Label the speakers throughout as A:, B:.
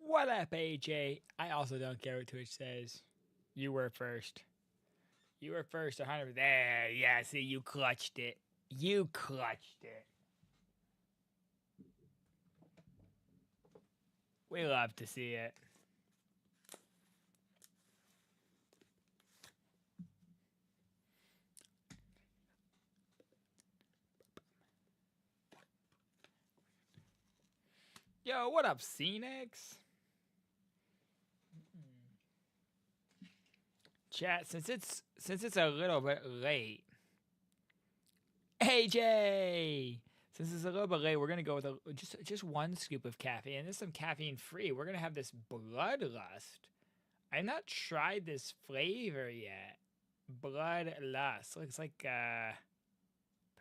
A: What up, AJ? I also don't care what Twitch says. You were first. You were first, 100%. There, yeah, see, you clutched it. You clutched it. We love to see it. Yo, what up, Phoenix? Chat, since it's a little bit late. AJ! Since it's a little bit late, we're gonna go with just one scoop of caffeine. And this is some caffeine free. We're gonna have this Bloodlust. I've not tried this flavor yet. Bloodlust. Looks like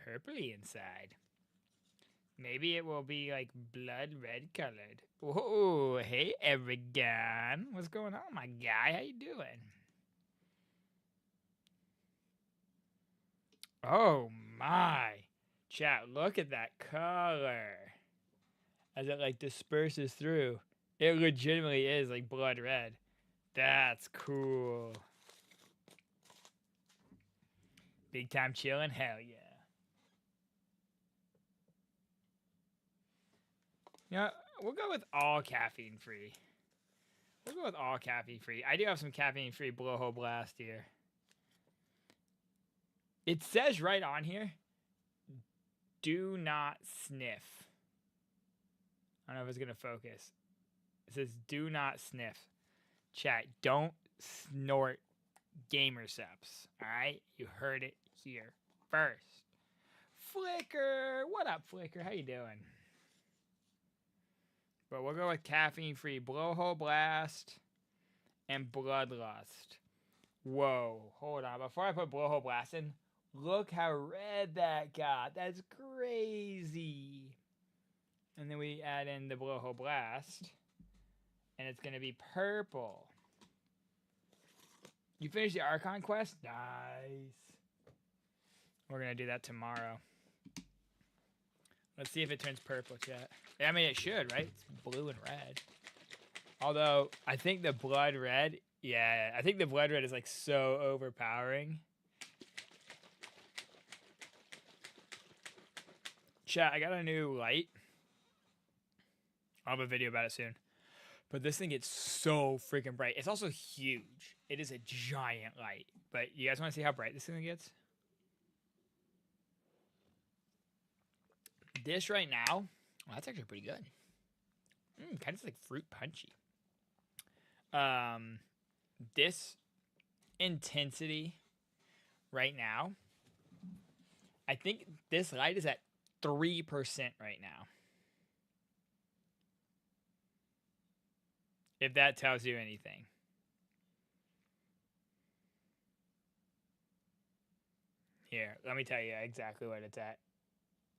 A: purpley inside. Maybe it will be like blood red colored. Whoa, hey everyone. What's going on, my guy? How you doing? Oh my. Chat, look at that color. As it like disperses through. It legitimately is like blood red. That's cool. Big time chillin'? Hell yeah. You know, we'll go with all caffeine free. We'll go with all caffeine free. I do have some caffeine free blowhole blast here. It says right on here, do not sniff. I don't know if it's going to focus. It says do not sniff. Chat, don't snort gamer subs. Alright? You heard it here first. Flicker! What up, Flicker? How you doing? But we'll go with caffeine-free blowhole blast and bloodlust. Whoa, hold on. Before I put blowhole blast in, look how red that got. That's crazy. And then we add in the blowhole blast, and it's going to be purple. You finished the Archon quest? Nice. We're going to do that tomorrow. Let's see if it turns purple, chat. I mean, it should, right? It's blue and red. Although, I think the blood red... Yeah, I think the blood red is, like, so overpowering. Chat, I got a new light. I'll have a video about it soon. But this thing gets so freaking bright. It's also huge. It is a giant light. But you guys want to see how bright this thing gets? This right now, well, that's actually pretty good. Kind of like fruit punchy. This intensity right now, I think this light is at 3% right now. If that tells you anything. Here, let me tell you exactly what it's at.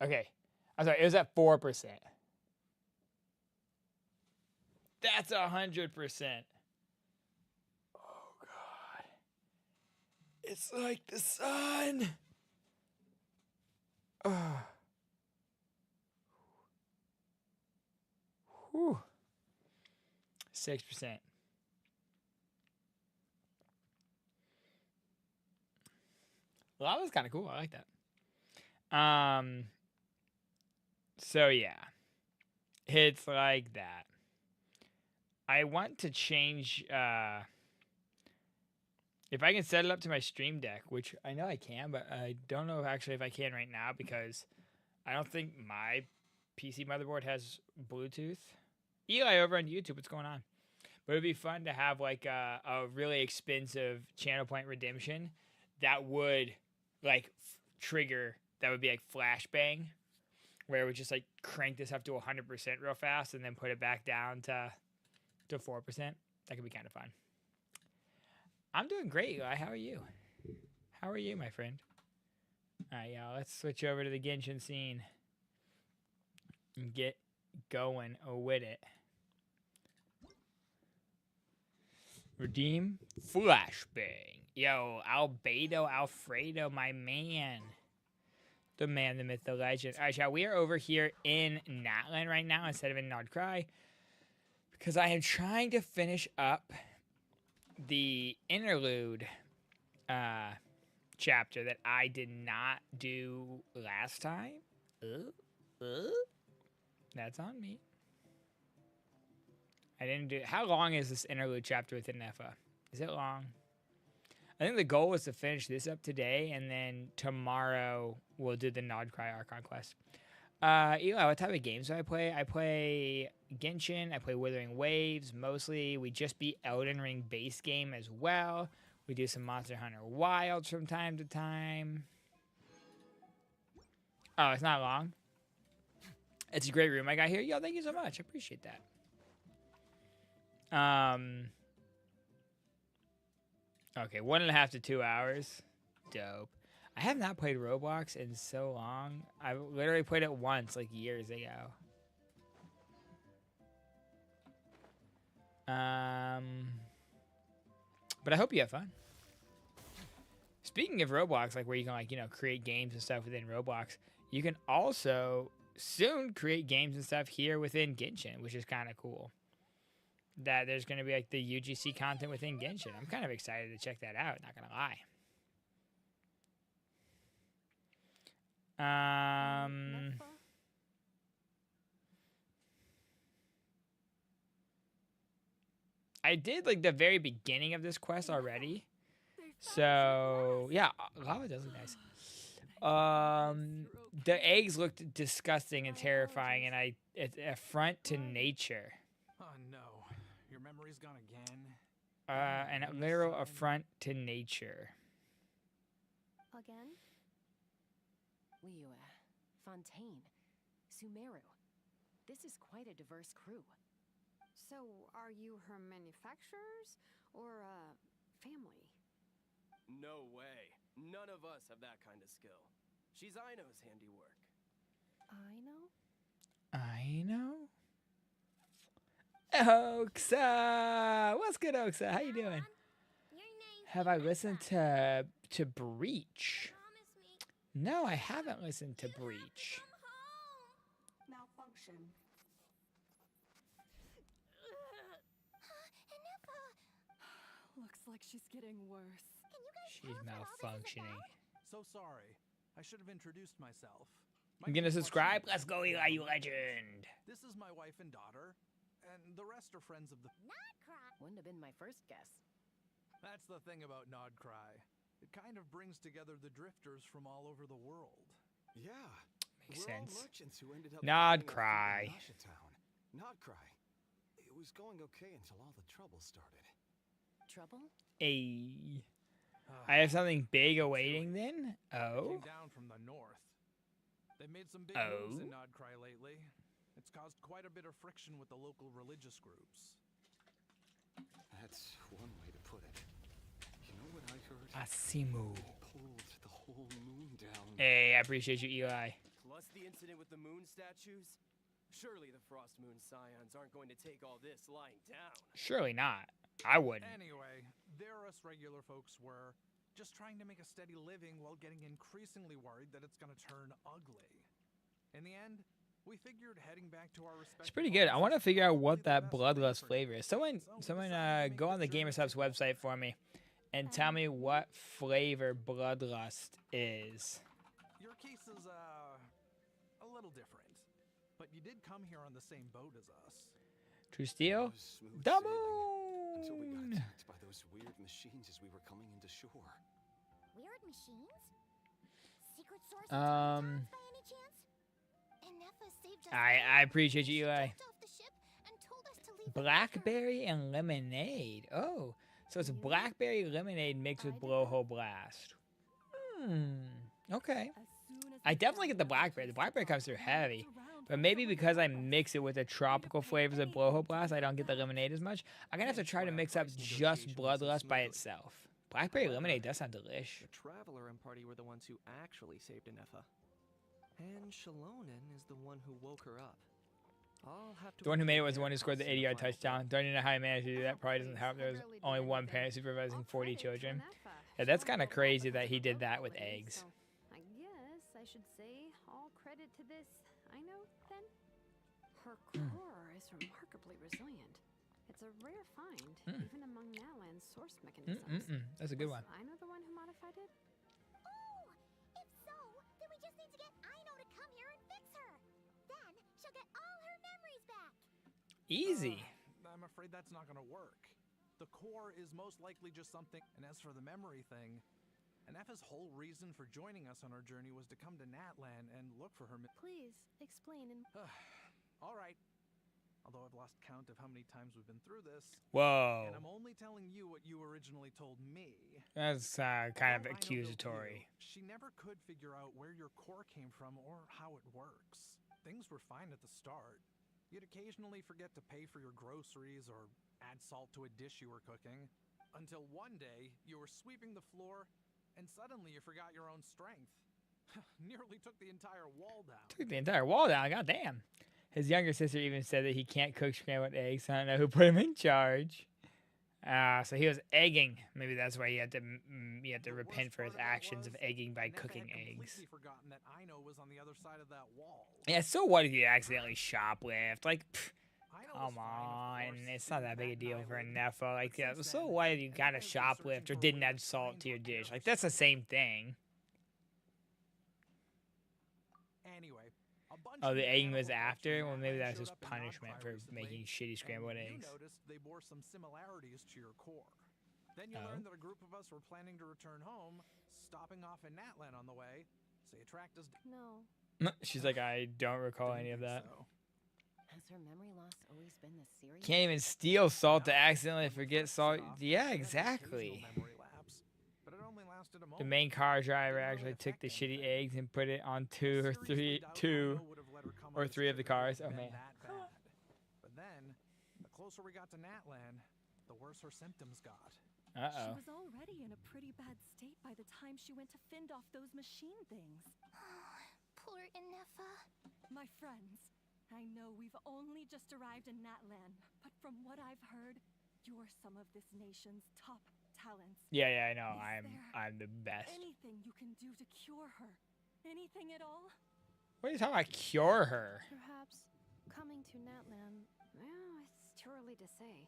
A: Okay. I'm sorry, it was at 4%. That's 100%. Oh, God. It's like the sun. Oh. Whew. 6%. Lava's kind of cool. I like that. So yeah, it's like that. I want to change, if I can set it up to my Stream Deck, which I know I can, but I don't know actually if I can right now because I don't think my PC motherboard has Bluetooth. Eli over on YouTube, what's going on? But it'd be fun to have like a really expensive channel point redemption that would like trigger, that would be like flashbang, where it would just like crank this up to 100% real fast and then put it back down to 4%. That could be kind of fun. I'm doing great, Eli. How are you? How are you, my friend? All right, y'all. Let's switch over to the Genshin scene and get going with it. Redeem flashbang. Yo, Albedo Alfredo, my man. The man, the myth, the legend. All right, y'all. We are over here in Natlan right now instead of in Nordcry Because I am trying to finish up the interlude chapter that I did not do last time. That's on me. I didn't do. How long is this interlude chapter within NEFA? Is it long? I think the goal was to finish this up today, and then tomorrow we'll do the Nodcry Archon quest. Eli, what type of games do I play? I play Genshin. I play Withering Waves mostly. We just beat Elden Ring base game as well. We do some Monster Hunter Wilds from time to time. Oh, it's not long. It's a great room I got here. Yo, thank you so much. I appreciate that. Okay, 1.5 to 2 hours. Dope. I have not played Roblox in so long. I literally played it once, like years ago. But I hope you have fun. Speaking of Roblox, like where you can like, you know, create games and stuff within Roblox, you can also soon create games and stuff here within Genshin, which is kind of cool. That there's going to be like the UGC content within Genshin. I'm kind of excited to check that out, not going to lie. I did like the very beginning of this quest already. So, yeah, lava does look nice. The eggs looked disgusting and terrifying, and it's an affront to nature.
B: Oh no, your memory's gone again.
A: An literal affront to nature.
C: Again? Liu, Fontaine, Sumeru. This is quite a diverse crew.
D: So, are you her manufacturers or family?
E: No way. None of us have that kind of skill. She's Aino's handiwork.
C: Aino?
A: Oxa! What's good, Oxa? How you doing? Have I listened to Breach? No, I haven't listened to Breach.
D: Malfunction.
C: Looks like she's getting worse.
A: She's malfunctioning.
B: So sorry. I should have introduced myself.
A: I'm gonna subscribe. Let's go, Eli, you legend.
B: This is my wife and daughter, and the rest are friends of the...
C: Wouldn't have been my first guess.
B: That's the thing about Nodcry. It kind of brings together the drifters from all over the world.
E: Yeah.
A: Makes
E: We're all
A: sense.
E: merchants who ended up
A: Nodcry.
E: Nodcry. It was going okay until all the trouble started.
C: Trouble?
A: Hey. I have something big awaiting then? Oh?
B: Came down from the north. They've made some big moves in Nodcry lately. It's caused quite a bit of friction with the local religious groups.
E: That's one way to put it. You know what I heard?
A: Asimu.
E: They pulled the whole moon down.
A: Hey, I appreciate you, Eli.
E: Plus the incident with the moon statues? Surely the Frost Moon Scions aren't going to take all this lying down.
A: Surely not. I wouldn't.
B: Anyway, there us regular folks were just trying to make a steady living while getting increasingly worried that it's going to turn ugly. In the end, we figured heading back to our respective...
A: It's pretty good. I want to figure out what that bloodlust flavor is. Someone go on the GamerSubs website for me and tell me what flavor bloodlust is.
B: Your case is a little different, but you did come here on the same boat as us.
A: True Steel?
E: Smooth
A: Double!
E: sailing, until we got attacked by those weird machines as we were coming into shore.
F: Weird machines? Secret source by any chance? Nefa saved us.
A: I appreciate you, Eli.
F: Jumped off the ship and told us to leave.
A: Blackberry and lemonade. Oh, so it's blackberry lemonade mixed with blowhole blast. Okay. I definitely get the blackberry. The blackberry comes through heavy. But maybe because I mix it with the tropical flavors of blowhole blast, I don't get the lemonade as much. I'm going to have to try to mix up just bloodlust by itself. Blackberry lemonade does sound delish.
G: The Traveler and party were the ones who actually saved Nefa. And Shalonen is the one who woke her up. I'll have to...
A: The one who made it was the one who scored the 80-yard touchdown. Don't even know how he managed to do that. Probably doesn't help. There was only one parent supervising 40 children. Yeah, that's kind of crazy that he did that with eggs.
D: I guess I should say all credit to this. I know then. Her core is remarkably resilient. It's a rare find,
A: Mm.
D: even among Natlan's source mechanisms.
A: That's a good
D: Was
A: one.
D: Aino the one who modified it?
F: Oh, if so, then we just need to get Aino to come here and fix her. Then she'll get all her memories back.
A: Easy.
B: I'm afraid that's not gonna work. The core is most likely just something. And as for the memory thing, Anefa's whole reason for joining us on our journey was to come to Natlan and look for her.
C: Please explain in.
B: All right. Although I've lost count of how many times we've been through this.
A: Whoa.
B: And I'm only telling you what you originally told me.
A: That's kind
B: Although
A: of
B: Aino built
A: accusatory.
B: you, she never could figure out where your core came from or how it works. Things were fine at the start. You'd occasionally forget to pay for your groceries or add salt to a dish you were cooking. Until one day, you were sweeping the floor, and suddenly you forgot your own strength. Nearly took the entire wall down.
A: Took the entire wall down. Goddamn. His younger sister even said that he can't cook scrambled eggs. So I don't know who put him in charge. So he was egging. Maybe that's why he had to
B: The
A: repent
B: worst
A: for his
B: part of that
A: actions of
B: was,
A: egging by
B: Anefa
A: cooking
B: had
A: eggs.
B: completely forgotten that Aino was on the other side of that wall.
A: Yeah. So what if you accidentally shoplift? Like,
B: Aino was
A: come
B: fine, of
A: on,
B: course,
A: it's not that big a
B: and
A: deal
B: I
A: for a
B: would.
A: Nefa. Like,
B: But
A: yeah.
B: since
A: So
B: then,
A: what if you
B: Anefa
A: kind of
B: has been searching
A: shoplift or
B: for a
A: didn't
B: way to
A: add salt
B: find
A: to your
B: what
A: dish?
B: cares.
A: Like, that's the same thing.
B: Anyway, a bunch
A: Oh,
B: of
A: the
B: new
A: egging was
B: animal
A: after?
B: from
A: Well, maybe
B: Natlan
A: that's
B: showed
A: just
B: up in
A: punishment
B: Nodcry
A: for
B: recently,
A: making shitty scrambled
B: and
A: eggs.
B: You noticed they bore some similarities to your core. Then you
A: Oh.
B: learned that a group of us were planning to return home, stopping off in Natlan on the way, so you tracked us
C: No.
A: She's like, I don't recall any of that.
B: So.
H: Has her memory loss always been this serious?
A: Can't even steal salt to
B: No,
A: accidentally
B: when we
A: forget
B: first set
A: salt.
B: off,
A: Yeah,
B: we had an
A: exactly.
B: occasional memory lapse, but it only lasted a
A: The
B: moment.
A: main car driver
B: Didn't really
A: actually took the
B: affect
A: shitty
B: anything.
A: eggs and put it on
B: I
A: two or
B: seriously
A: three,
B: doubt
A: two.
B: Aino would have let her come
A: or
B: on this
A: three of the
B: trip if it
A: cars.
B: had
A: Oh,
B: been
A: man.
B: that bad. But then, the closer we got to Natlan, the worse her symptoms got.
C: She
A: Uh-oh.
C: was already in a pretty bad state by the time she went to fend off those machine things.
F: Poor Anefa.
C: My friends, I know we've only just arrived in Natlan, but from what I've heard, you're some of this nation's top talents.
A: Yeah, I know.
C: Is
A: I'm the best.
C: Anything you can do to cure her? Anything at all?
A: What are you talking about? Cure her?
D: Perhaps coming to Natlan. Well, it's too early to say.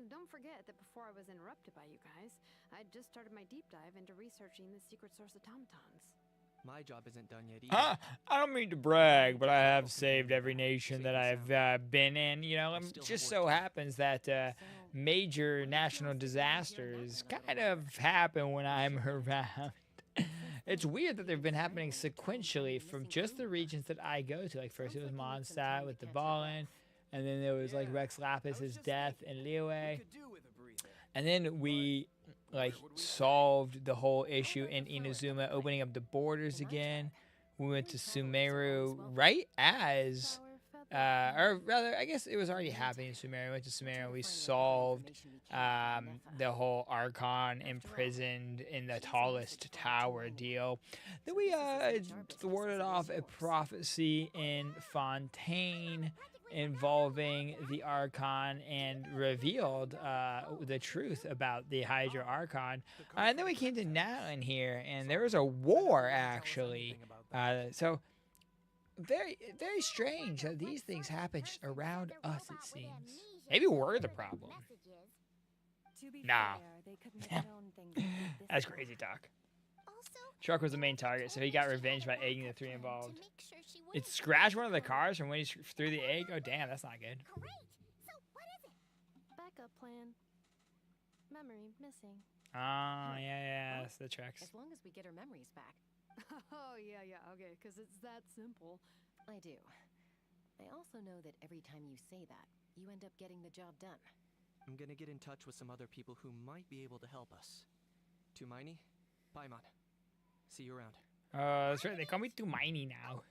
D: Don't forget that before I was interrupted by you guys, I just started my deep dive into researching the secret source automatons.
G: My job isn't done yet either.
A: Huh? I don't mean to brag, but I have saved every nation that I've been in. You know, it just so happens that major national disasters kind of happen when I'm around. It's weird that they've been happening sequentially from just the regions that I go to. Like first it was Mondstadt with the Ballin, and then there was like Rex Lapis's death in Liyue,
E: Could do with a breather.
A: and then we like solved the whole issue in Inazuma, opening up the borders again. We went to Sumeru right as or rather, I guess it was already happening in Sumeru. We went to Sumeru and we solved the whole Archon imprisoned in the tallest tower deal. Then we thwarted off a prophecy in Fontaine involving the Archon and revealed the truth about the Hydra Archon. And then we came to Natlan here, and there was a war, actually. So very, very strange that these things happen just around us, it seems. Maybe we're the problem.
C: To be
A: Nah.
C: fair, they couldn't have known things would get this
A: That's
C: far.
A: crazy talk.
F: Also,
A: Truck was the main target, so he got revenge by egging the three involved. It scratched one of the cars from when he threw the egg. Oh, damn, that's not good.
F: Great. So what is it?
C: Backup plan. Memory missing.
A: Oh, yeah, that's the tracks.
H: As long as we get her memories back.
D: Oh, yeah, okay, because it's that simple.
H: I do. I also know that every time you say that, you end up getting the job done.
G: I'm gonna get in touch with some other people who might be able to help us. Tumaini, Paimon. See you around.
A: That's right, they call me Tumaini now.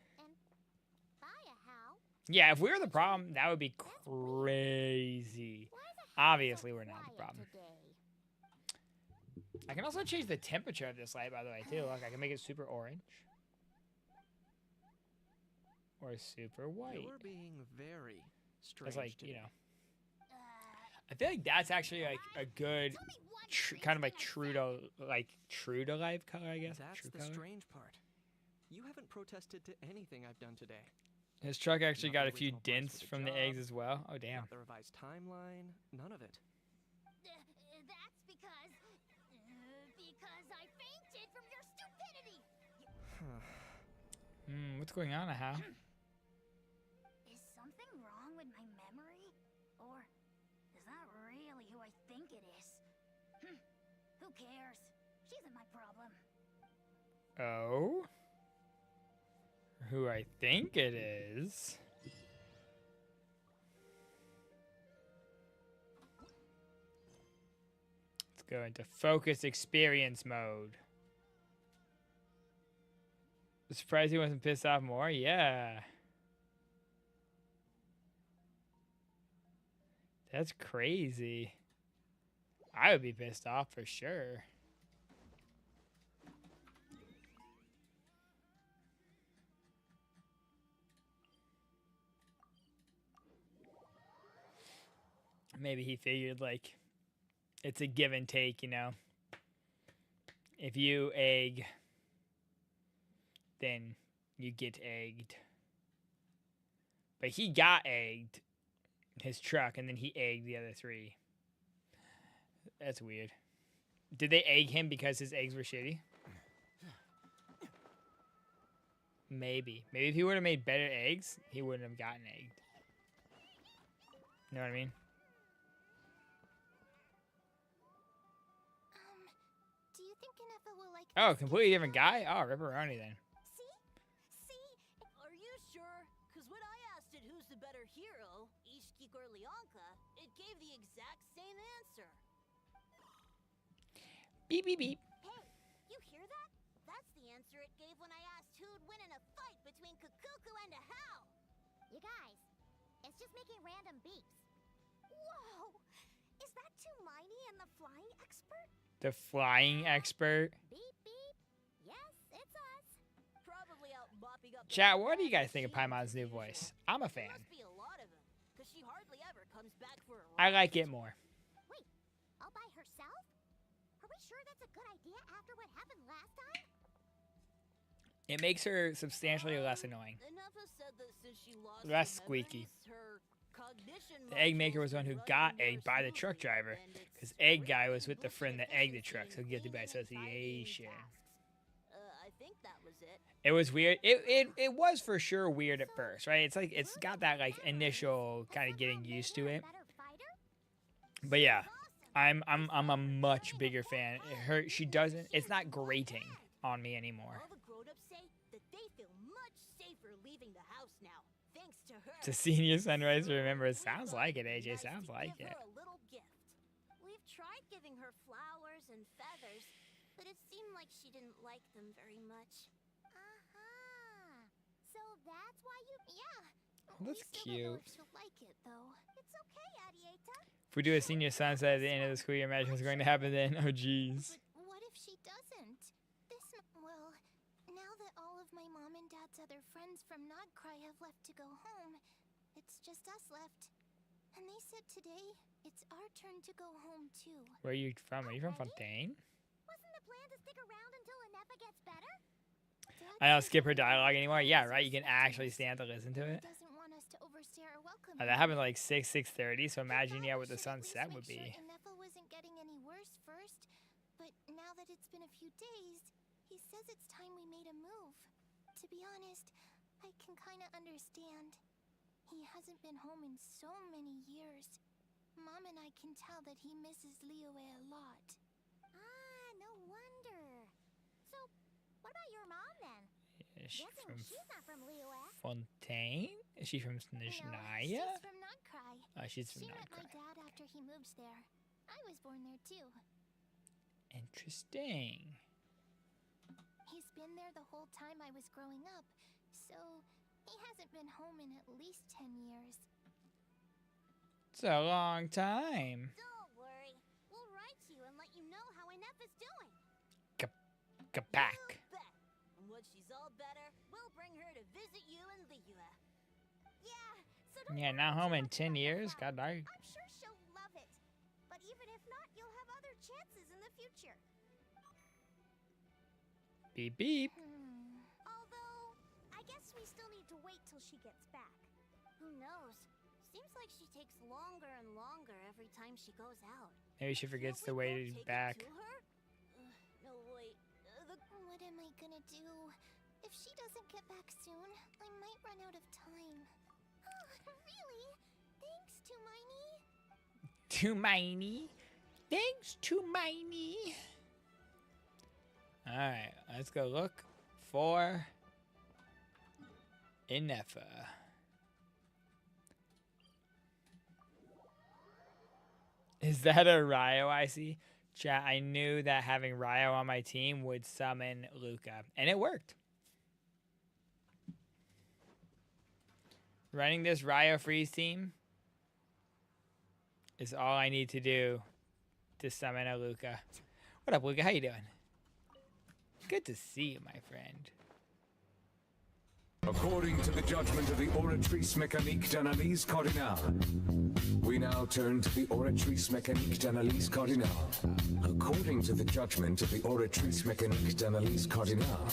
F: Baya, how?
A: Yeah, if we were the problem, that would be crazy. Obviously, we're not the problem. I can also change the temperature of this light, by the way, too. Look, I can make it super orange. Or super white.
G: You're being very strange.
A: That's like,
G: today.
A: you know. I feel like that's actually like a good, kind of like true to life color, I guess.
G: That's
A: True
G: the
A: color.
G: strange part. You haven't protested to anything I've done today.
A: His truck actually
G: Not
A: got
G: the
A: a few
G: original price
A: dents
G: for the
A: from the
G: job,
A: eggs as well. Oh damn.
G: Not the revised timeline, none of it.
F: That's because I fainted from your stupidity.
A: What's going on, How?
F: Is something wrong with my memory? Or is that really who I think it is? Who cares? She isn't my problem.
A: Oh? Who I think it is. Let's go into focus experience mode. Surprised he wasn't pissed off more? Yeah. That's crazy. I would be pissed off for sure. Maybe he figured, like, it's a give and take, you know? If you egg, then you get egged. But he got egged, his truck, and then he egged the other 3. That's weird. Did they egg him because his eggs were shitty? Maybe. Maybe if he would have made better eggs, he wouldn't have gotten egged. You know what I mean?
F: Do you think Kanefa will like
A: Oh,
F: this
A: completely
F: pizza?
A: different guy? Oh, Ripperoni then.
F: See?
I: Are you sure? Because when I asked it who's the better hero, Ishiki or Leonka, it gave the exact same answer.
A: Beep, beep, beep.
F: Hey, you hear that? That's the answer it gave when I asked who'd win in a fight between Kukuku and a How. You guys, it's just making random beeps. Whoa! Is that Tumaini and the flying expert?
A: The flying expert.
F: Beep beep. Yes, it's us.
I: Probably out mopping up.
A: Chat, what do you guys think of Paimon's new voice? I'm a fan.
I: Must be a lot of them, because she hardly ever comes back for a
A: I
I: ride.
A: like it more.
F: Wait, all by herself? Are we sure that's a good idea after what happened last time?
A: It makes her substantially less annoying.
I: Nefa said that since she lost
A: Less
I: her
A: squeaky.
I: memories, her cognition
A: The egg maker
I: modules
A: was the one who
I: been
A: got
I: running more
A: egged by the truck
I: smoothly,
A: driver,
I: and it's
A: because egg guy
I: really
A: was with the friend that
I: boosted
A: egged the truck, so
I: efficiency in
A: guilty by
I: cleaning and tidying
A: association.
I: tasks. I think that was it.
A: It was weird. It was for sure weird at first, right? It's like it's got that like initial kind of getting used to it. But yeah, I'm a much bigger fan. She doesn't. It's not grating on me anymore.
I: All the grown-ups say that they feel much safer leaving the house now, thanks to her.
A: It's a senior sunrise to remember. It sounds like it, AJ. Sounds like
I: Give
A: it.
I: her a little gift.
F: We've tried giving her flowers and feathers, but it seemed like she didn't like them very much. So that's why you... Yeah.
A: Oh, that's
F: we still don't know
A: cute.
F: if she'll like it, though. It's okay, Adieta.
A: If we do a senior sunset at the end of the school year, imagine what's going to happen then. Oh, jeez.
F: But what if she doesn't? Well, now that all of my mom and dad's other friends from Nodcry have left to go home, it's just us left. And they said today, it's our turn to go home, too.
A: Where are you from? Are you from Fontaine?
F: Wasn't the plan to stick around until Anefa gets better?
A: I don't skip her dialogue anymore. Yeah, right. You can actually stand to listen to it.
F: Doesn't want us to overstay our welcome.
A: That happened like 6:30. So imagine, yeah, what the sunset would be.
F: Anefa wasn't getting any worse first, but now that it's been a few days, he says it's time we made a move. To be honest, I can kind of understand. He hasn't been home in so many years. Mom and I can tell that he misses Liyue a lot. Ah, no wonder. So, what about your mom then?
A: Is she
F: Guessing
A: from
F: she's not from Liyue.
A: Fontaine? Is she from
F: No,
A: Snishaya?
F: she's from Nodcry.
A: Oh, she's from
F: She met my
A: Nodcry.
F: dad after he moves there. I was born there too.
A: Interesting.
F: He's been there the whole time I was growing up, so he hasn't been home in at least 10 years.
A: It's a long time.
F: Don't worry. We'll write you and let you know how Anefa's doing.
A: Kapak.
I: You bet. And when she's all better, we'll bring her to visit you in Liyue.
F: Yeah, so don't
A: Yeah,
F: worry
A: not
F: too
A: home in
F: much
A: 10
F: about
A: years.
F: that.
A: God dang.
F: I'm sure she'll love it. But even if not, you'll have other chances in the future.
A: Beep beep.
F: Although, I guess we still need to wait wait till she gets back.
I: Who knows? Seems like she takes longer and longer every time she goes out.
A: Maybe she forgets
I: Can't
A: the
I: we
A: way
I: go
A: to
I: take it
A: back.
I: to her? No, wait.
F: What am I gonna do? If she doesn't get back soon, I might run out of time. Really? Thanks, Tumaini.
A: Tumaini. Thanks, Tumaini. Alright, let's go look for Inefa. Is that a Ryo I see? Chat, I knew that having Ryo on my team would summon Luca, and it worked. Running this Ryo freeze team is all I need to do to summon a Luca. What up, Luca? How you doing? Good to see you, my friend.
J: According to the judgment of the Oratrice Mécanique d'Analyse Cardinale, we now turn to the Oratrice Mécanique d'Analyse Cardinale. According to the judgment of the Oratrice Mécanique d'Analyse Cardinale,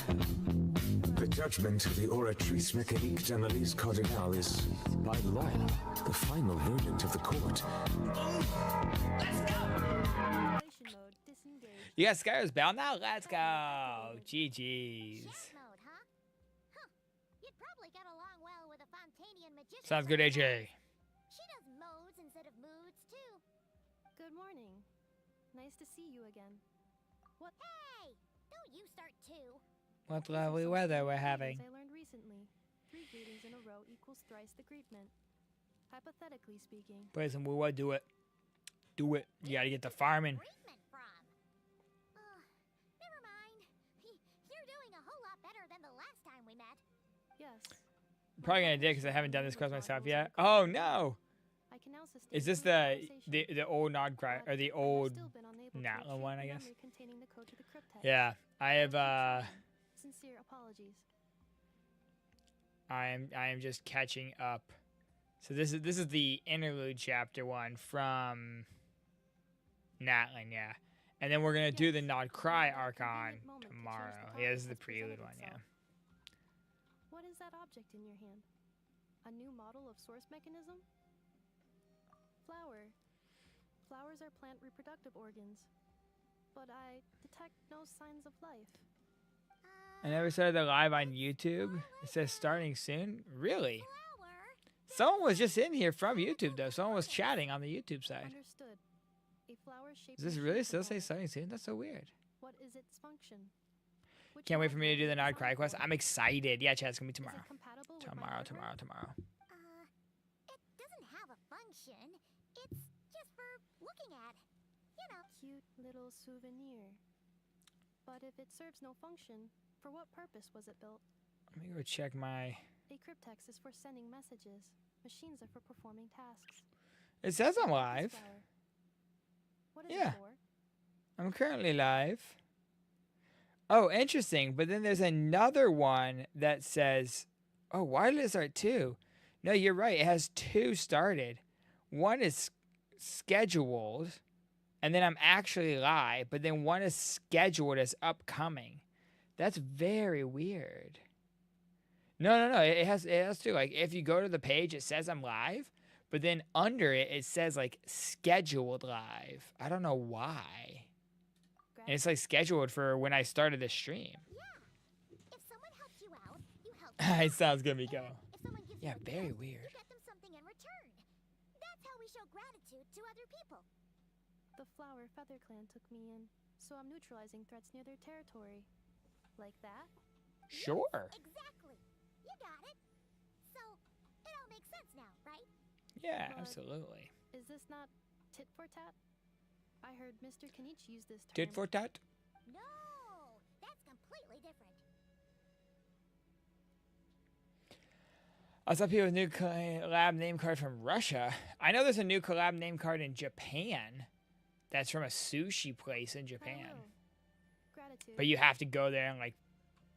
J: the judgment of the Oratrice Mécanique d'Analyse Cardinale is, by law, the final verdict of the court.
A: You got Skyro's Bell now? Let's go. GG's.
F: Mode, huh? Huh. You'd probably get along well with a Fontanian magician.
A: Sounds good, AJ.
F: She does modes instead of moods, too.
D: Good morning. Nice to see you again. What?
F: Hey! Don't you start, too.
A: What lovely weather we're having.
D: I learned recently. 3 greetings in a row equals thrice the greetment. Hypothetically speaking.
A: Play some Woo, do it. Do it. You gotta get the farming.
F: Greetment from? Never mind. You're doing a whole lot better than the last time we met.
D: Yes.
A: I'm probably gonna do it because I haven't done this quest myself yet. Oh no!
D: I can now sustain
A: Is this the old Nod Cry or the old Natla one? I guess.
D: containing the code to the cryptex.
A: Yeah, I have.
D: Sincere apologies.
A: I am just catching up. So this is the interlude chapter 1 from Natlan, yeah. And then we're gonna do the Nod Cry Archon tomorrow. Yeah, this is the prelude one, yeah.
D: What is that object in your hand? A new model of source mechanism? Flower. Flowers are plant reproductive organs. But I detect no signs of life.
A: I never started the live on YouTube. It says starting soon. Really? Someone was just in here from YouTube though. Someone was chatting on the YouTube side.
D: Understood. A flower shaped.
A: Does this really still say starting soon? That's so weird.
D: What is its function?
A: Can't wait for me to do the Nod Cry quest. I'm excited. Yeah, chat, it's gonna be tomorrow.
D: Tomorrow.
A: Tomorrow.
F: It doesn't have a function. It's just for looking at. You know.
D: Cute little souvenir. But if it serves no function, for what purpose was it built?
A: Let me go check my...
D: A cryptex is for sending messages. Machines are for performing tasks.
A: It says I'm live.
D: What is it for?
A: I'm currently live. Oh, interesting. But then there's another one that says... Oh, why did it start 2? No, you're right. It has 2 started. One is scheduled, and then I'm actually live. But then one is scheduled as upcoming. That's very weird. No. It has 2. Like, if you go to the page, it says I'm live. But then under it, it says, like, scheduled live. I don't know why. And it's, like, scheduled for when I started the stream.
F: Yeah. If someone helps you out, you help
A: It sounds good, Miko.
F: If someone gives
A: Yeah,
F: you a
A: very
F: gift,
A: weird.
F: you get them something in return. That's how we show gratitude to other people.
D: The Flower Feather Clan took me in, so I'm neutralizing threats near their territory. Like that?
A: Sure.
F: Yes, exactly. You got it. So, it all makes sense now, right?
A: Yeah,
D: But
A: absolutely.
D: Is this not tit for tat? I heard Mr. Kanich use this term.
A: Tit for tat?
F: No, that's completely different.
A: I saw people with new collab name card from Russia. I know there's a new collab name card in Japan. That's from a sushi place in Japan.
D: Gratitude.
A: But you have to go there and like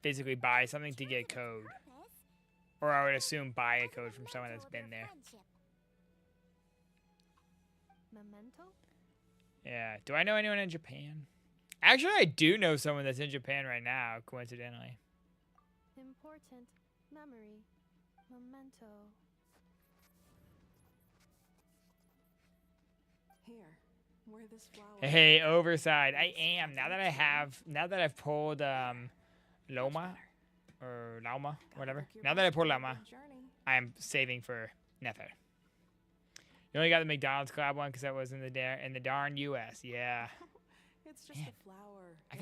A: physically buy something to get a code. Or I would assume buy a code from someone that's been there.
D: Memento?
A: Yeah. Do I know anyone in Japan? Actually, I do know someone that's in Japan right now, coincidentally.
D: Important memory. memento.
C: Here, where this flower.
A: Hey, Overside. I am. Now that I've pulled Loma or Lauma, whatever. Now that I pulled Lama, I am saving for Nether. You only got the McDonald's collab one because that was in the darn US. Yeah.
C: It's just
A: Man.
C: a flower.
A: I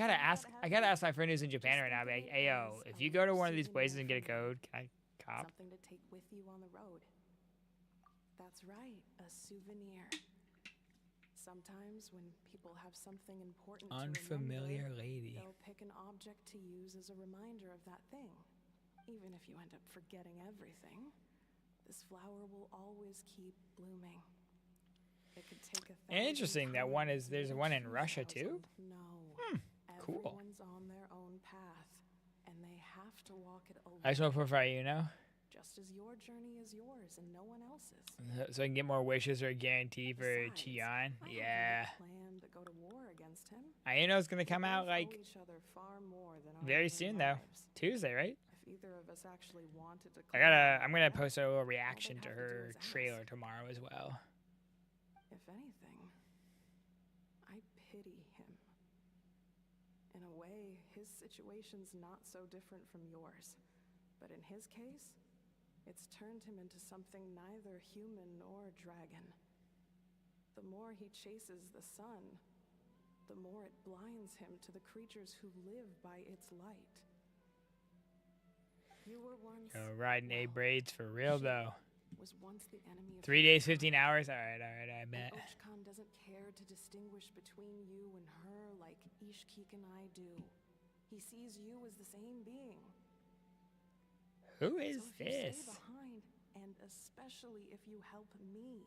A: gotta ask my friend who's in Japan right now. Be like, hey yo, if you go to one of these places and get a code, can I cop?
C: Something to take with you on the road. That's right, a souvenir. Sometimes when people have something important
A: Unfamiliar
C: to remember,
A: lady.
C: they'll pick an object to use as a reminder of that thing. Even if you end up forgetting everything, this flower will always keep blooming. It could take a
A: Interesting. That one is. There's one in Russia too.
C: No.
A: Cool.
C: Everyone's on their own path, and they have to walk it alone.
A: I just want to profile you know.
C: Just as your journey is yours and no one else's.
A: So I can get more wishes or a guarantee for
C: Besides,
A: Chion.
C: I
A: Yeah.
C: have no plan to go to war against him.
A: I know it's gonna come out like
C: We both owe each other far more than our
A: very
C: own
A: soon though.
C: lives.
A: Tuesday, right?
C: If either of us actually wanted to
A: I'm gonna post a little reaction to her trailer tomorrow as well.
C: If anything, I pity him. In a way, his situation's not so different from yours. But in his case, it's turned him into something neither human nor dragon. The more he chases the sun, the more it blinds him to the creatures who live by its light. You were once
A: Riding A braids for real though.
C: was once the enemy of
A: 3 days, 15 hours. All right, I bet.
C: And Ochkan doesn't care to distinguish between you and her like Ishkik and I do. He sees you as the same being.
A: Who is
C: So if you
A: this?
C: stay behind, and especially if you help me,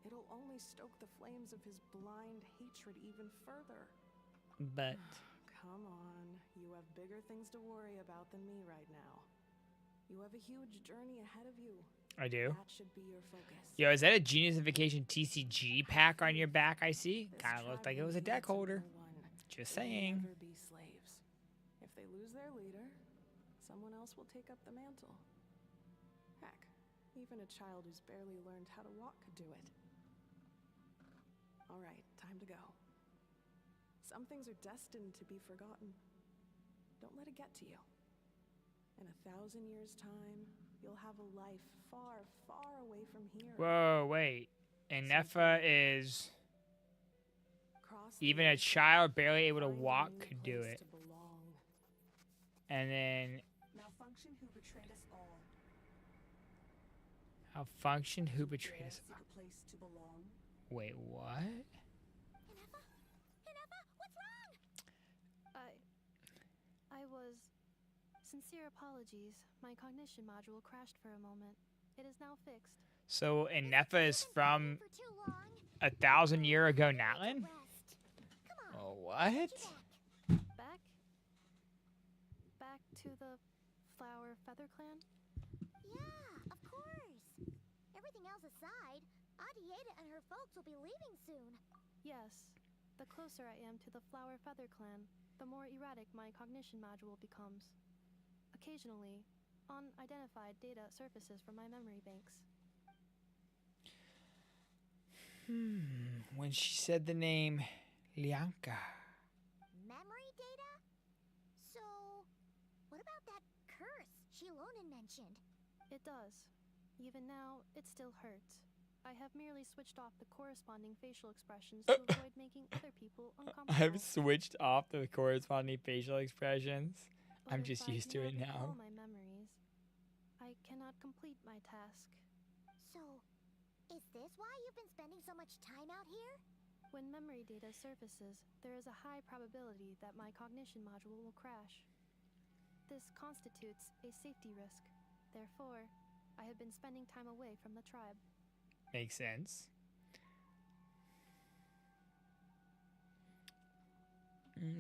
C: it'll only stoke the flames of his blind hatred even further.
A: But
C: Come on, you have bigger things to worry about than me right now. You have a huge journey ahead of you.
A: I do.
C: That should be your focus.
A: Yo, is that a Genius Vacation TCG pack on your back? I see. Kind of looked like it was a deck holder. Just saying.
C: Never be slaves. If they lose their leader, someone else will take up the mantle. Heck, even a child who's barely learned how to walk could do it. All right, time to go. Some things are destined to be forgotten. Don't let it get to you. In 1,000 years' time, you'll have a life far, far away from here.
A: Whoa, wait. And Nefa is
C: Cross
A: even a child barely able to walk could do it. And then
C: Malfunction who betrayed us all.
A: Malfunction who betrayed us.
C: A place to belong.
A: Wait, what?
F: Hineva, what's wrong?
D: I was... Sincere apologies. My cognition module crashed for a moment. It is now fixed.
A: So Nefa is from
F: For too long.
A: 1,000 years ago, Natlan?
F: Rest. Come on.
A: Oh, what?
D: Back? Back to the Flower Feather Clan?
F: Yeah, of course. Everything else aside, Adieta and her folks will be leaving soon.
D: Yes. The closer I am to the Flower Feather Clan, the more erratic my cognition module becomes. Occasionally, unidentified data surfaces from my memory banks.
A: When she said the name Lianka.
F: Memory data? So, what about that curse Shilonen mentioned?
D: It does. Even now, it still hurts. I have merely switched off the corresponding facial expressions to avoid making other people uncomfortable.
A: I've switched off the corresponding facial expressions.
D: But
A: I'm
D: if
A: just
D: I
A: used
D: do
A: to it
D: not recall
A: now.
D: my memories, I cannot complete my task.
F: So, is this why you've been spending so much time out here?
D: When memory data surfaces, there is a high probability that my cognition module will crash. This constitutes a safety risk. Therefore, I have been spending time away from the tribe.
A: Makes sense.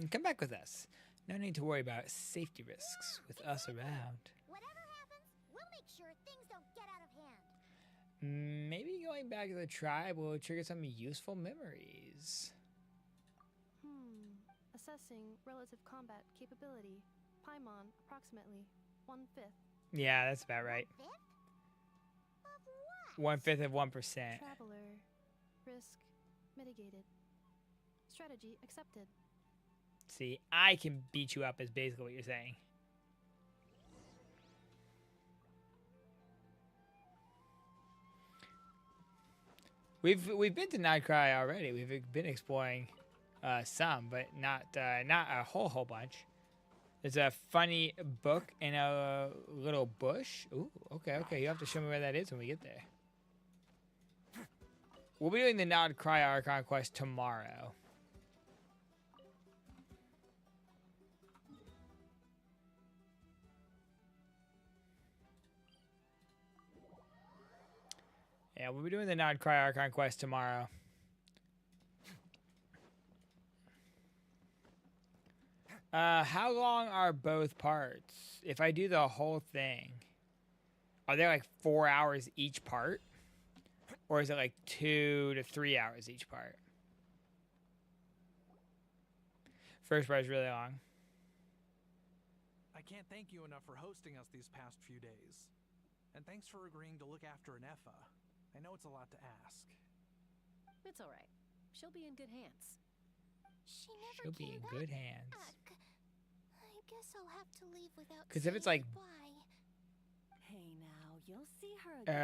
A: Come back with us. No need to worry about safety risks with us around.
F: Whatever happens, we'll make sure things don't get out of hand.
A: Maybe going back to the tribe will trigger some useful memories.
D: Assessing relative combat capability. Paimon, approximately 1/5.
A: Yeah, that's about right.
F: 1/5?
A: 1/5 of 1%.
D: Traveler. Risk mitigated. Strategy accepted.
A: See, I can beat you up is basically what you're saying. We've been to Nightcry already. We've been exploring some, but not a whole bunch. There's a funny book in a little bush. Ooh, okay. You have to show me where that is when we get there. We'll be doing the Nightcry Archon quest tomorrow. Yeah, we'll be doing the Nightcry Archon quest tomorrow. How long are both parts? If I do the whole thing, are they like 4 hours each part? Or is it like 2 to 3 hours each part? First part is really long.
B: I can't thank you enough for hosting us these past few days. And thanks for agreeing to look after Nefa. I know it's a lot to ask.
H: It's all right. She'll be in good hands.
A: She'll be in good hands.
F: I guess I'll have to leave without.
A: Because if it's like,
I: Hey now, you'll see her again.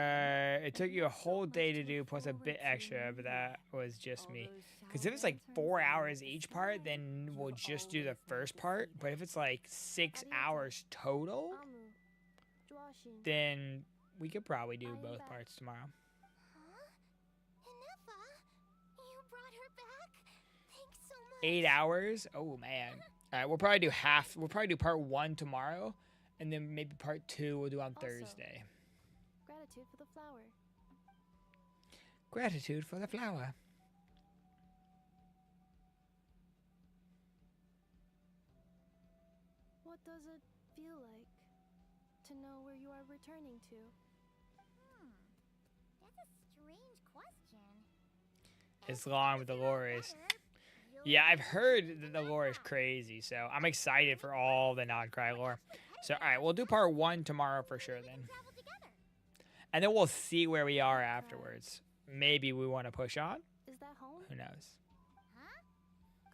A: it took you a whole day to do plus a bit extra, but that was just me. Because if it's like 4 hours each part, then we'll just do the first part. But if it's like 6 hours total, then we could probably do both parts tomorrow.
F: Huh? Nefa, you brought her back? Thanks so much.
A: 8 hours? Oh man. All right, we'll probably do half. We'll probably do part 1 tomorrow, and then maybe part 2 we'll do on Thursday.
D: Gratitude for the flower.
A: Gratitude for the flower.
D: What does it feel like to know where you are returning to?
F: That's a strange question.
A: It's long, but the lore is. Yeah, I've heard that the lore is crazy, so I'm excited for all the Nightcry lore. So, all right, we'll do part 1 tomorrow for sure then. And then we'll see where we are afterwards. Maybe we want to push on.
D: Is that home?
A: Who knows?
F: Huh?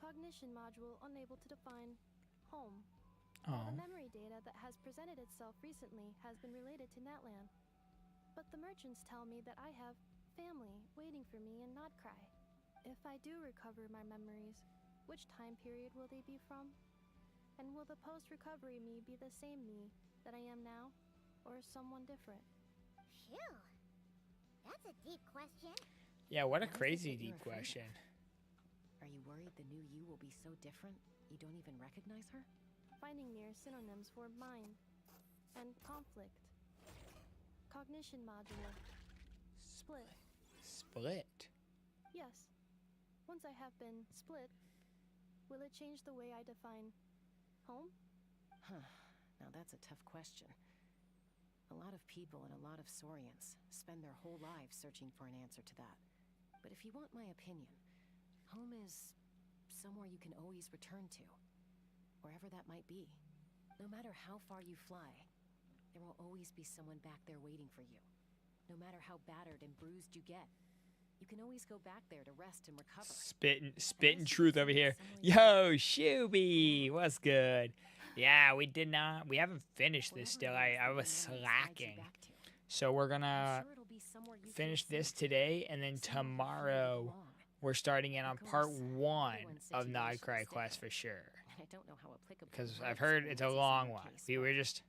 D: Cognition module unable to define home.
A: Oh.
D: The memory data that has presented itself recently has been related to Natlan. But the merchants tell me that I have family waiting for me in Nightcry. If I do recover my memories, which time period will they be from? And will the post-recovery me be the same me that I am now, or someone different?
F: Phew. That's a deep question.
A: Yeah, what a
H: Why is it
A: crazy
H: that you're
A: deep
H: afraid of?
A: question.
H: Are you worried the new you will be so different you don't even recognize her?
D: Finding near synonyms for mind and conflict. Cognition module. Split.
A: Split.
D: Yes. Once I have been split, will it change the way I define home?
H: Huh. Now that's a tough question. A lot of people and a lot of Saurians spend their whole lives searching for an answer to that. But if you want my opinion, home is somewhere you can always return to. Wherever that might be. No matter how far you fly, there will always be someone back there waiting for you. No matter how battered and bruised you get, you can always go back there to rest and recover.
A: Spitting truth over here. Yo, Shuby, what's good? Yeah, we haven't finished this still. I was slacking. So we're gonna finish this today, and then tomorrow we're starting in on part 1 of Nightcry quest for sure. Because I've heard it's a long one. We were just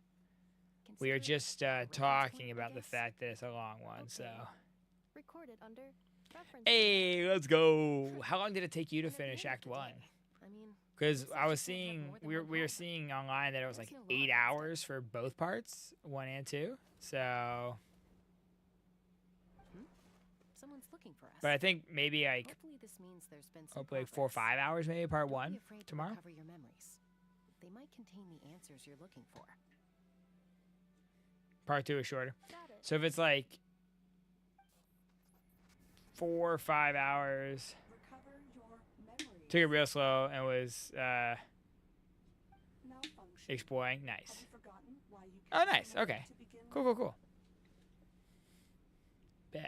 A: talking about the fact that it's a long one, so.
D: Recorded under reference.
A: Hey, let's go. How long did it take you to finish Act 1? Because I was seeing, we were seeing online that it was like 8 hours for both parts, 1 and 2. So.
H: Someone's looking for us.
A: But I think maybe like,
H: Hopefully this means there's been some
A: hopefully like 4 or 5 hours, maybe part 1
H: Don't be afraid to
A: tomorrow.
H: recover your memories. They might contain the answers you're looking for.
A: Part 2 is shorter. So if it's like 4 or 5 hours, took it real slow and was exploring. Nice. Oh, nice. Okay. Cool. Bet.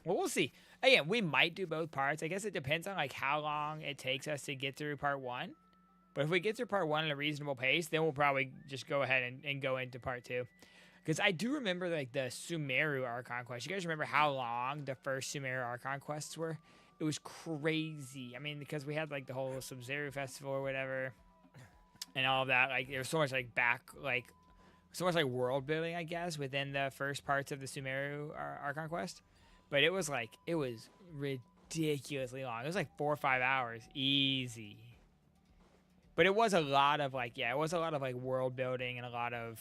A: Well, we'll see. Again, we might do both parts. I guess it depends on like how long it takes us to get through part 1. But if we get through part 1 at a reasonable pace, then we'll probably just go ahead and go into part 2. Because I do remember like the Sumeru Archon quest. You guys remember how long the first Sumeru Archon quests were? It was crazy. I mean, because we had like the whole Sub-Zero festival or whatever, and all of that. Like there was so much so much like world building, I guess, within the first parts of the Sumeru Archon quest. But it was ridiculously long. It was like 4 or 5 hours, easy. But it was a lot of like world building and a lot of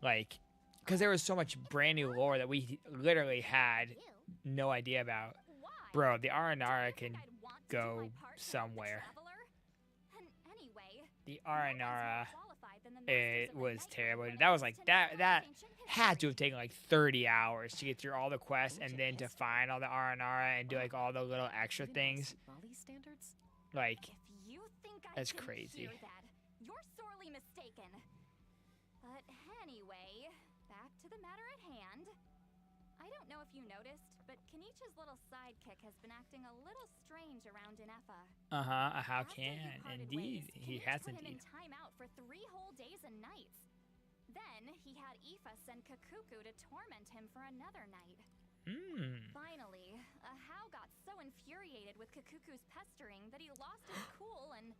A: like, because there was so much brand new lore that we literally had no idea about. Bro, the Aranara can go somewhere. The Aranara, it was terrible. That was like that had to have taken like 30 hours to get through all the quests and then to find all the Aranara and do like all the little extra things. Like, that's crazy.
K: You're sorely mistaken. But anyway, back to the matter at hand. I don't know if you noticed, but Kenichi's little sidekick has been acting a little strange around Inefa.
A: How can? Indeed, he has
K: put him
A: indeed.
K: in timeout for 3 whole days and nights. Then he had Aoife send Kakuku to torment him for another night. Finally, Ahau got so infuriated with Kakuku's pestering that he lost his cool and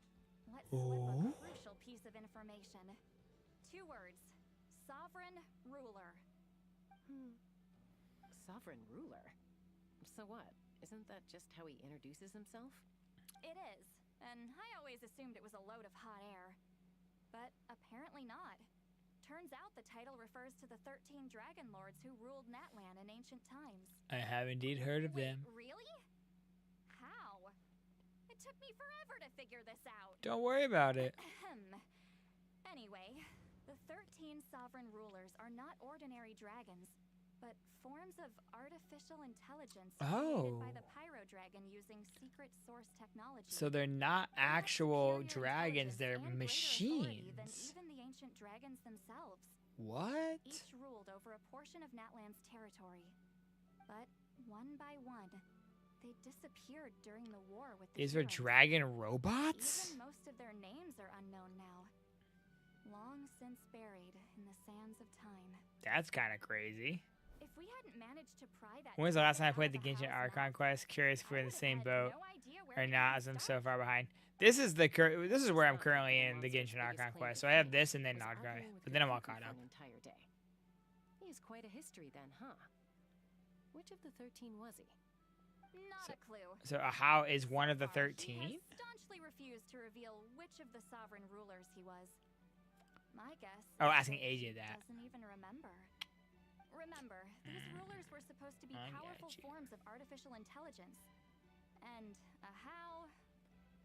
K: let slip a crucial piece of information. 2 words: sovereign ruler.
H: Sovereign ruler? So what? Isn't that just how he introduces himself?
K: It is, and I always assumed it was a load of hot air. But apparently not. Turns out the title refers to the 13 dragon lords who ruled Natlan in ancient times.
A: I have indeed heard of them.
K: Really? How? It took me forever to figure this out.
A: Don't worry about it.
K: Anyway, the 13 sovereign rulers are not ordinary dragons, but forms of artificial intelligence created by the Pyro Dragon using secret source technology.
A: So they're not actual dragons, they're machines.
K: Than even the ancient dragons themselves.
A: What?
K: Each ruled over a portion of Natlan's territory. But one by one, they disappeared during the war with the
A: These are
K: humans.
A: dragon robots?
K: Even most of their names are unknown now. Long since buried in the sands of time.
A: That's kind of crazy.
K: If we hadn't managed to pry that
A: When was the last time I played the
K: Genshin
A: Genshin Archon quest? Curious if we're in the same boat or not, as I'm so far behind. This is where I'm currently in the Genshin Archon quest. So I have this and then Nodgai, but then I'm all caught up.
H: He has quite a history then, huh? Which of the 13 was he?
K: Not a clue.
A: So Ahau is one of the
K: He
A: 13?
K: has staunchly refused to reveal which of the sovereign rulers he was. My guess.
A: Oh,
K: is
A: asking
K: he
A: AJ that.
K: Doesn't even remember. Remember, these rulers were supposed to be
A: I
K: powerful
A: gotcha.
K: forms of artificial intelligence. And Ahau,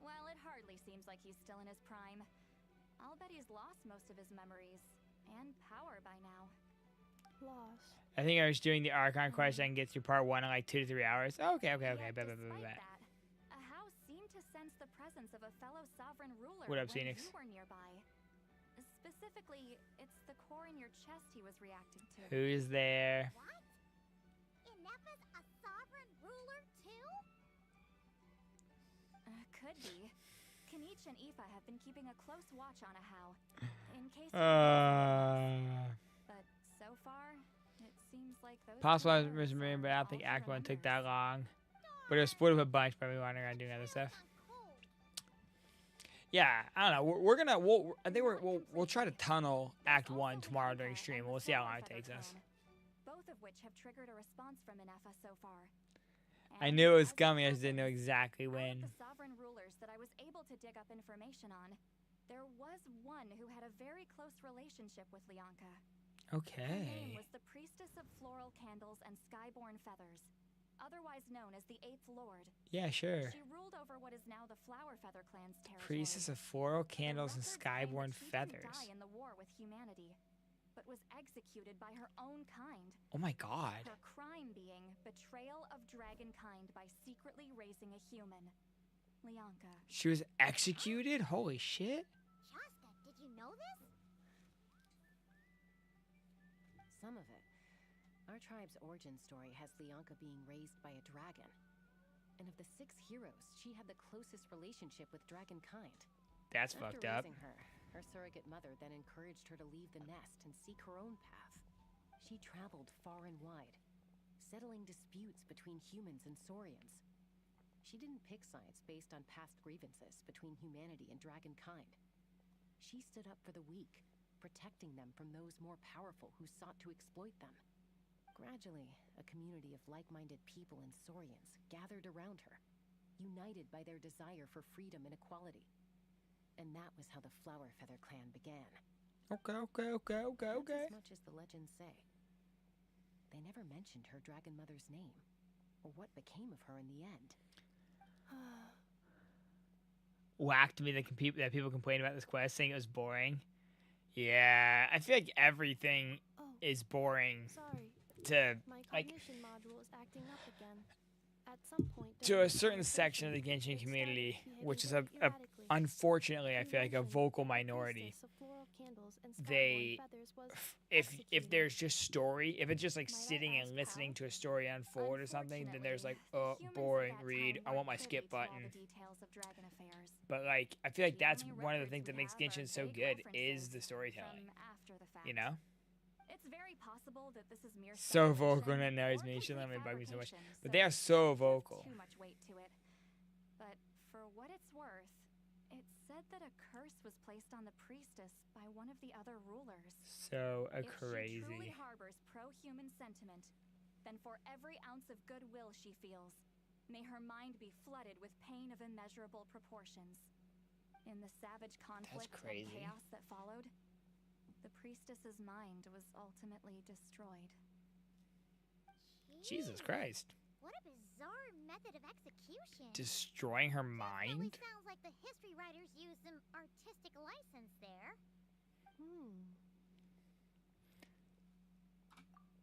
K: well, it hardly seems like he's still in his prime. I'll bet he's lost most of his memories and power by now.
C: Lost.
A: I think I was doing the Archon quest. I can get through part 1 in like 2 to 3 hours. Okay.
K: Yet
A: Bet.
K: despite that, Ahau seemed to sense the presence of a fellow sovereign ruler
A: What up,
K: when
A: Phoenix?
K: you were nearby. Specifically, it's the core in your chest he was reacting to.
A: Who's there?
F: What? Inefa's a sovereign ruler too?
K: Could be. Kenichi and Aoife have been keeping a close watch on Ahau, in case. But so far, it seems like those.
A: Possible I
K: two
A: was
K: lords
A: remembering,
K: are
A: but I don't
K: all
A: think
K: he
A: Act 1 took that
K: remembers.
A: long. But it was split up a bunch, probably wandering around doing other stuff. Yeah, I don't know. We'll try to tunnel Act 1 tomorrow during stream. We'll see how long it takes us.
K: Both of which have triggered a response from Inefa so far.
A: I
K: And
A: knew it was
K: as
A: coming. I just didn't know
K: happens,
A: exactly
K: out of
A: when.
K: the sovereign rulers that I was able to dig up information on, there was one who had a very close relationship with Lianka. Her name
A: Okay.
K: was the Priestess of Floral Candles and Skyborn Feathers, otherwise known as the Eighth Lord.
A: Yeah, sure.
K: She ruled over what is now the Flower Feather clan's territory.
A: Priestess of Floral
K: The
A: Candles and
K: records claim
A: Skyborn
K: that she didn't
A: Feathers.
K: die in the war with humanity, but was executed by her own kind.
A: Oh my god.
K: Her crime being betrayal of dragonkind by secretly raising a human. Lianka.
A: She was executed? Holy shit.
F: Shasta, did you know this?
H: Some of it. Our tribe's origin story has Leonka being raised by a dragon. And of the 6 heroes, she had the closest relationship with dragonkind.
A: That's
H: After
A: fucked up.
H: raising her surrogate mother then encouraged her to leave the nest and seek her own path. She traveled far and wide, settling disputes between humans and saurians. She didn't pick sides based on past grievances between humanity and dragonkind. She stood up for the weak, protecting them from those more powerful who sought to exploit them. Gradually, a community of like-minded people and saurians gathered around her, united by their desire for freedom and equality. And that was how the Flower Feather clan began.
A: Okay.
H: That's as much as the legends say. They never mentioned her dragon mother's name, or what became of her in the end.
A: Whack to me that people complain about this quest, saying it was boring. Yeah, I feel like everything is boring.
D: Sorry.
A: To
D: My
A: like
D: cognition module is acting up again. At some point,
A: to a certain section of the Genshin community, which is unfortunately, I feel like a vocal minority. They, if there's just story, if it's just like sitting and listening to a story unfold or something, then there's like, oh, boring, read, I want my skip button. But like, I feel like that's one of the things that makes Genshin so good is the storytelling. You know?
K: It's very possible that this is mere
A: So vocal and that annoys me. It shouldn't let me bug me so much. But they are so vocal.
K: Too much weight to it. But for what it's worth, it said that a curse was placed on the priestess by one of the other rulers.
A: So
K: If
A: crazy.
K: she truly harbors pro-human sentiment, then for every ounce of goodwill she feels, may her mind be flooded with pain of immeasurable proportions. In the savage conflict and chaos that followed, the priestess's mind was ultimately destroyed.
A: Jesus Christ.
F: What a bizarre method of execution.
A: Destroying her
F: Probably
A: mind?
F: sounds like the history writers used some artistic license there.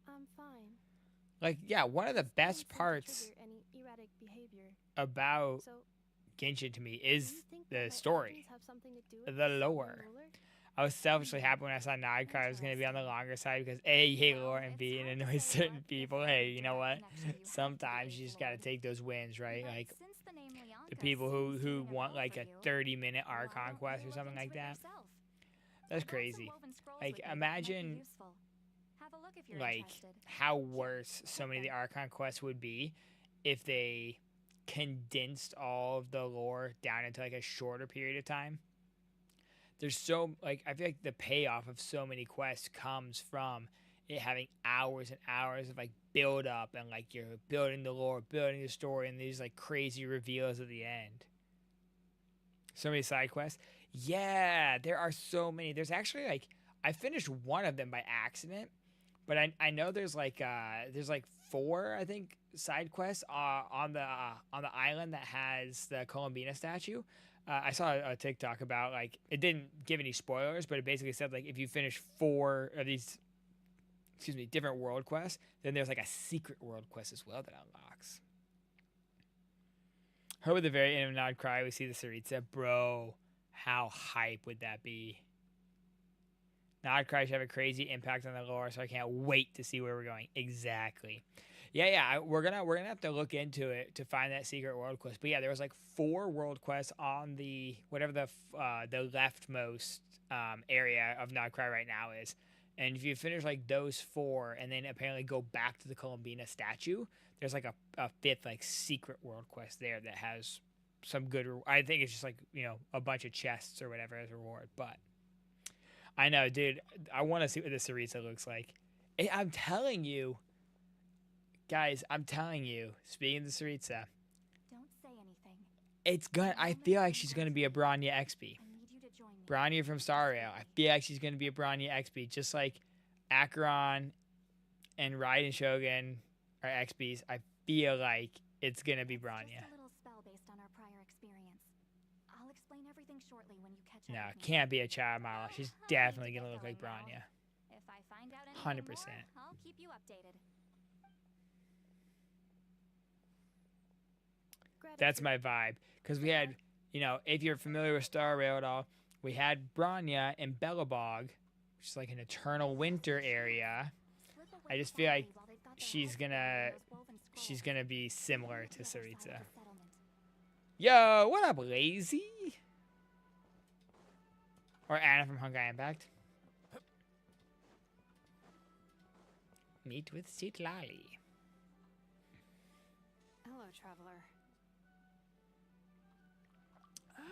D: I'm fine.
A: Like, yeah, one of the best parts
D: Any erratic behavior.
A: about
D: So,
A: Genshin to me is
D: do you think
A: the
D: that my
A: story,
D: actions have something to do with
A: the
D: this
A: lore.
D: ruler?
A: I was selfishly happy when I saw Nodcar I was going to be on the longer side because A, you hate lore, and B, it annoys certain people. Hey, you know what? Sometimes you just got to take those wins, right? Like, the people who want like a 30-minute Archon quest or something like that. That's crazy. Like, imagine like how worse so many of the Archon quests would be if they condensed all of the lore down into like a shorter period of time. There's so, like, I feel like the payoff of so many quests comes from it having hours and hours of like build up and like you're building the lore, building the story, and these like crazy reveals at the end. So many side quests. Yeah, there are so many. There's actually like, I finished one of them by accident, but I know there's like 4, I think, side quests on the island that has the Columbina statue. I saw a TikTok about, like, it didn't give any spoilers, but it basically said, like, if you finish 4 of these, different world quests, then there's, like, a secret world quest as well that unlocks. Hope at the very end of Nod Cry we see the Saritsa. Bro, how hype would that be? Nod Cry should have a crazy impact on the lore, so I can't wait to see where we're going. Exactly. Yeah, we're gonna have to look into it to find that secret world quest. But yeah, there was like 4 world quests on the whatever the leftmost area of Nodcry right now is, and if you finish like those 4 and then apparently go back to the Columbina statue, there's like a 5th like secret world quest there that has some good. I think it's just like, you know, a bunch of chests or whatever as a reward. But I know, dude, I want to see what the Saritsa looks like. I'm telling you. Guys, I'm telling you, speaking of the Saritsa,
K: Don't say anything.
A: it's gonna. I feel like she's gonna be a Bronya XP.
K: I need you to join me.
A: Bronya from Star Rail. I feel like she's gonna be a Bronya XP, just like Acheron and Raiden Shogun are XPs. I feel like it's gonna be Bronya.
K: Just a little spell based on our prior experience. I'll explain everything shortly when you catch up.
A: No,
K: with me.
A: can't be a child model. She's definitely gonna look like Bronya.
K: If I find out anything
A: 100%.
K: more, I'll keep you updated.
A: That's my vibe. Because we had, you know, if you're familiar with Star Rail at all, we had Bronya and Bellabog, which is like an eternal winter area. I just feel like she's
K: heads
A: gonna
K: buried in those woven
A: she's
K: scrolls.
A: gonna be similar
K: On
A: to
K: the other side of
A: Saritza.
K: the settlement.
A: Yo, what up, Lazy? Or Anna from Honkai Impact. Meet with Sweet Lolly.
C: Hello, traveler.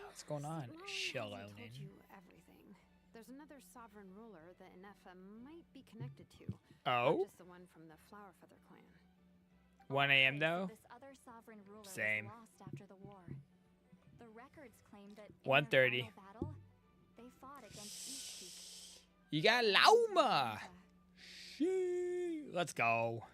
A: What's going on,
C: Shalom hasn't
A: Shalonin?
C: told you everything. There's another sovereign ruler that Inefa might be connected to.
A: Oh?
C: Not just the one from the Flower Feather clan.
A: 1 a.m.
K: Okay,
A: though?
K: so this other sovereign ruler
A: Same.
K: was lost after the war. The records claim that in
A: 1:30.
K: their final battle, they fought against Eastpeak.
A: You got Lauma! Shee. Let's go.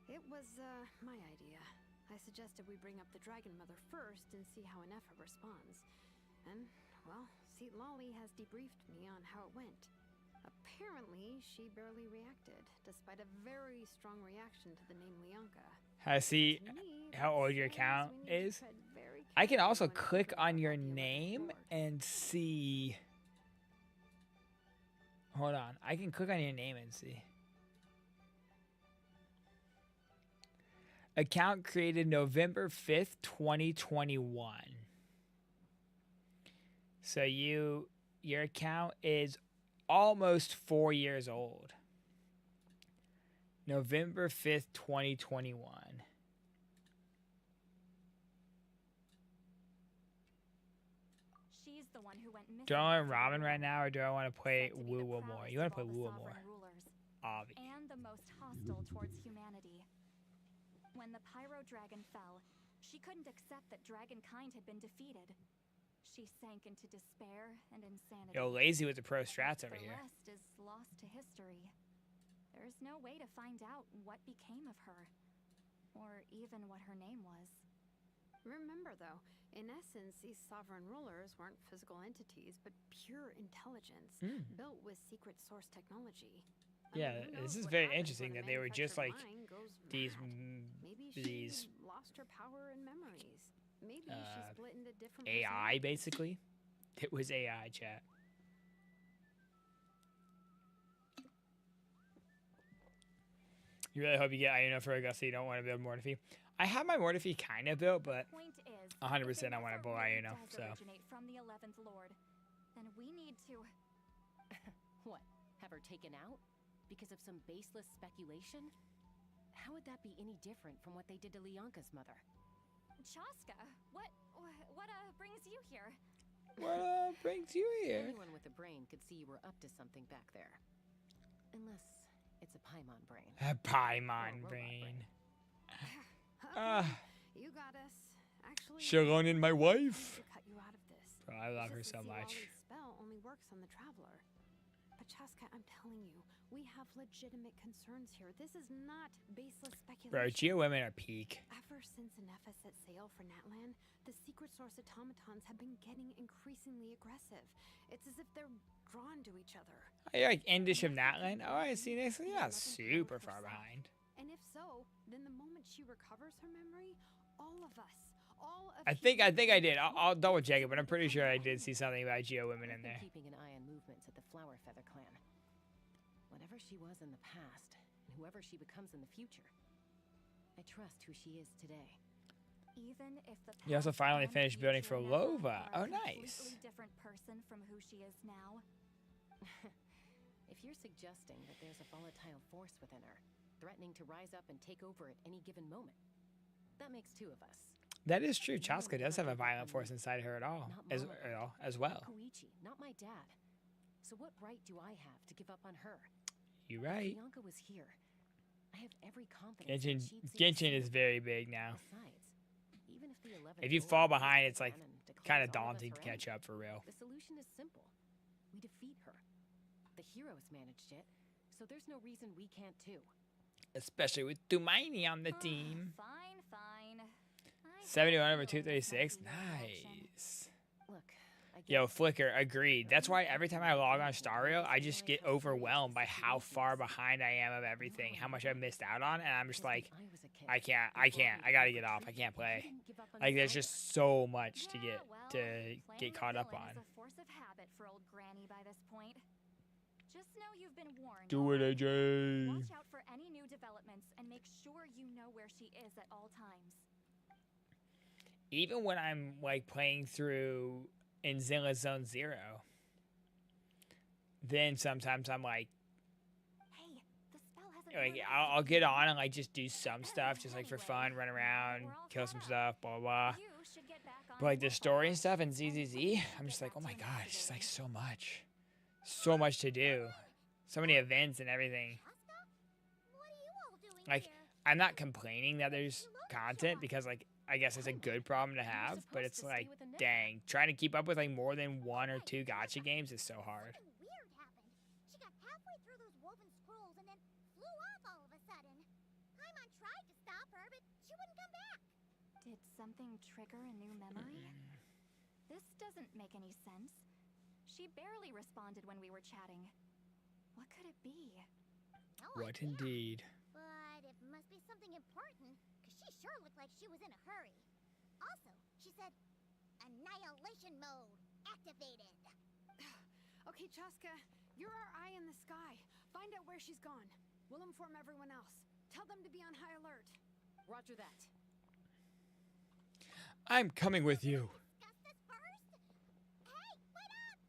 C: It was, my idea. I suggested we bring up the Dragon Mother first and see how Inefa responds. And, well, Seat Lolly has debriefed me on how it went. Apparently, she barely reacted, despite a very strong reaction to the name Leonka.
A: See
C: To me,
A: how
C: that
A: old your
C: says
A: account
C: we need to
A: is?
C: tread very
A: I can also
C: carefully when
A: click
C: talking
A: on
C: about
A: your
C: the 11th
A: name
C: Lord.
A: and see. Hold on. I can click on your name and see. Account created November 5th, 2021. So your account is almost 4 years old. November 5th, 2021.
K: She's the one who went missing.
A: Do I want
K: after the
A: ramen
K: war.
A: right now, or do I want to play
K: Said to be
A: Woo
K: the
A: Woo more?
K: proudest
A: You want
K: of
A: to play
K: all the
A: Woo Woo more?
K: sovereign rulers,
A: Avi.
K: and the most hostile towards humanity. When the Pyro Dragon fell, she couldn't accept that dragonkind had been defeated. She sank into despair and insanity.
A: Yo, Lazy with the pro strats over
K: The
A: here.
K: rest is lost to history. There is no way to find out what became of her, or even what her name was.
C: Remember, though, in essence, these sovereign rulers weren't physical entities, but pure intelligence, built with secret source technology. I
A: Yeah,
C: mean, who
A: this
C: knows
A: is
C: what
A: very
C: happens
A: interesting
C: when a
A: that they were just like
C: manufactured mind goes
A: these
C: mad. Maybe
A: these
C: she lost her power and memories. Maybe she split into different
A: AI
C: personalities.
A: basically. It was AI chat. You really hope you get Ayuno for Augusta. You don't want to build Mortifi. I have my Mortifi kind of built, but
K: Point is,
A: 100% I want to
K: if
A: build
K: Inefa really
A: Ayuno.
K: does
A: So
K: originate from the 11th Lord, then we need to.
H: What? Have her taken out? Because of some baseless speculation? How would that be any different from what they did to Leonka's mother?
K: Chaska, what brings you here?
A: what brings you here?
H: Anyone with a brain could see you were up to something back there. Unless it's a Paimon brain.
A: A
H: Or a
A: Paimon
H: robot
A: brain.
C: Okay, you got us. Actually,
A: Sharon and my
C: I
A: wife.
C: need to cut you out of this.
A: Bro, I love her
C: Just
A: so
C: the
A: much.
C: Seawally's spell only works on the traveler. But Chaska, I'm telling you, we have legitimate concerns here. This is not baseless speculation.
A: Bro, Geo women are peak.
C: Ever since Inefa set sail for Natlan, the secret source automatons have been getting increasingly aggressive. It's as if they're drawn to each other.
A: Oh, you're like Indish of Natland? Oh, I see next. You're not super far behind.
C: And if so, then the moment she recovers her memory, all of us, all of
A: I think I did. I'll double check it, but I'm pretty sure I did see something about Geo women in
H: I've been
A: there.
H: keeping an eye on movements at the Flower Feather clan. Whatever she was in the past, and whoever she becomes in the future, I trust who she is today.
K: Even if the
A: You also
K: past
A: finally
K: and
A: finished building
K: future
A: for
K: Inefa
A: Lova.
K: are
A: Oh,
K: a
A: nice.
K: completely different person from who she is now.
H: If you're suggesting that there's a volatile force within her, threatening to rise up and take over at any given moment, that makes two of us.
A: That is true. Chaska does have a violent force inside her at all, as well.
H: Koichi, not my dad. So what right do I have to give up on her?
A: You're right.
H: Bianca was here. I have every confidence.
A: Genshin,
H: that she'd see
A: Genshin
H: us
A: is very big now.
H: Besides, even if the 11th
A: If you
H: Lord
A: fall
H: rises
A: behind, it's like
H: again and declares
A: kind of
H: all us
A: daunting to
H: her
A: catch
H: enemy,
A: up for real.
H: the solution is simple. We defeat her. The heroes managed it, so there's no reason we can't too.
A: Especially with Tumaini on the team.
K: Fine, fine. I
A: 71
K: have
A: over
K: a feeling this might
A: 236.
K: be your direction.
A: Nice.
H: Look, I
A: Yo, Flicker, agreed. That's why every time I log on Star Rail, I just get overwhelmed by how far behind I am of everything, how much I missed out on, and I'm just like, I can't, I gotta get off, I can't play. Like, there's just so much to get caught up on.
K: It's a force of habit for old Granny by this point. Just know you've been warned.
A: Do it, AJ.
K: Watch out for any new developments and make sure you know where she is at all times.
A: Even when I'm like playing through in Zilla Zone 0, then sometimes I'm like,
K: Hey, the spell hasn't
A: like I'll get on and like just do some stuff just like for fun, run around, kill some stuff, blah blah blah. But like the story and stuff in ZZZ, I'm just like, oh my god, it's just like so much to do, so many events and everything. Like I'm not complaining that there's content because like I guess it's a good problem to have, but it's like, dang, trying to keep up with like more than 1 or 2 gacha games is so hard.
F: Something weird happened. She got halfway through those woven scrolls and then flew off all of a sudden. Paimon tried to stop her, but she wouldn't come back.
K: Did something trigger a new memory? This doesn't make any sense. She barely responded when we were chatting. What could it be?
A: What indeed?
F: But it must be something important, because she sure looked like she was in a hurry. Also, she said, annihilation mode activated.
C: Okay, Chaska, you're our eye in the sky. Find out where she's gone. We'll inform everyone else. Tell them to be on high alert.
H: Roger that.
A: I'm coming with you.
F: Discuss this first? Hey, wait up!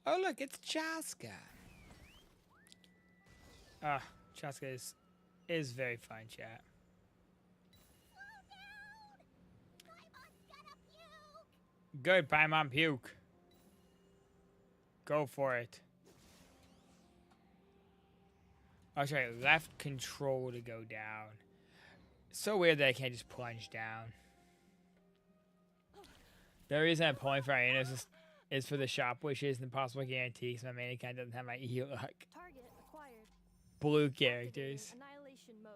A: Oh look, it's Chaska. Chaska is very fun, chat. Good, Paimon puke. Go for it. Oh, sorry, left control to go down. So weird that I can't just plunge down. The reason I'm pulling for Ionos is for the shop wishes and possible guarantees. My main account doesn't have my E-Luck.
C: Target acquired.
A: Blue characters.
C: Annihilation mode.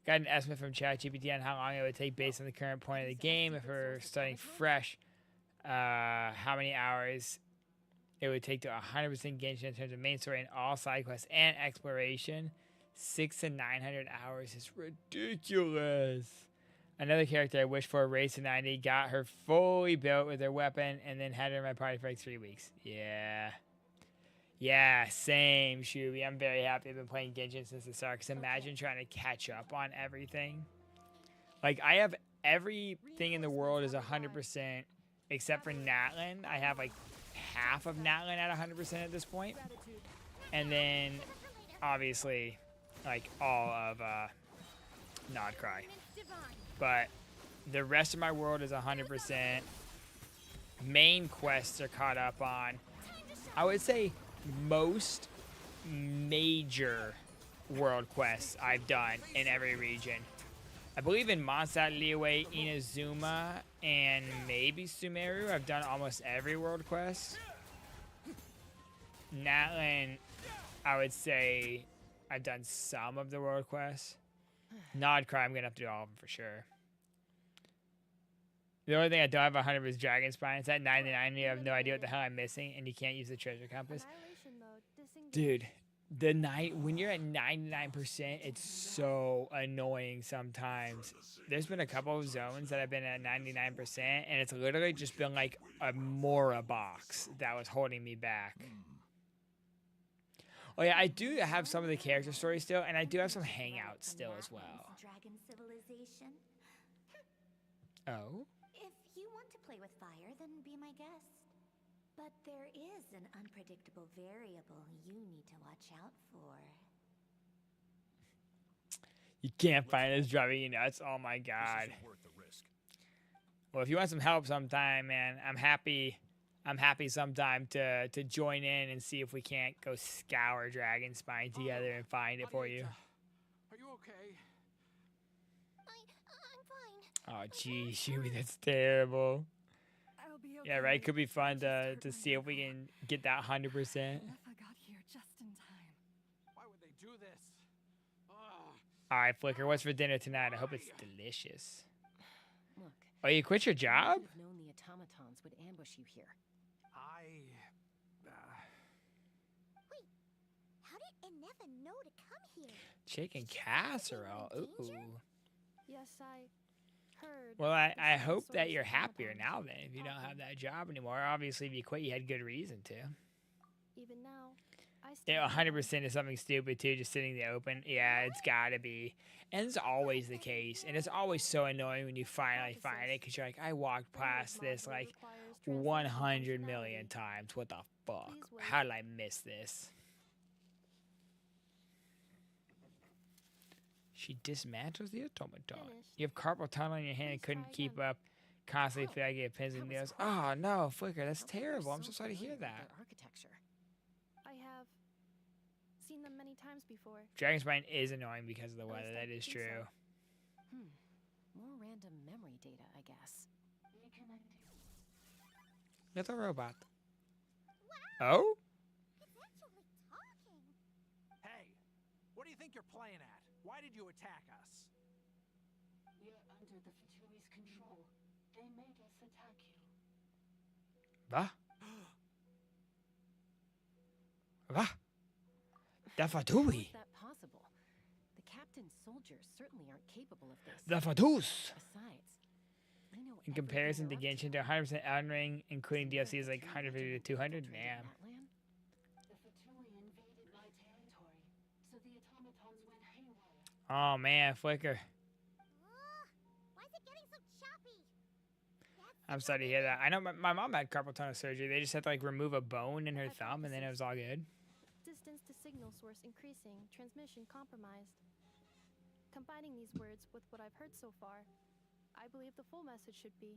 A: Got an estimate from ChatGPT on how long it would take based on the current point of the game. If we're starting fresh, how many hours it would take to 100% Genshin in terms of main story and all side quests and exploration. 600 to 900 hours is ridiculous. Another character I wished for, race to 90, got her fully built with her weapon and then had her in my party for like 3 weeks. Yeah. Yeah, same, Shuby. I'm very happy I've been playing Genshin since the start, because imagine trying to catch up on everything. Like, I have everything in the world is 100%, except for Natlin. I have, like, half of Natlin at 100% at this point. And then, obviously, like, all of Nodcry. But the rest of my world is 100%. Main quests are caught up on. I would say most major world quests I've done in every region. I believe in Mondstadt, Liyue, Inazuma, and maybe Sumeru, I've done almost every world quest. Natlin, I would say I've done some of the world quests. Nodcry, I'm going to have to do all of them for sure. The only thing I don't have 100 is Dragon Spine. It's at 99 and you have no idea what the hell I'm missing and you can't use the treasure compass. Dude, the night when you're at 99%, it's so annoying sometimes. There's been a couple of zones that have been at 99% and it's literally just been like a Mora box that was holding me back. Oh yeah, I do have some of the character stories still, and I do have some hangouts still as well.
F: Dragon civilization.
A: Oh?
F: If you want to play with fire, then be my guest. But there is an unpredictable variable you need to watch out for.
A: You can't find this driving you nuts. Oh my god. Well, if you want some help sometime, man, I'm happy sometime to join in and see if we can't go scour Dragon Spine together and find it for you.
B: Are you okay?
F: I'm fine.
A: Oh, geez, Shuby, that's terrible.
C: I'll be okay.
A: Yeah, right? Could be fun to see if we can get that 100%.
C: I got here just in time.
B: Why would they do this?
A: All right, Flicker. What's for dinner tonight? I hope it's delicious.
H: Look.
A: Oh, you quit your job?
H: I would have known the automatons would ambush you here.
F: Wait, how did Enefa know to come here?
A: Chicken casserole. Ooh.
D: Yes, I heard.
A: Well, I
D: the
A: hope
D: same
A: that you're
D: source
A: happier
D: automatons
A: now then. If you don't have
D: talking.
A: that job anymore, obviously if you quit, you had good reason to.
D: Even now, I still.
A: Yeah, 100% is something stupid too. Just sitting in the open. Yeah, it's gotta be, and it's always the case. And it's always so annoying when you finally find it because you're like, I walked past this like 100 million times. What the fuck? How did I miss this? She dismantles the automaton. You have carpal tunnel in your hand and couldn't keep up. Constantly feel like you have pins in the nails. Oh no, Flicker, that's terrible. I'm so sorry to hear that.
H: Architecture.
D: I have seen them many times before.
A: Dragon's Spine is annoying because of the
D: At
A: weather.
D: least I
A: That is
D: think
A: true.
D: so.
H: More random memory data, I guess.
A: Little robot. Oh?
F: It's actually talking.
B: Hey, what do you think you're playing at? Why did you attack us?
L: We're under the Fatui's control. They made us attack you.
A: Va? Va? The
H: How
A: Fatui.
H: is that possible? The captain's soldiers certainly aren't capable of this.
A: The Fatus.
H: Besides, they know
A: In
H: everything
A: comparison to
H: they're up
A: Genshin, to 100% Elden Ring, including DLC, is like 150 to 200. Damn.
H: That land?
L: The Fatui invaded my territory, so the automatons went haywire.
A: Oh man, Flicker.
F: Why is it getting so choppy?
A: I'm sorry to hear that. I know my mom had carpal tunnel surgery. They just had to like remove a bone in her thumb and then it was all good.
D: Distance to signal source increasing, transmission compromised. Combining these words with what I've heard so far, I believe the full message should be: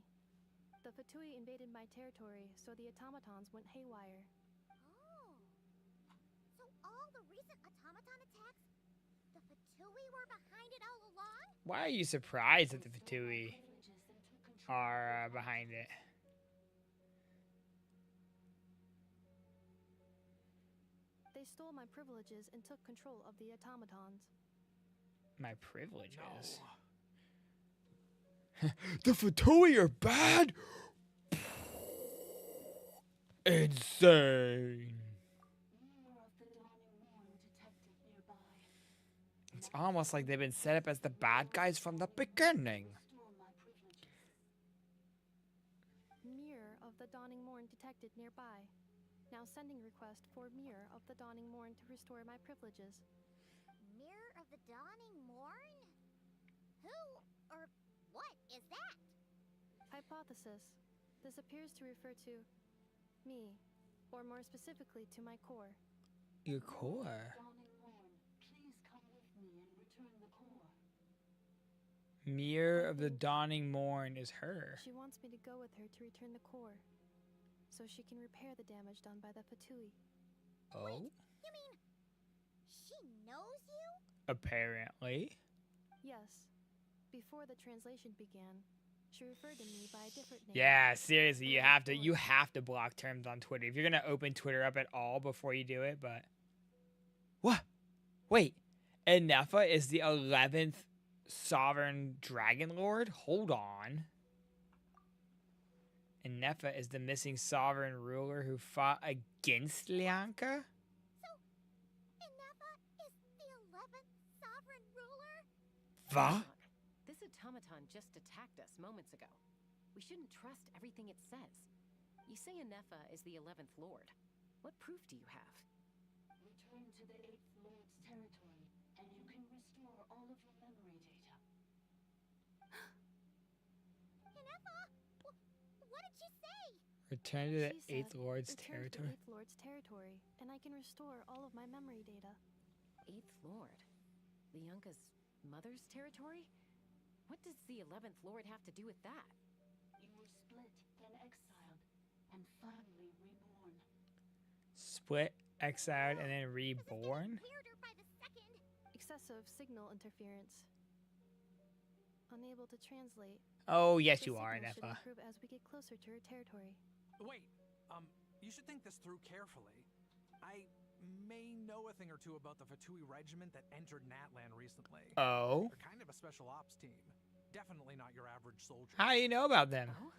D: the Fatui invaded my territory, so the automatons went haywire.
F: Oh. So all the recent automaton attacks, the Fatui were behind it all along?
A: Why are you surprised that the Fatui are behind it?
D: They stole my privileges and took control of the automatons.
A: My privileges? The Fatui are bad? Insane. It's almost like they've been set up as the bad guys from the beginning.
D: Mirror of the Dawning Morn detected nearby. Now sending request for Mirror of the Dawning Morn to restore my privileges.
F: Mirror of the Dawning Morn? Who or what is that?
D: Hypothesis. This appears to refer to me, or more specifically to my core.
A: Your core?
L: Dawning Morn, please come with me and return the core.
A: Mirror of the Dawning Morn is her.
D: She wants me to go with her to return the core, so she can repair the damage done by the Fatui.
A: Oh?
F: Wait, you mean she knows you?
A: Apparently.
D: Yes. Before the translation began, she referred to me by a different name.
A: Yeah, seriously, you have to block terms on Twitter. If you're gonna open Twitter up at all before you do it, but what? Wait, Enefa is the 11th sovereign dragon lord? Hold on. Enefa is the missing sovereign ruler who fought against Lianka?
F: So, Enefa is the 11th sovereign ruler?
A: Va?
H: This automaton just attacked us moments ago. We shouldn't trust everything it says. You say Enefa is the 11th Lord. What proof do you have?
L: Return to the 8th Lord's territory, and you can restore all of your memory data.
F: Enefa, what did she say?
A: Return to the
D: She
A: 8th
D: said,
A: Lord's
D: "Return to
A: territory?
D: the 8th Lord's territory, and I can restore all of my memory data."
H: 8th Lord? Lianka's mother's territory? What does the 11th Lord have to do with that?
L: You were split, then exiled, and finally reborn.
A: Split, exiled, and then reborn?
F: Weirder by the second.
D: Excessive signal interference. Unable to translate.
A: Oh, yes,
D: The
A: you are,
D: signal should
A: Enefa.
D: improve as we get closer to her territory.
B: Wait, you should think this through carefully. I may know a thing or two about the Fatui regiment that entered Natland recently.
A: Oh.
B: They're kind of a special ops team. Definitely not your average soldier.
A: How do you know about them?
H: Oh?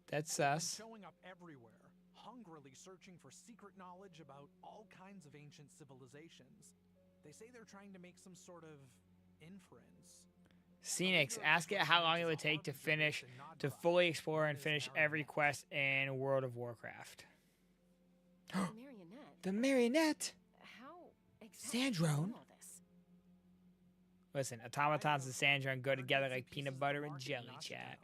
A: That's
B: They've been
A: sus.
B: showing up everywhere, hungrily searching for secret knowledge about all kinds of ancient civilizations. They say they're trying to make some sort of inference.
A: Scenics, ask it how long it would take to fully explore and finish every quest in World of Warcraft.
H: Marionette.
A: The marionette!
H: How exactly do you
A: Sandrone?
H: know all this?
A: Listen, automatons and Sandrone go together like peanut butter and jelly, chat.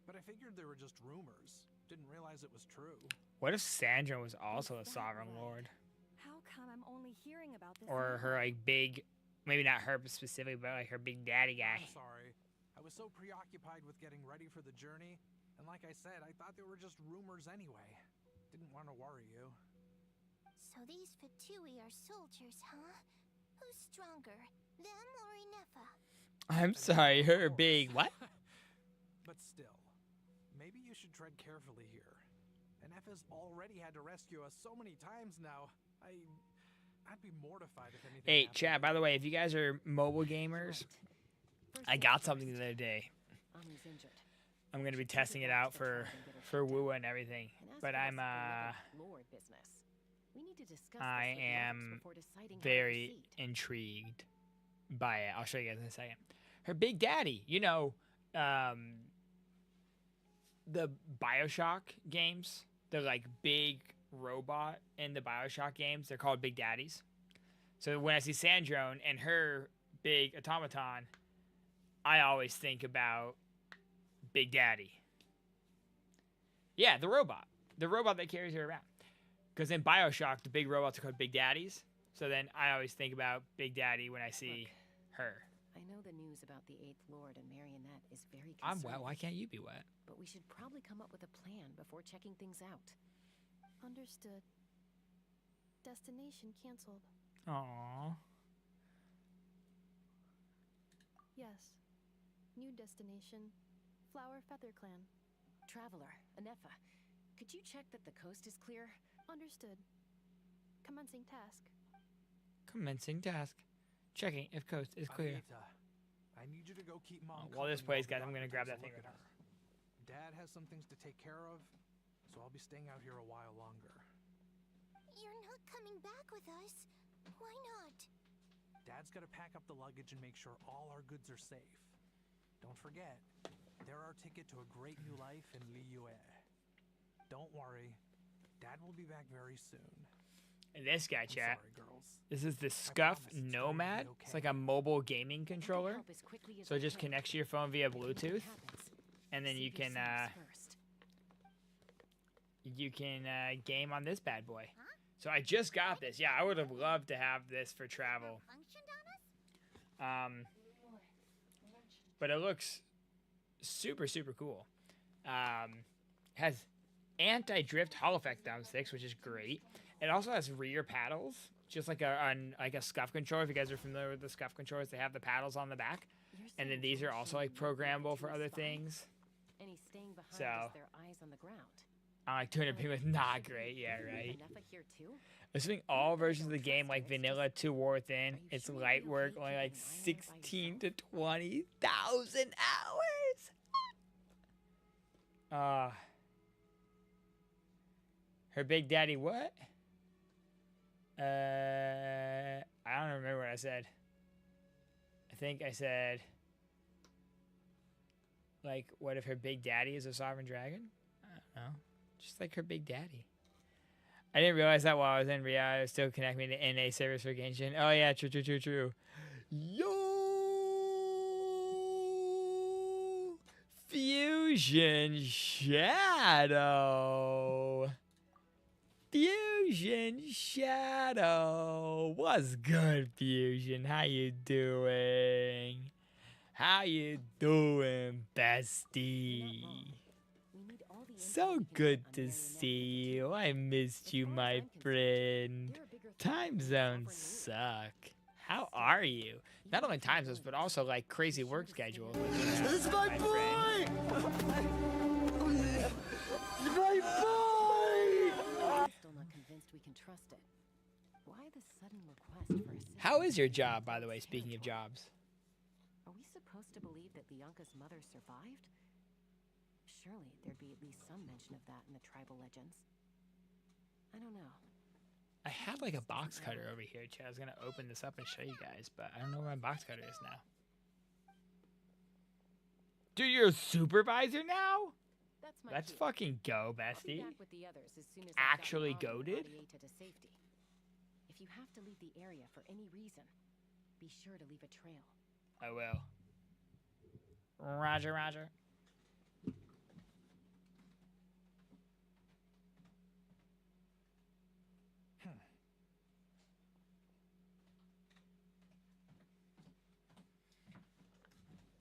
B: But I figured they were just rumors. Didn't realize it was true.
A: What if Sandrone was also a sovereign lord?
C: How come I'm only hearing about this?
A: Or her, like, big... Maybe not her specifically, but, like, her big daddy guy.
B: I'm sorry. I was so preoccupied with getting ready for the journey, and like I said, I thought they were just rumors anyway. Didn't want to worry you.
F: So these Fatui are soldiers, huh? Who's stronger, them or Inefa?
A: I'm sorry, her big... What?
B: But still, maybe you should tread carefully here. Inefa's already had to rescue us so many times now. I'd be mortified if anything
A: Hey,
B: happened.
A: chat, by the way, if you guys are mobile gamers, I got something the other day.
H: Ami's injured.
A: I'm going to be testing it out for Woo and everything.
H: And as
A: But
H: for
A: I'm,
H: this lore business, we need to discuss
A: I
H: this with Malnoxx
A: am
H: before deciding how to
A: very
H: proceed.
A: intrigued by it. I'll show you guys in a second. Her big daddy, you know, the BioShock games, the like big robot in the BioShock games, they're called Big Daddies. So when I see Sandrone and her big automaton, I always think about Big Daddy. Yeah, the robot that carries her around. Because in BioShock, the big robots are called Big Daddies. So then I always think about Big Daddy when I see her.
H: I know the news about the Eighth Lord and Marionette is very
A: I'm
H: concerning.
A: wet. Why can't you be wet?
H: But we should probably come up with a plan before checking things out.
D: Understood. Destination canceled.
A: Aww.
D: Yes. New destination. Flower Feather Clan.
H: Traveler, Inefa, could you check that the coast is clear?
D: Understood. Commencing task.
A: Commencing task. Checking if coast is clear.
B: Anita, I need you to go keep Mom.
A: While this
B: company
A: plays,
B: while
A: guys, I'm
B: the
A: going to
B: doctor
A: grab
B: takes
A: that
B: a
A: thing
B: look
A: right
B: at
A: now.
B: her. Dad has some things to take care of, so I'll be staying out here a while longer.
F: You're not coming back with us. Why not?
B: Dad's got to pack up the luggage and make sure all our goods are safe. Don't forget, they're our ticket to a great new life in Liyue. Don't worry, Dad will be back very soon.
A: And this guy, chat.
B: Sorry, girls.
A: This is the Scuff Nomad. It's like a mobile gaming controller. So it just connects to your phone via Bluetooth. And then you can game on this bad boy. So I just got this. Yeah, I would have loved to have this for travel. But it looks super, super cool. Has anti-drift Hall effect thumbsticks, which is great. It also has rear paddles, just like a Scuff controller. If you guys are familiar with the Scuff controllers, they have the paddles on the back. And then these are also like programmable for other things.
H: Any staying behind
A: So
H: is their eyes on the ground.
A: I'm like 200 ping with not great, yeah, right.
H: Inefa here too?
A: Assuming all versions of the game like vanilla to War Within, it's light work, only like 16 to 20,000 hours. Her big daddy what? I don't remember what I said. I think I said, like, what if her big daddy is a sovereign dragon? I don't know. Just like her big daddy. I didn't realize that while I was in Rio, I was still connecting to NA service for Genshin. Oh yeah, true. Yo! Fusion Shadow! Fusion Shadow! What's good, Fusion? How you doing? How you doing, bestie? So good to see you. I missed you, my friend. Time zones suck. How are you? Not only time zones, but also like crazy work schedules.
M: This is my boy! My boy!
H: Still not convinced we can trust it. Why the sudden request for assistance?
A: How is your job, by the way, speaking of jobs?
H: Are we supposed to believe that Bianca's mother survived? Surely there'd be at least some mention of that in the tribal legends. I don't know.
A: I had like a box cutter over here, Chad. I was gonna open this up and show you guys, but I don't know where my box cutter is now. Dude, you're a supervisor now? Let's fucking go, bestie. Actually goated?
H: If you have to leave the area for any reason, be sure to leave a trail.
A: I will. Roger, roger.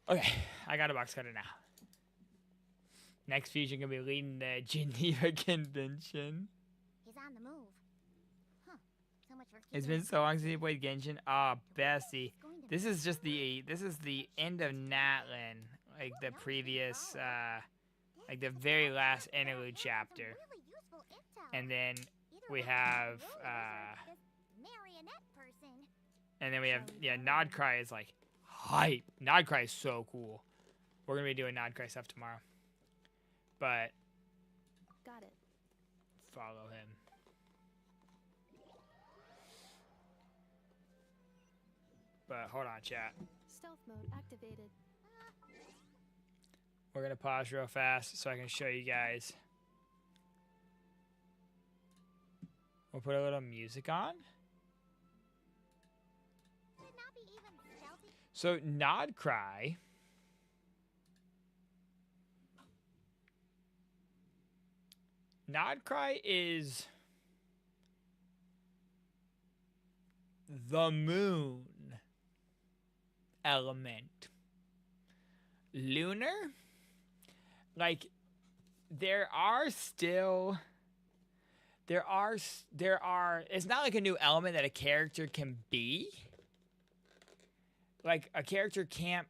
A: Okay, I got a box cutter now. Next fusion gonna be leading the Geneva Convention.
F: He's on the move. Huh. So much for
A: It's been so long since you played Genshin. Ah, Bessie. This is just the end of Natlin, like the previous like the very last interlude chapter. And then we have yeah, Nodcry is like hype. Nodcry is so cool. We're gonna be doing Nodcry stuff tomorrow. But
D: got it.
A: Follow him. But hold on, chat.
D: Stealth mode activated.
A: We're gonna pause real fast so I can show you guys. We'll put a little music on. So Nodcry is the moon element. Lunar? Like, there are, it's not like a new element that a character can be. Like, a character can't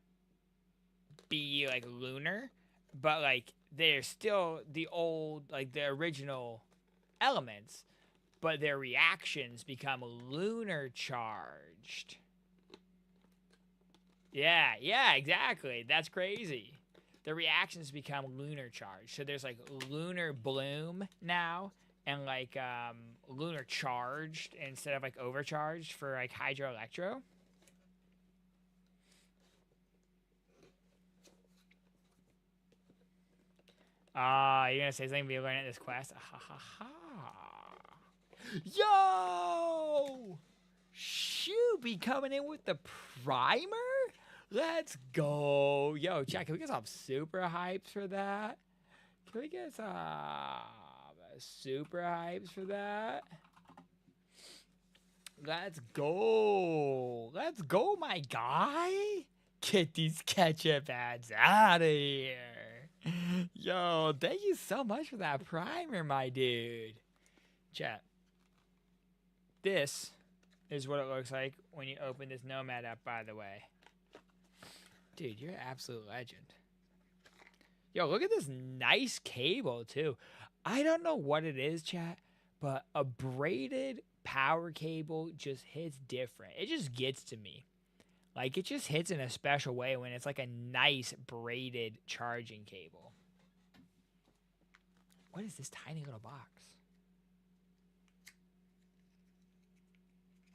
A: be, like, lunar, but, like, they're still the old, like, the original elements, but their reactions become lunar charged. Yeah, exactly. That's crazy. The reactions become lunar charged. So there's, like, lunar bloom now, and, like, lunar charged instead of, like, overcharged for, like, hydro electro. You're gonna say something we learned at this quest? Ha ha ha. Yo! Shuby coming in with the primer? Let's go. Yo, chat, can we get some super hypes for that? Can we get some super hypes for that? Let's go. Let's go, my guy. Get these ketchup ads out of here. Yo, thank you so much for that primer, my dude. Chat. This is what it looks like when you open this Nomad app, by the way. Dude, you're an absolute legend. Yo, look at this nice cable, too. I don't know what it is, chat, but a braided power cable just hits different. It just gets to me. Like, it just hits in a special way when it's like a nice braided charging cable. What is this tiny little box?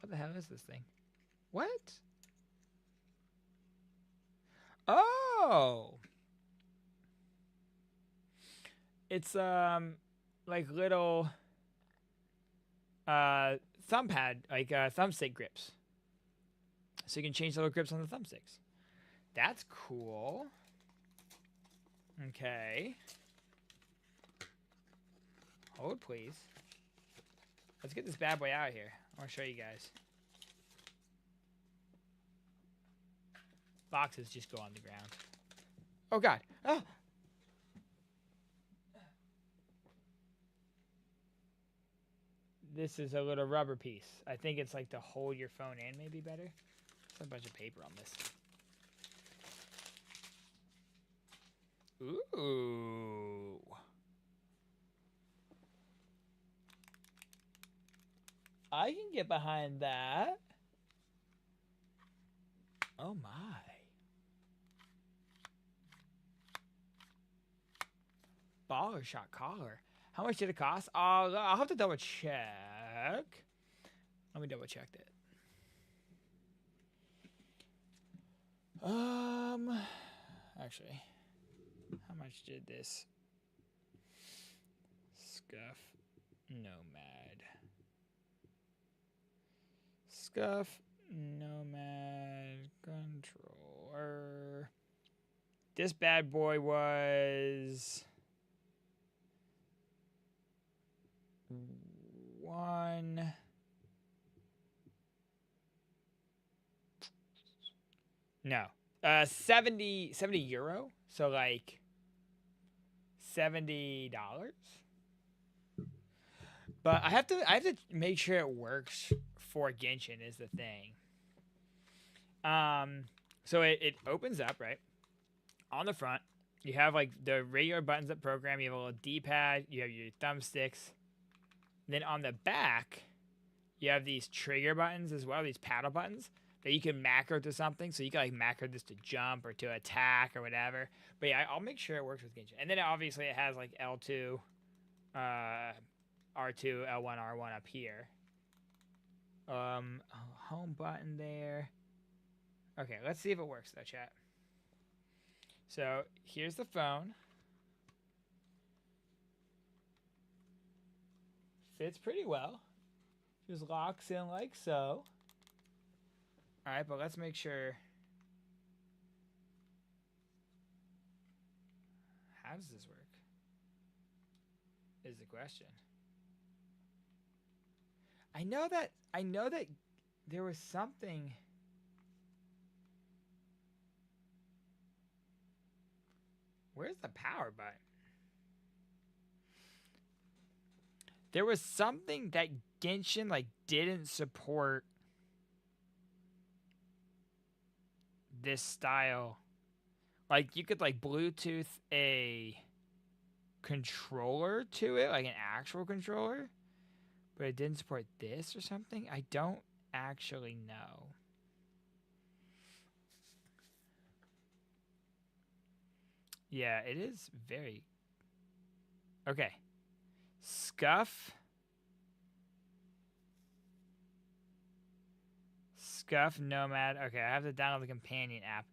A: What the hell is this thing? What? Oh! It's, like little, thumb pad, like, thumbstick grips. So you can change the little grips on the thumbsticks. That's cool. Okay. Hold, please. Let's get this bad boy out of here. I want to show you guys. Boxes just go on the ground. Oh, God. Ah! This is a little rubber piece. I think it's like to hold your phone in, maybe better. There's a bunch of paper on this. Ooh. I can get behind that. Oh my. Baller shot collar. How much did it cost? I'll have to double check. Let me double check that. Actually, how much did this Scuff Nomad? Scuff Nomad controller. This bad boy was no. 70 euro. So like $70. But I have to make sure it works for Genshin is the thing. So it opens up, right? On the front, you have like the regular buttons that program, you have a little D-pad, you have your thumbsticks. Then on the back, you have these trigger buttons as well, these paddle buttons that you can macro to something. So you can like macro this to jump or to attack or whatever. But yeah, I'll make sure it works with Genshin. And then obviously it has like L2, R2, L1, R1 up here. Home button there. Okay, let's see if it works though, chat. So here's the phone. Fits pretty well. Just locks in like so. Alright, but let's make sure. How does this work? Is the question. I know that there was something. Where's the power button? There was something that Genshin like didn't support this style. Like you could like Bluetooth a controller to it, like an actual controller, but it didn't support this or something. I don't actually know. Yeah, it is very... Okay. Scuff Nomad. Okay, I have to download the companion app.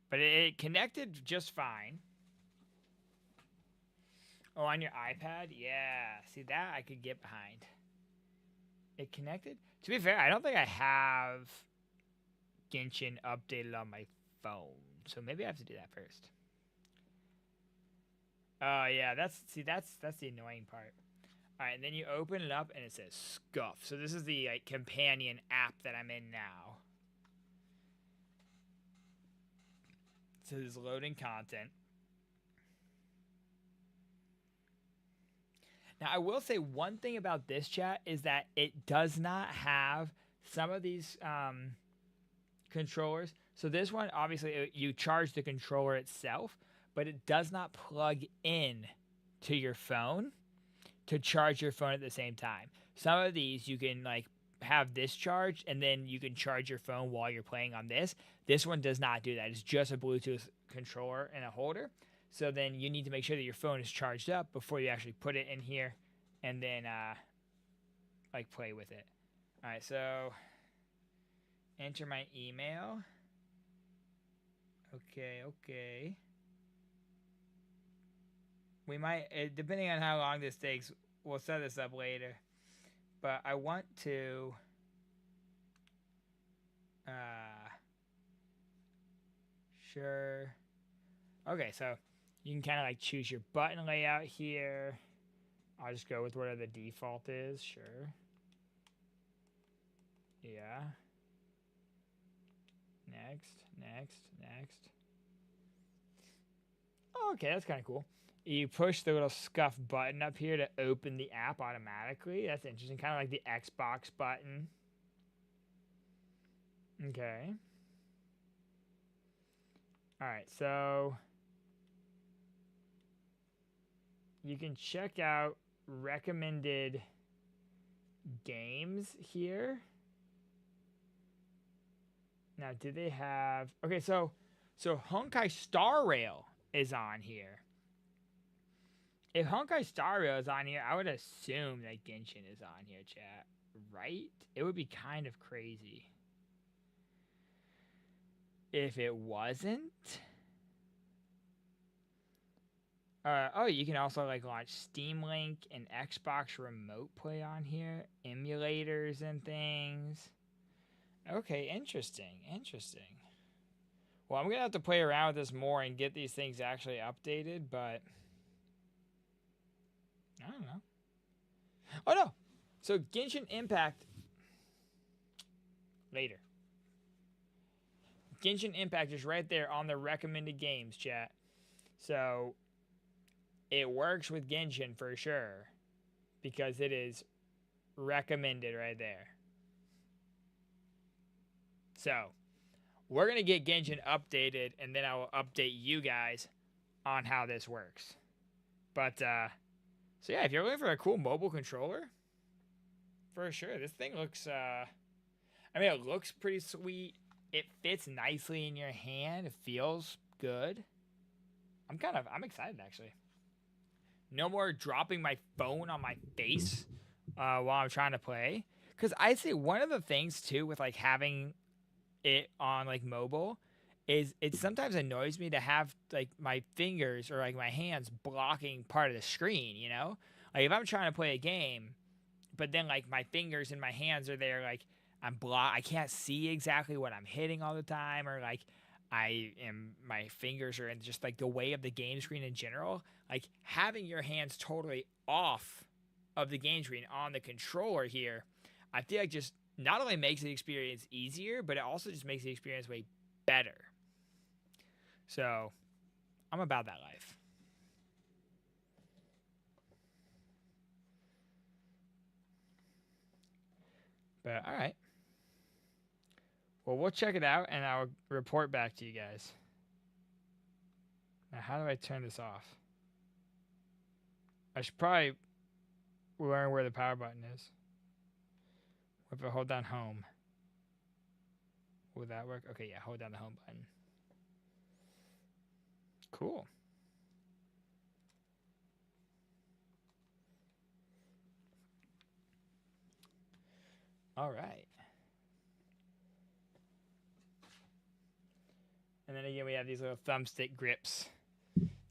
A: But it connected just fine. Oh, on your iPad? Yeah. See, that I could get behind. It connected? To be fair, I don't think I have Genshin updated on my phone. So maybe I have to do that first. Oh, yeah. That's the annoying part. All right, and then you open it up, and it says Scuff. So this is the like, companion app that I'm in now. So this is loading content. Now, I will say one thing about this chat is that it does not have some of these controllers. So this one, obviously, you charge the controller itself, but it does not plug in to your phone to charge your phone at the same time. Some of these you can like have this charged and then you can charge your phone while you're playing on this. This one does not do that. It's just a Bluetooth controller and a holder. So then you need to make sure that your phone is charged up before you actually put it in here and then like play with it. All right, so enter my email. Okay. We might, depending on how long this takes, we'll set this up later. But I want to sure. Okay, so you can kind of like choose your button layout here. I'll just go with whatever the default is, sure. Yeah. Next. Oh, okay, that's kind of cool. You push the little scuff button up here to open the app automatically. That's interesting, kind of like the Xbox button. Okay. All right, so you can check out recommended games here. Now, do they have... Okay, so Honkai Star Rail is on here. If Honkai Star Rail is on here, I would assume that Genshin is on here, chat. Right? It would be kind of crazy if it wasn't. Oh, you can also like launch Steam Link and Xbox Remote Play on here, emulators and things. Okay, interesting. Well, I'm gonna have to play around with this more and get these things actually updated, but I don't know. Oh no! So Genshin Impact later. Genshin Impact is right there on the recommended games, chat. So it works with Genshin for sure because it is recommended right there. So we're going to get Genshin updated, and then I will update you guys on how this works. But, so yeah, if you're looking for a cool mobile controller, for sure. This thing looks, I mean, it looks pretty sweet. It fits nicely in your hand. It feels good. I'm excited, actually. No more dropping my phone on my face while I'm trying to play. Because I'd say one of the things, too, with, like, having it on, like, mobile is it sometimes annoys me to have, like, my fingers or, like, my hands blocking part of the screen, you know? Like, if I'm trying to play a game, but then, like, my fingers and my hands are there, like, I can't see exactly what I'm hitting all the time, or, like, my fingers are in just, like, the way of the game screen in general. Like, having your hands totally off of the game screen on the controller here, I feel like just not only makes the experience easier, but it also just makes the experience way better. So, I'm about that life. But, all right. Well, we'll check it out, and I'll report back to you guys. Now, how do I turn this off? I should probably learn where the power button is. If I hold down home. Will that work? Okay, yeah, hold down the home button. Cool. All right. And then again, we have these little thumbstick grips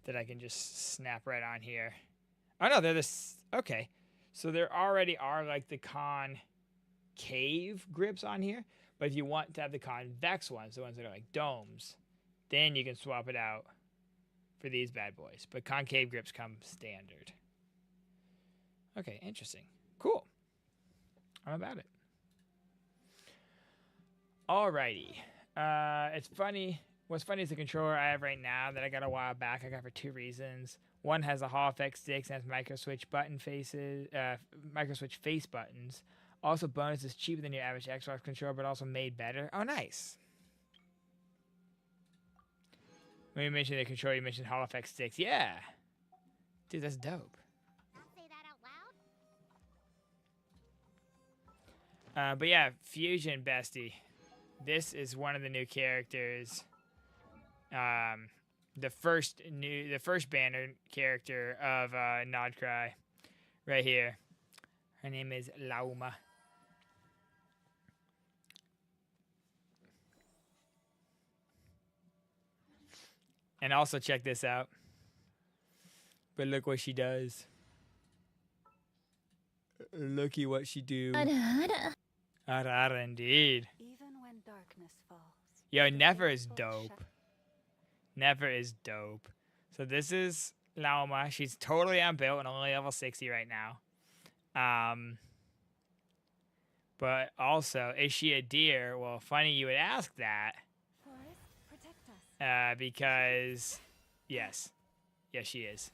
A: that I can just snap right on here. Oh, no, they're this. Okay. So there already are, like, the concave grips on here. But if you want to have the convex ones, the ones that are like domes, then you can swap it out for these bad boys. But concave grips come standard. Okay, interesting. Cool. I'm about it. Alrighty. It's funny. What's funny is the controller I have right now that I got a while back. I got for two reasons. One has the Hall effect sticks and has micro switch face buttons. Also, bonus is cheaper than your average Xbox controller, but also made better. Oh, nice. When you mentioned the controller, you mentioned Hall effect sticks. Yeah, dude, that's dope.
F: Not say that out loud.
A: But yeah, Fusion Bestie. This is one of the new characters. The first banner character of Nodcry, right here. Her name is Lauma. And also check this out. But look what she does. Looky what she do. Ara indeed.
L: Even when darkness falls.
A: Yo, Never is dope. Never is dope. So this is Lauma. She's totally unbuilt and only level 60 right now. But also, is she a deer? Well, funny you would ask that.
L: Forest, protect us.
A: Because, yes. Yes, she is.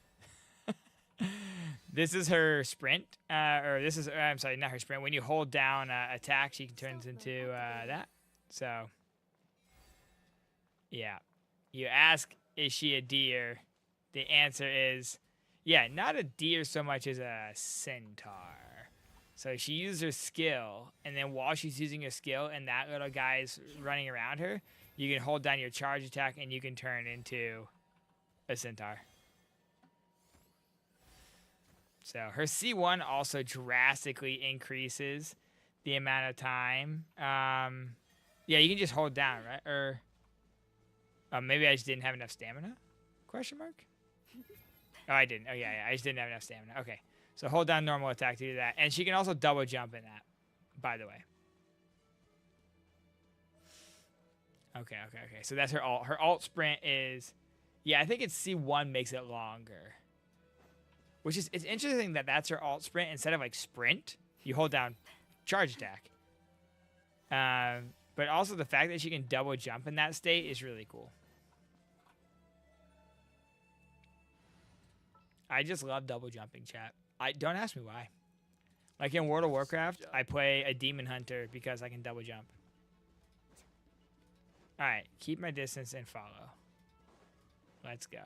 A: This is her sprint. I'm sorry, not her sprint. When you hold down attack, she turns into that. So, yeah. You ask, is she a deer? The answer is, yeah, not a deer so much as a centaur. So she used her skill, and then while she's using her skill and that little guy's running around her, you can hold down your charge attack and you can turn into a centaur. So her C1 also drastically increases the amount of time. Yeah, you can just hold down, right? Or maybe I just didn't have enough stamina? Question mark? Oh, I didn't. Oh, yeah, I just didn't have enough stamina. Okay. So hold down normal attack to do that. And she can also double jump in that, by the way. Okay. So that's her alt. Her alt sprint is... Yeah, I think it's C1 makes it longer. Which is... It's interesting that that's her alt sprint. Instead of, like, sprint, you hold down charge attack. But also the fact that she can double jump in that state is really cool. I just love double jumping, chat. Don't ask me why. Like in World of Warcraft, I play a demon hunter because I can double jump. Alright, keep my distance and follow. Let's go.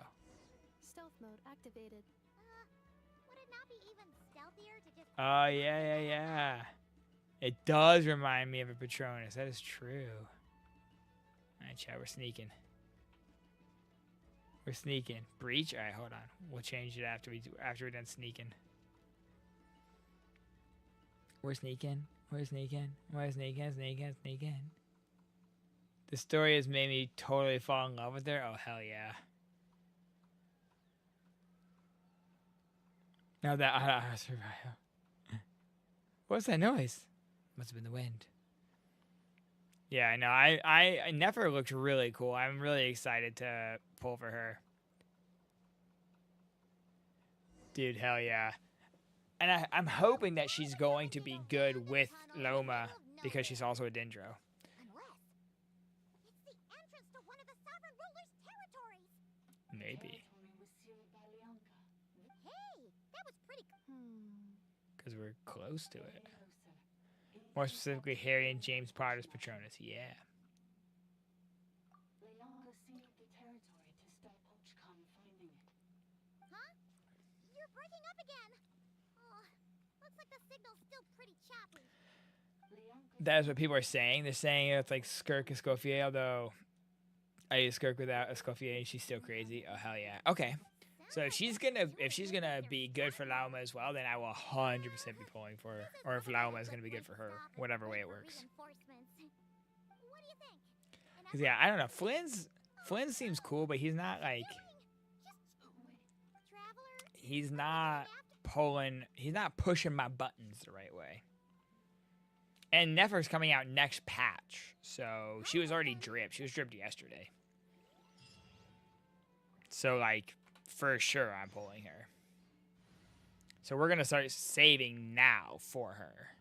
D: Stealth mode activated.
F: Would it not be even stealthier to just...
A: Oh, yeah. It does remind me of a Patronus. That is true. Alright, chat, we're sneaking. We're sneaking. Breach? Alright, hold on. We'll change it after we're done sneaking. We're sneaking. Sneaking. The story has made me totally fall in love with her. Oh, hell yeah. Now that what's that noise? Must have been the wind. Yeah, I know. I Nefer looked really cool. I'm really excited to pull for her. Dude, hell yeah. And I'm hoping that she's going to be good with Loma because she's also a Dendro.
F: It's the entrance to one of the sovereign ruler's territories.
A: Maybe.
F: Hey, that was pretty.
A: Because we're close to it. More specifically, Harry and James Potter's Patronus. Yeah.
F: Huh? You're breaking up again. Oh, looks like the signal's still pretty choppy.
A: That is what people are saying. They're saying it's like Skirk Escoffier, although I use Skirk without Escoffier and she's still crazy. Oh, hell yeah. Okay. So if she's gonna be good for Lauma as well, then I will 100% be pulling for her. Or if Lauma is gonna be good for her, whatever way it works. Cause yeah, I don't know. Flynn seems cool, but he's not like he's not pushing my buttons the right way. And Nefer's coming out next patch, so she was already dripped. She was dripped yesterday. So like. For sure, I'm pulling her. So we're going to start saving now for her.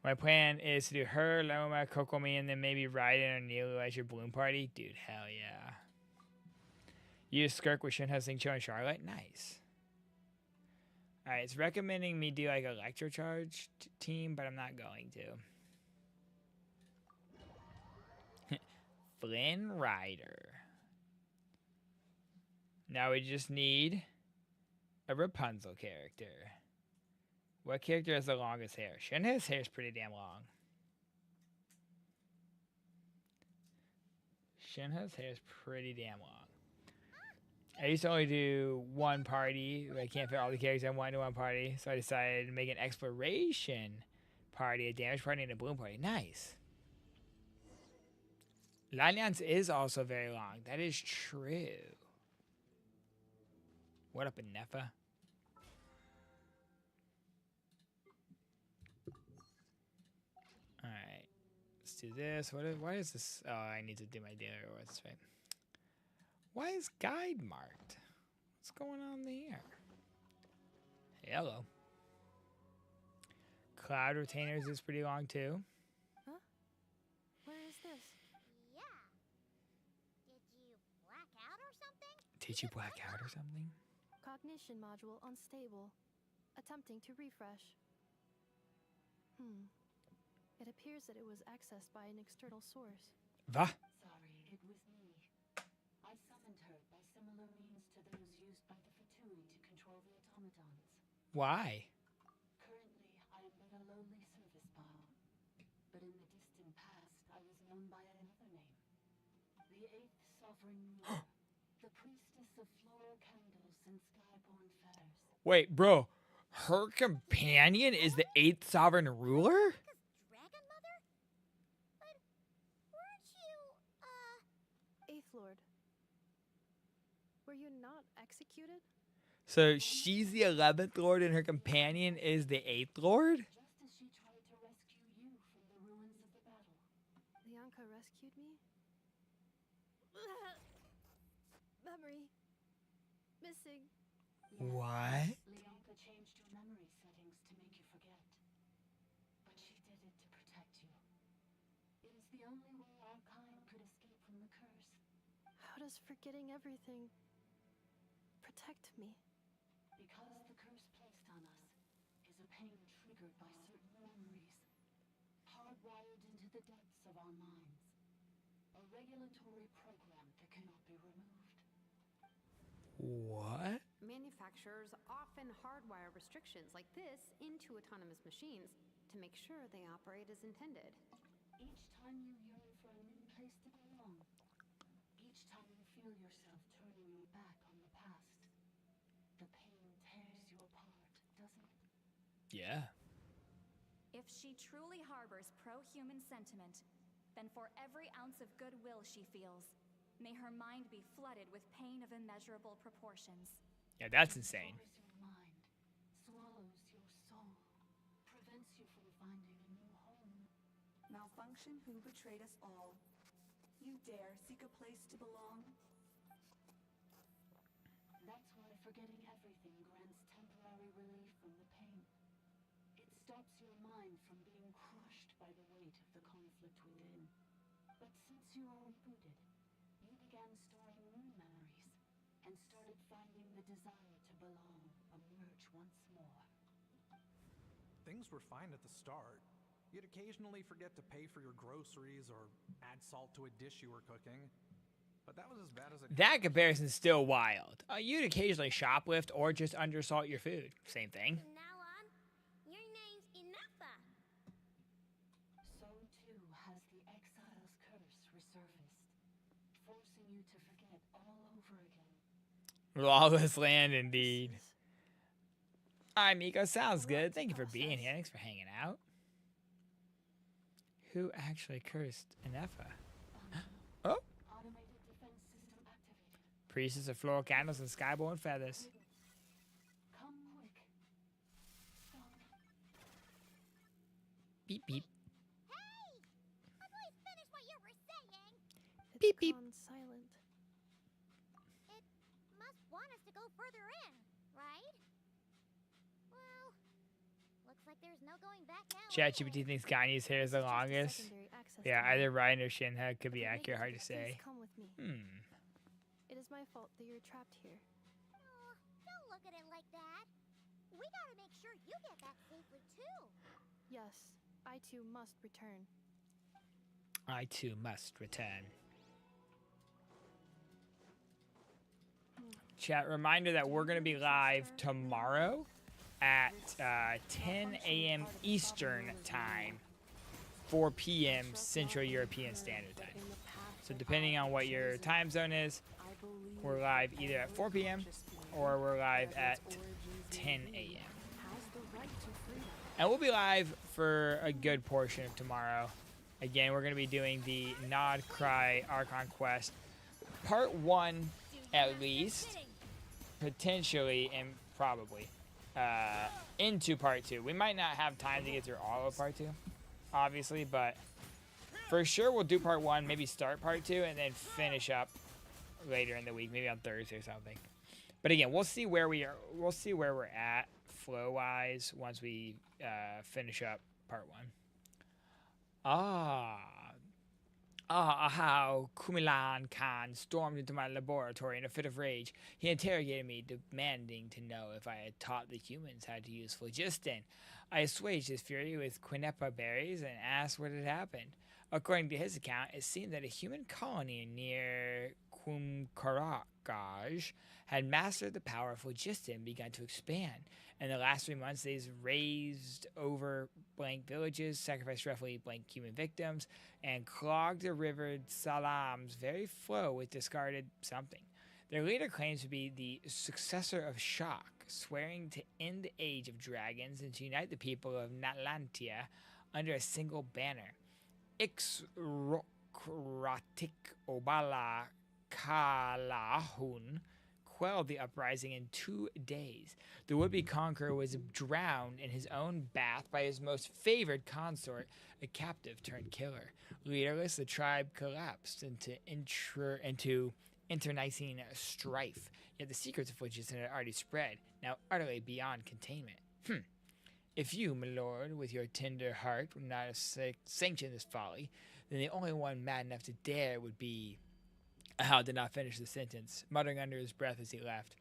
A: My plan is to do her, Loma, Kokomi, and then maybe Raiden or Neelu as your Bloom Party. Dude, hell yeah. Use Skirk with Shinha, Xingqiu, and Charlotte. Nice. Alright, it's recommending me do like a Electrocharge team, but I'm not going to. Flynn Rider. Now we just need a Rapunzel character. What character has the longest hair? Shinha's hair is pretty damn long. Shinha's hair is pretty damn long. I used to only do one party. I can't fit all the characters I want into one party, so I decided to make an exploration party, a damage party, and a bloom party. Nice. Lanyans is also very long. That is true. What up, Nefa? Alright. Let's do this. Why is this? Oh, I need to do my daily rewards. Right. Why is guide marked? What's going on there? Hello. Cloud Retainers is pretty long too.
D: Huh? Where is this?
A: Did you black out or something?
D: Cognition module unstable. Attempting to refresh. It appears that it was accessed by an external source.
A: Va?
L: Sorry, it was me. I summoned her by similar means to those used by the machinery to control the automatons.
A: Why?
L: Currently, I am but a lowly service bow. But in the distant past, I was known by another name. The 8th Sovereign Ruler. The priestess of floral candles and skyborn fairs.
A: Wait, bro. Her companion is the 8th sovereign ruler?
F: Dragon Mother? But weren't you,
C: 8th Lord. Were you not executed?
A: So she's the 11th lord and her companion is the 8th lord?
L: Just as she tried to rescue you from the ruins of the battle.
C: Lianka rescued me? Memory. Missing.
A: What?
L: Lianka changed your memory settings to make you forget. But she did it to protect you. It is the only way our kind could escape from the curse.
C: How does forgetting everything protect me?
L: Because the curse placed on us is a pain triggered by certain memories, hardwired into the depths of our minds. A regulatory program that cannot be removed.
A: What?
N: Manufacturers often hardwire restrictions like this into autonomous machines to make sure they operate as intended.
L: Each time you yearn for a new place to belong, each time you feel yourself turning your back on the past, the pain tears you apart, doesn't it?
A: Yeah.
K: If she truly harbors pro-human sentiment, then for every ounce of goodwill she feels, may her mind be flooded with pain of immeasurable proportions.
A: Yeah, that's insane.
L: Destroys your mind, swallows your soul, prevents you from finding a new home.
O: Malfunction who betrayed us all. You dare seek a place to belong?
L: That's why forgetting everything grants temporary relief from the pain. It stops your mind from being crushed by the weight of the conflict within. But since you are rebooted, you began storing new memories and started finding the desire to belong emerge once more.
B: Things were fine at the start. You'd occasionally forget to pay for your groceries or add salt to a dish you were cooking. But that was as bad as it
A: That comparison's still wild. You'd occasionally shoplift or just undersalt your food. Same thing.
F: From now on, your name's Enougha.
L: So too has the exile's curse resurfaced, forcing you to forget all over again.
A: Lawless land, indeed. Alright, Miko, sounds good. Thank you for being here. Thanks for hanging out. Who actually cursed Enougha? Oh!
L: Automated defense system activated.
A: Priestess of floral candles and skyborn feathers.
L: Come quick. Stop.
A: Beep, beep.
F: Hey! Please finish what you were saying.
C: It's
A: Beep, beep.
C: gone silent.
F: It must want us to go further in, right? Well, looks like there's no going back now.
A: ChatGPT thinks Ganya's hair is the longest.
C: Secondary access
A: Yeah,
C: tunnel.
A: either Ryan or Shinha could be
C: If you make
A: accurate,
C: it,
A: hard to
C: please
A: say.
C: come with me. It is my fault that you're trapped here.
F: Oh, don't look at it like that. We gotta make sure you get back safely too.
C: Yes, I too must return.
A: I too must return. Chat, reminder that we're going to be live tomorrow at 10 a.m. Eastern Time, 4 p.m. Central European Standard Time. So depending on what your time zone is, we're live either at 4 p.m. or we're live at 10 a.m. And we'll be live for a good portion of tomorrow. Again, we're going to be doing the Nod Cry Archon Quest Part 1 at least, potentially and probably into Part 2. We might not have time to get through all of Part 2, obviously, but for sure we'll do Part 1, maybe start Part 2, and then finish up later in the week, maybe on Thursday or something. But again, we'll see where we are. We'll see where we're at flow-wise once we finish up Part 1. How Kumilan Khan stormed into my laboratory in a fit of rage. He interrogated me, demanding to know if I had taught the humans how to use phlogiston. I assuaged his fury with quineppa berries and asked what had happened. According to his account, it seemed that a human colony near Kumkaragaj had mastered the power of phlogiston and begun to expand. In the last 3 months, they've raised over blank villages, sacrificed roughly blank human victims, and clogged the river Salam's very flow with discarded something. Their leader claims to be the successor of Shock, swearing to end the age of dragons and to unite the people of Natlantia under a single banner. Ixrokratik Obala Kalahun quelled the uprising in 2 days. The would-be conqueror was drowned in his own bath by his most favored consort, a captive turned killer. Leaderless, the tribe collapsed into internecine strife. Yet the secrets of phlogiston had already spread, now utterly beyond containment. If you, my lord, with your tender heart, would not have sanctioned this folly, then the only one mad enough to dare would be... Hal did not finish the sentence, muttering under his breath as he left.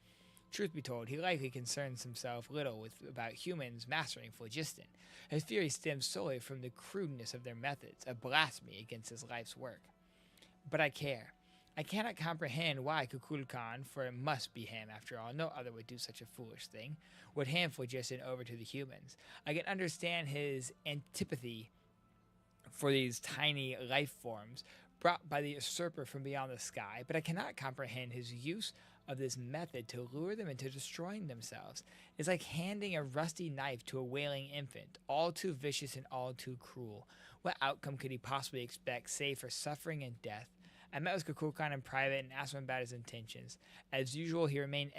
A: Truth be told, he likely concerns himself little about humans mastering phlogiston. His fury stems solely from the crudeness of their methods, a blasphemy against his life's work. But I care. I cannot comprehend why Kukulkan, for it must be him after all, no other would do such a foolish thing, would hand phlogiston over to the humans. I can understand his antipathy for these tiny life forms brought by the usurper from beyond the sky, but I cannot comprehend his use of this method to lure them into destroying themselves. It's like handing a rusty knife to a wailing infant, all too vicious and all too cruel. What outcome could he possibly expect, save for suffering and death? I met with Kukulkan in private and asked him about his intentions. As usual, he remained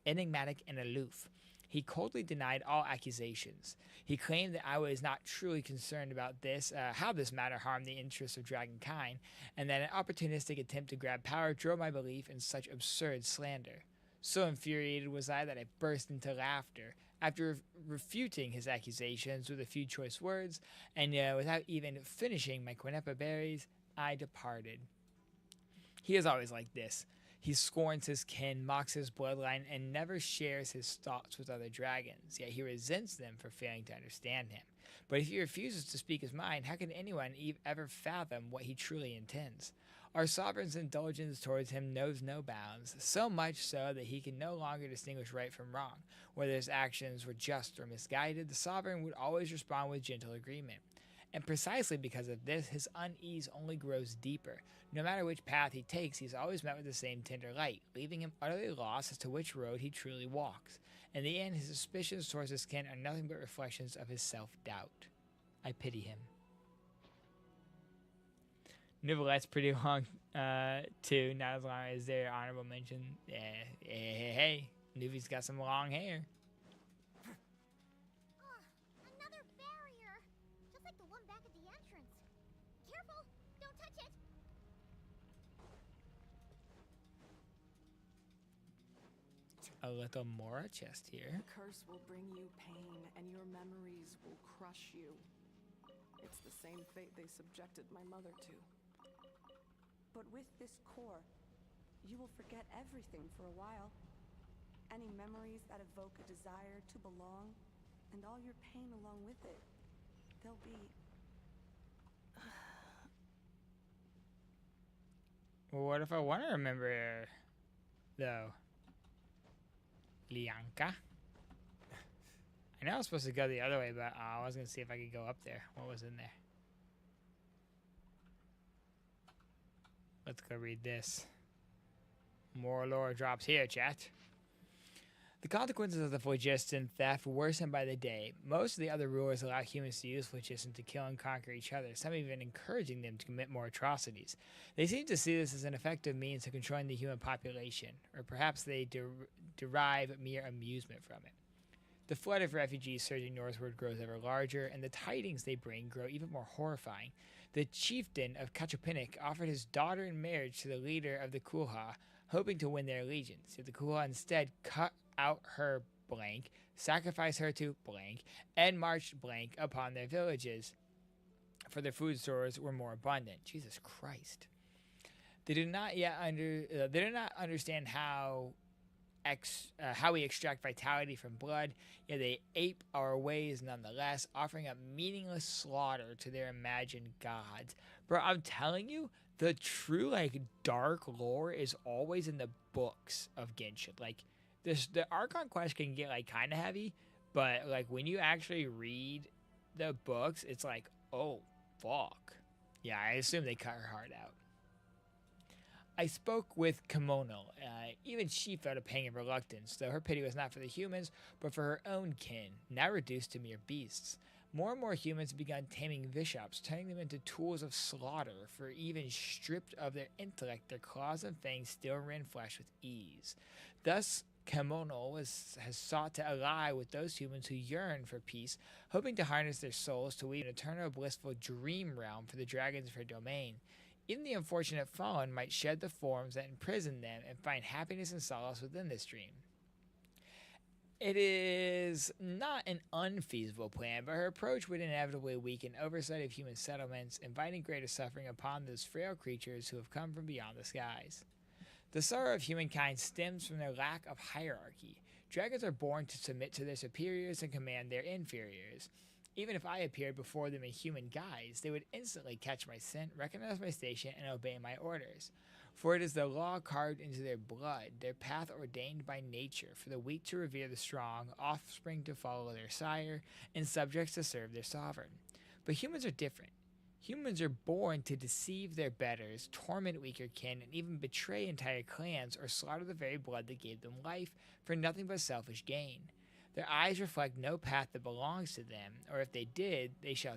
A: enigmatic and aloof. He coldly denied all accusations. He claimed that I was not truly concerned about this, how this matter harmed the interests of dragonkind, and that an opportunistic attempt to grab power drove my belief in such absurd slander. So infuriated was I that I burst into laughter. After refuting his accusations with a few choice words, and without even finishing my quineppa berries, I departed. He is always like this. He scorns his kin, mocks his bloodline, and never shares his thoughts with other dragons, yet he resents them for failing to understand him. But if he refuses to speak his mind, how can anyone ever fathom what he truly intends? Our sovereign's indulgence towards him knows no bounds, so much so that he can no longer distinguish right from wrong. Whether his actions were just or misguided, the sovereign would always respond with gentle agreement. And precisely because of this, his unease only grows deeper. No matter which path he takes, he is always met with the same tender light, leaving him utterly lost as to which road he truly walks. In the end, his suspicions towards his kin are nothing but reflections of his self-doubt. I pity him. Novelette's pretty long, too, not as long as their honorable mention. Hey, Nuvi's got some long hair.
F: Another barrier! Just like the one back at the entrance. Careful! Don't touch it!
A: A little Mora chest here.
C: The curse will bring you pain, and your memories will crush you. It's the same fate they subjected my mother to.
O: But with this core, you will forget everything for a while. Any memories that evoke a desire to belong, and all your pain along with it. They'll be...
A: Well, what if I want to remember, though? Lianka? I know I was supposed to go the other way, but I was going to see if I could go up there. What was in there? Let's go read this. More lore drops here, chat. The consequences of the phlogiston theft worsen by the day. Most of the other rulers allow humans to use phlogiston to kill and conquer each other, some even encouraging them to commit more atrocities. They seem to see this as an effective means of controlling the human population, or perhaps they derive mere amusement from it. The flood of refugees surging northward grows ever larger, and the tidings they bring grow even more horrifying. The chieftain of Kachupinik offered his daughter in marriage to the leader of the Kulha, hoping to win their allegiance. Yet the Kulha instead cut out her blank, sacrificed her to blank, and marched blank upon their villages, for their food stores were more abundant. Jesus Christ. They do not understand how how we extract vitality from blood, yet they ape our ways nonetheless, offering up meaningless slaughter to their imagined gods. Bro, I'm telling you, the true like dark lore is always in the books of Genshin. Like the Archon quest can get like kind of heavy, but like when you actually read the books, it's like, oh fuck. Yeah, I assume they cut her heart out. I spoke with Kimono. Even she felt a pang of reluctance, though her pity was not for the humans, but for her own kin, now reduced to mere beasts. More and more humans began taming bishops, turning them into tools of slaughter, for even stripped of their intellect, their claws and fangs still rend flesh with ease. Thus, Kimono has sought to ally with those humans who yearn for peace, hoping to harness their souls to weave an eternal blissful dream realm for the dragons of her domain. Even the unfortunate fallen might shed the forms that imprison them and find happiness and solace within this dream. It is not an unfeasible plan, but her approach would inevitably weaken oversight of human settlements, inviting greater suffering upon those frail creatures who have come from beyond the skies. The sorrow of humankind stems from their lack of hierarchy. Dragons are born to submit to their superiors and command their inferiors. Even if I appeared before them in human guise, they would instantly catch my scent, recognize my station, and obey my orders. For it is the law carved into their blood, their path ordained by nature, for the weak to revere the strong, offspring to follow their sire, and subjects to serve their sovereign. But humans are different. Humans are born to deceive their betters, torment weaker kin, and even betray entire clans or slaughter the very blood that gave them life for nothing but selfish gain. Their eyes reflect no path that belongs to them, or if they did, they shall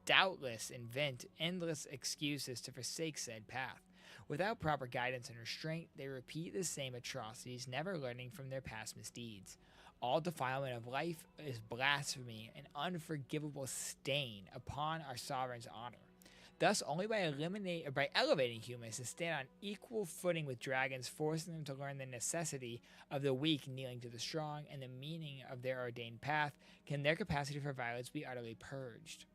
A: doubtless invent endless excuses to forsake said path. Without proper guidance and restraint, they repeat the same atrocities, never learning from their past misdeeds. All defilement of life is blasphemy, an unforgivable stain upon our sovereign's honor. Thus, only by elevating humans to stand on equal footing with dragons, forcing them to learn the necessity of the weak kneeling to the strong and the meaning of their ordained path, can their capacity for violence be utterly purged.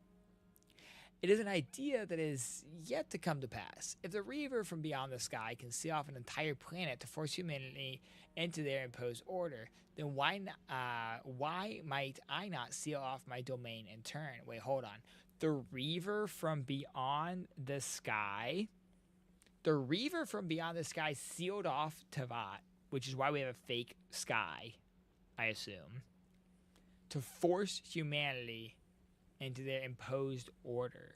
A: It is an idea that is yet to come to pass. If the Reaver from beyond the sky can seal off an entire planet to force humanity into their imposed order, then why might I not seal off my domain in turn? Wait, hold on. The Reaver from beyond the sky? The Reaver from beyond the sky sealed off Teyvat, which is why we have a fake sky, I assume, to force humanity into their imposed order.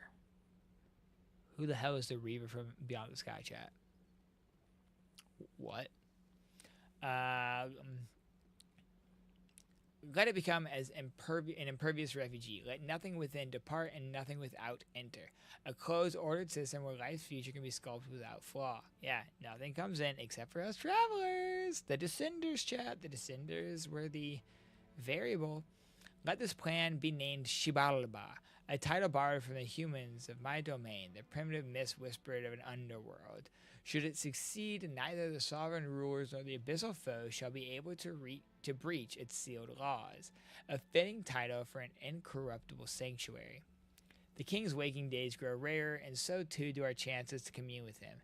A: Who the hell is the Reaver from beyond the sky, chat? What? Let it become as an impervious refugee. Let nothing within depart and nothing without enter. A closed, ordered system where life's future can be sculpted without flaw. Yeah, nothing comes in except for us travelers. The Descenders, chat. The Descenders were the variable. Let this plan be named Shibalba, a title borrowed from the humans of my domain, the primitive mist whispered of an underworld. Should it succeed, neither the sovereign rulers nor the abyssal foe shall be able to breach its sealed laws, a fitting title for an incorruptible sanctuary. The king's waking days grow rarer, and so too do our chances to commune with him.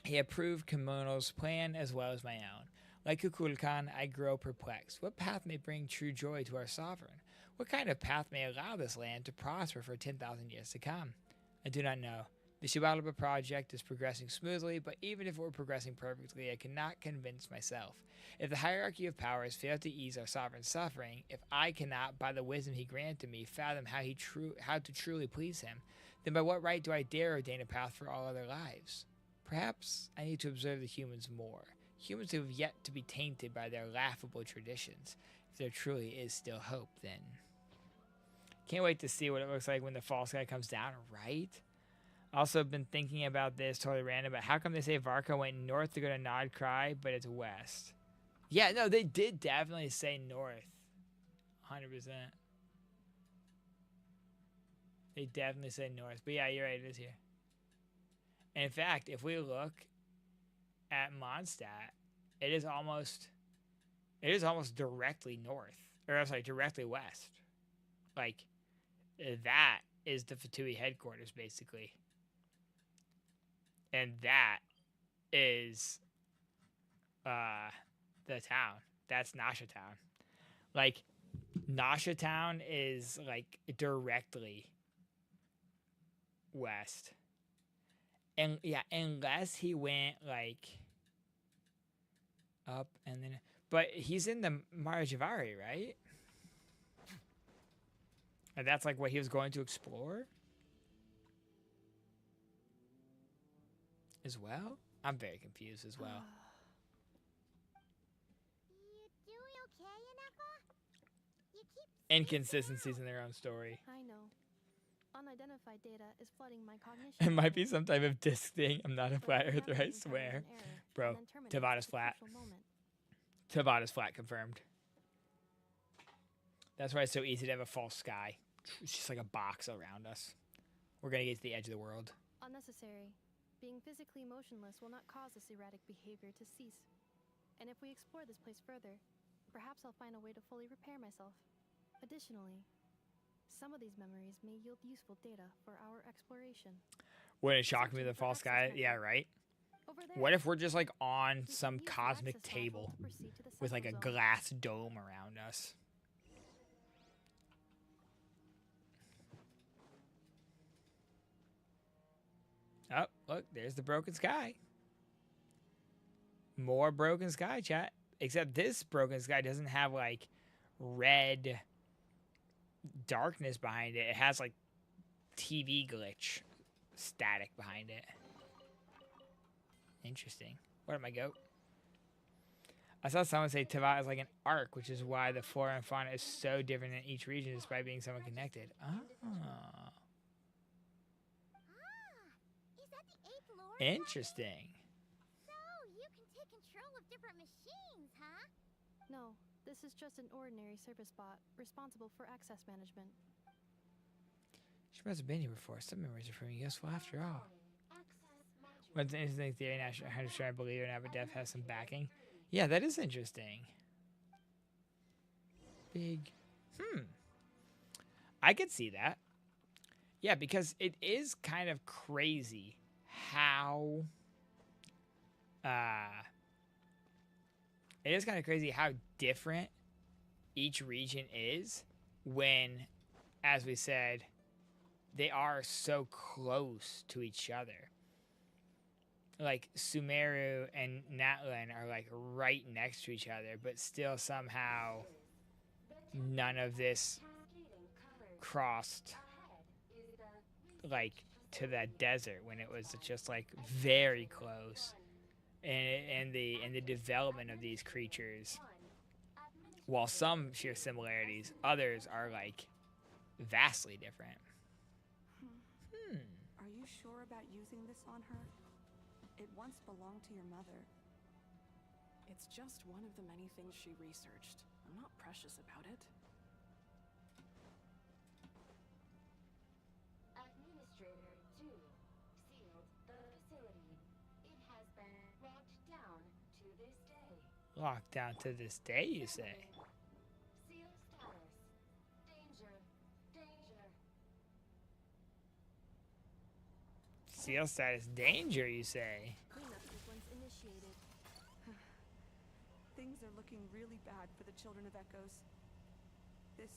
A: He approved Kimono's plan as well as my own. Like Kukulkan, I grow perplexed. What path may bring true joy to our sovereign? What kind of path may allow this land to prosper for 10,000 years to come? I do not know. The Shibalba project is progressing smoothly, but even if it were progressing perfectly, I cannot convince myself. If the hierarchy of powers fail to ease our sovereign's suffering, if I cannot, by the wisdom he granted me, fathom how to truly please him, then by what right do I dare ordain a path for all other lives? Perhaps I need to observe the humans more. Humans who have yet to be tainted by their laughable traditions. If there truly is still hope, then. Can't wait to see what it looks like when the false guy comes down, right? Also been thinking about this, totally random, but how come they say Varka went north to go to Nod Cry, but it's west? Yeah, no, they did definitely say north. 100%. They definitely say north. But yeah, you're right, it is here. And in fact, if we look at Mondstadt, it is almost directly north. Or I'm sorry, directly west. Like, that is the Fatui headquarters, basically. And that is the town. That's Nasha Town. Like, Nasha Town is like directly west. And yeah, unless he went like up and then, but he's in the Marajavari, right? And that's like what he was going to explore as well. I'm very confused as well.
F: You doing okay, Inefa? You keep
A: Inconsistencies in their own story.
D: I know. Unidentified data is flooding my cognition.
A: It might be some type of disc thing. I'm not a flat earther, I swear. Bro, Teyvat is flat. Teyvat is flat, confirmed. That's why it's so easy to have a false sky. It's just like a box around us. We're gonna get to the edge of the world.
D: Unnecessary. Being physically motionless will not cause this erratic behavior to cease. And if we explore this place further, perhaps I'll find a way to fully repair myself. Additionally, some of these memories may yield useful data for our exploration.
A: Wouldn't it shock me the false sky? Yeah, right? What if we're just like on some cosmic table with like a glass dome around us? Oh, look, there's the broken sky. More broken sky, chat. Except this broken sky doesn't have like red darkness behind it. It has like TV glitch static behind it. Interesting. What am I, goat? I saw someone say Teyvat is like an arc, which is why the flora and fauna is so different in each region despite being somewhat connected. Oh. Interesting.
F: So, you can take control of different machines, huh?
D: No, this is just an ordinary service bot responsible for access management.
A: She must have been here before. Some memories are from useful after all. What's an interesting theory? Not sure I believe it or not, but Death has some backing. Yeah, that is interesting. Big. I could see that. Yeah, because it is kind of crazy how it is kind of crazy how different each region is when, as we said, they are so close to each other. Like Sumeru and Natlan are like right next to each other, but still somehow none of this crossed like to that desert when it was just like very close. And the development of these creatures, while some share similarities, others are like vastly different.
O: Are you sure about using this on her? It once belonged to your mother.
C: It's just one of the many things she researched. I'm not precious about it.
L: Administrator 2 sealed the facility. It has been locked down to this day.
A: Locked down to this day, you say?
L: Seal status. Danger. Danger.
A: Seal status danger, you say?
D: Cleanup sequence initiated.
O: Things are looking really bad for the Children of Echoes. This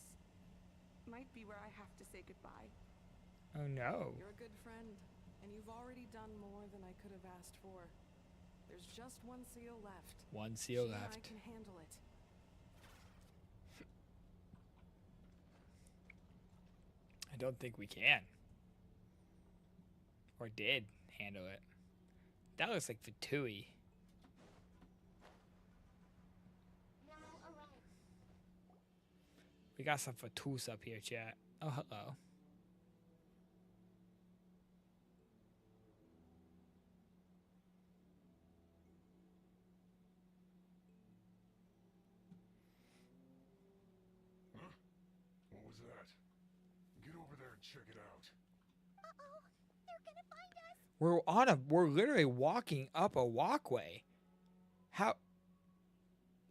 O: might be where I have to say goodbye.
A: Oh no.
C: You're a good friend, and you've already done more than I could have asked for. There's just one seal left.
A: One seal
C: She and
A: left.
C: I can handle it.
A: I don't think we can. Or did handle it. That looks like Fatui. We got some Fatus up here, chat. Oh, hello.
P: Huh? What was that? Get over there and check it out.
F: Uh-oh, they're gonna find us.
A: We're literally walking up a walkway. How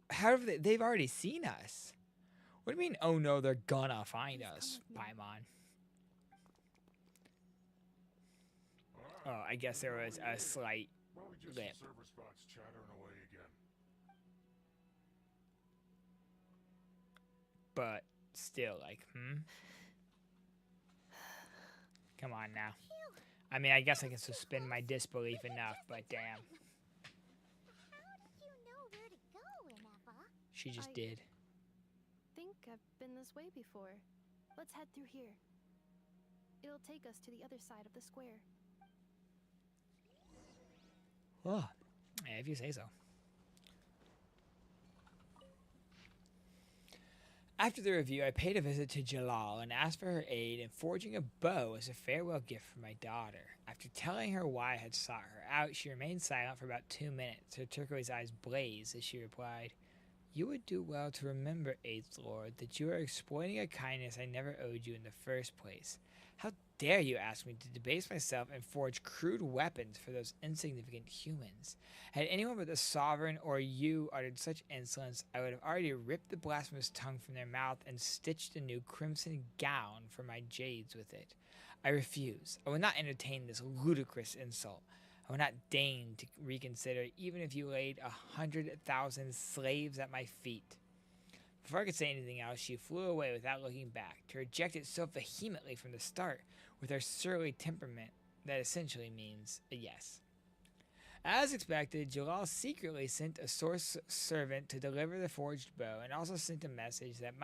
A: have they've already seen us? What do you mean, oh no, they're gonna find us, Paimon? Oh, I guess there was a slight
P: Probably just
A: lip.
P: some server spots chattering away again.
A: But still, like, Come on now. I mean, I guess I can suspend my disbelief enough, but damn.
F: How did you know where to go, Ineppa?
A: She just did.
D: Think I've been this way before. Let's head through here. It'll take us to the other side of the square.
A: Oh, yeah, if you say so. After the review, I paid a visit to Jalal and asked for her aid in forging a bow as a farewell gift for my daughter. After telling her why I had sought her out, she remained silent for about 2 minutes. Her turquoise eyes blazed as she replied, "You would do well to remember, Eighth Lord, that you are exploiting a kindness I never owed you in the first place. How dare you ask me to debase myself and forge crude weapons for those insignificant humans? Had anyone but the Sovereign or you uttered such insolence, I would have already ripped the blasphemous tongue from their mouth and stitched a new crimson gown for my jades with it. I refuse. I will not entertain this ludicrous insult. I will not deign to reconsider, even if you laid 100,000 slaves at my feet." Before I could say anything else, she flew away without looking back, to reject it so vehemently from the start, with her surly temperament that essentially means a yes. As expected, Jalal secretly sent a source servant to deliver the forged bow, and also sent a message that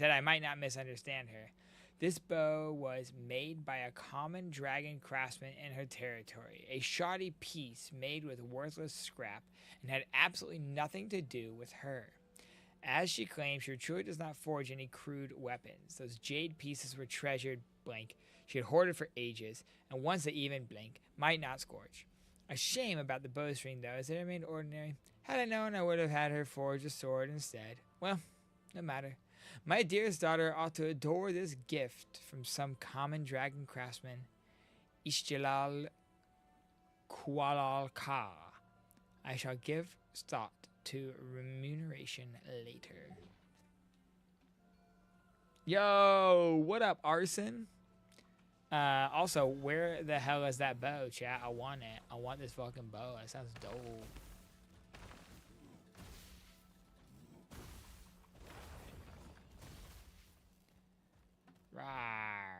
A: I might not misunderstand her. This bow was made by a common dragon craftsman in her territory, a shoddy piece made with worthless scrap, and had absolutely nothing to do with her. As she claimed, she truly does not forge any crude weapons. Those jade pieces were treasured, blank, she had hoarded for ages, and ones that even, blank, might not scorch. A shame about the bowstring, though, as it remained ordinary. Had I known, I would have had her forge a sword instead. Well, no matter. My dearest daughter ought to adore this gift from some common dragon craftsman, Ishjalal Kualal-Ka. I shall give thought to remuneration later. Yo, what up, Arson? Also, where the hell is that bow, chat? I want it. I want this fucking bow. That sounds dope. Rawr.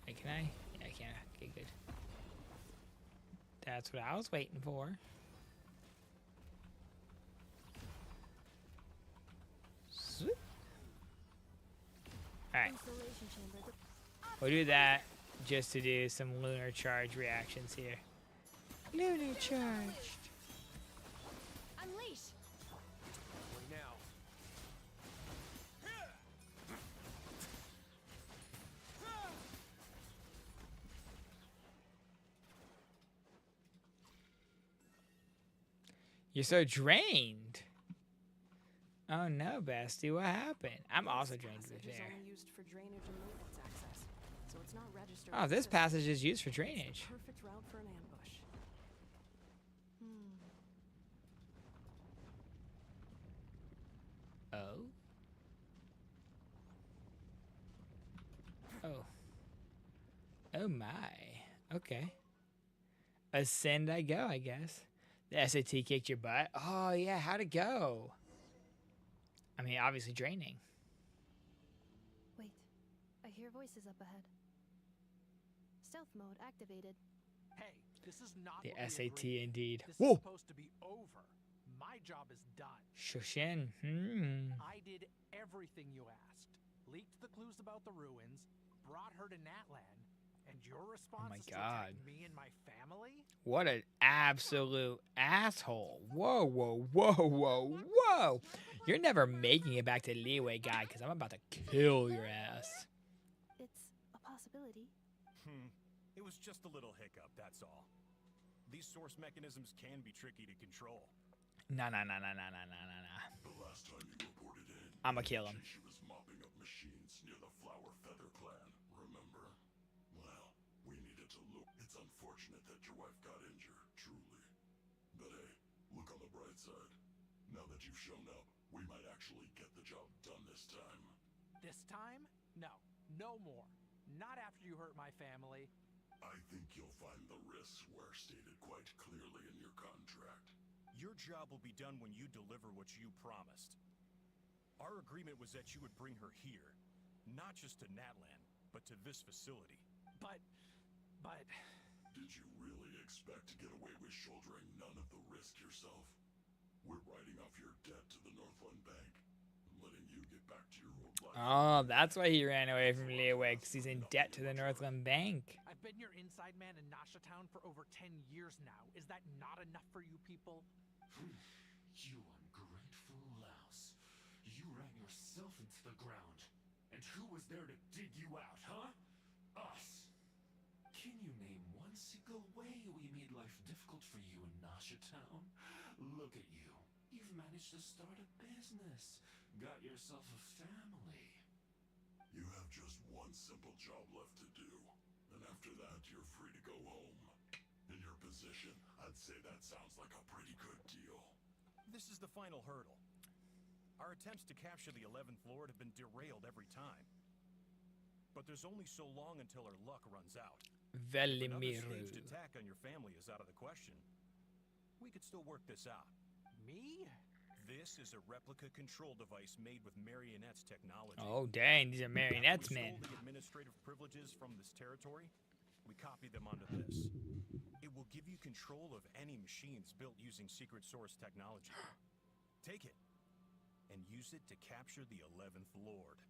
A: Hey, can I? Yeah, I can. Okay, good. That's what I was waiting for. Swoop. Alright. We'll do that just to do some lunar charge reactions here. Lunar charged.
I: Unleash.
E: Now.
A: You're so drained. Oh no, bestie, what happened? I'm also drained to be fair.
C: Only used for drainage and maintenance access, so it's not registered.
A: Oh, this passage is used for drainage.
C: Perfect route for an ambush.
A: Oh. Oh my. Okay. Ascend I go, I guess. The SAT kicked your butt. Oh yeah, how'd it go? I mean, obviously draining.
D: Wait, I hear voices up ahead. Stealth mode activated.
B: Hey, this is not
A: The
B: what we
A: SAT
B: agreed.
A: indeed.
B: This
A: Whoa.
B: is supposed to be over. My job is done.
A: Shoshin.
B: I did everything you asked. Leaked the clues about the ruins, brought her to Natlan, and your response is to
A: God.
B: attack me and my family?
A: What an absolute asshole. Whoa, whoa, whoa, whoa, whoa. You're never making it back to Leeway, guy, because I'm about to kill your ass.
D: It's a possibility.
Q: It was just a little hiccup, that's all. These source mechanisms can be tricky to control.
A: Nah.
P: The last time you reported in,
A: I'ma kill him.
P: she was mopping up machines near the Flower Feather clan, remember? Well, we needed to look. It's unfortunate that your wife got injured, truly. But hey, look on the bright side. Now that you've shown up, we might actually get the job done this time.
B: this time? No. No more. Not after you hurt my family.
P: I think you'll find the risks were stated quite clearly in your contract.
Q: Your job will be done when you deliver what you promised. Our agreement was that you would bring her here, not just to Natlan, but to this facility.
B: But...
P: Did you really expect to get away with shouldering none of the risk yourself? We're writing off your debt to the Northland Bank and letting you get back to your old life.
A: Oh, that's why he ran away from Leeway, because he's in debt to the Northland Bank.
B: I've been your inside man in Nasha Town for over 10 years now. Is that not enough for you people?
R: You ungrateful louse. You ran yourself into the ground. And who was there to dig you out, huh? Us. Can you name one single way we made life difficult for you in Nasha Town? Look at you. You've managed to start a business. Got yourself a family.
P: You have just one simple job left to do. And after that, you're free to go home. In your position, I'd say that sounds like a pretty good deal.
Q: This is the final hurdle. Our attempts to capture the 11th Lord have been derailed every time. But there's only so long until our luck runs out.
A: Velimiru.
Q: If another staged attack on your family is out of the question, we could still work this out.
B: Me?
Q: This is a replica control device made with marionettes technology.
A: Oh, dang, these are marionettes,
Q: After we
A: man.
Q: stole the administrative privileges from this territory, we copied them onto this. It will give you control of any machines built using secret source technology. Take it and use it to capture the 11th Lord.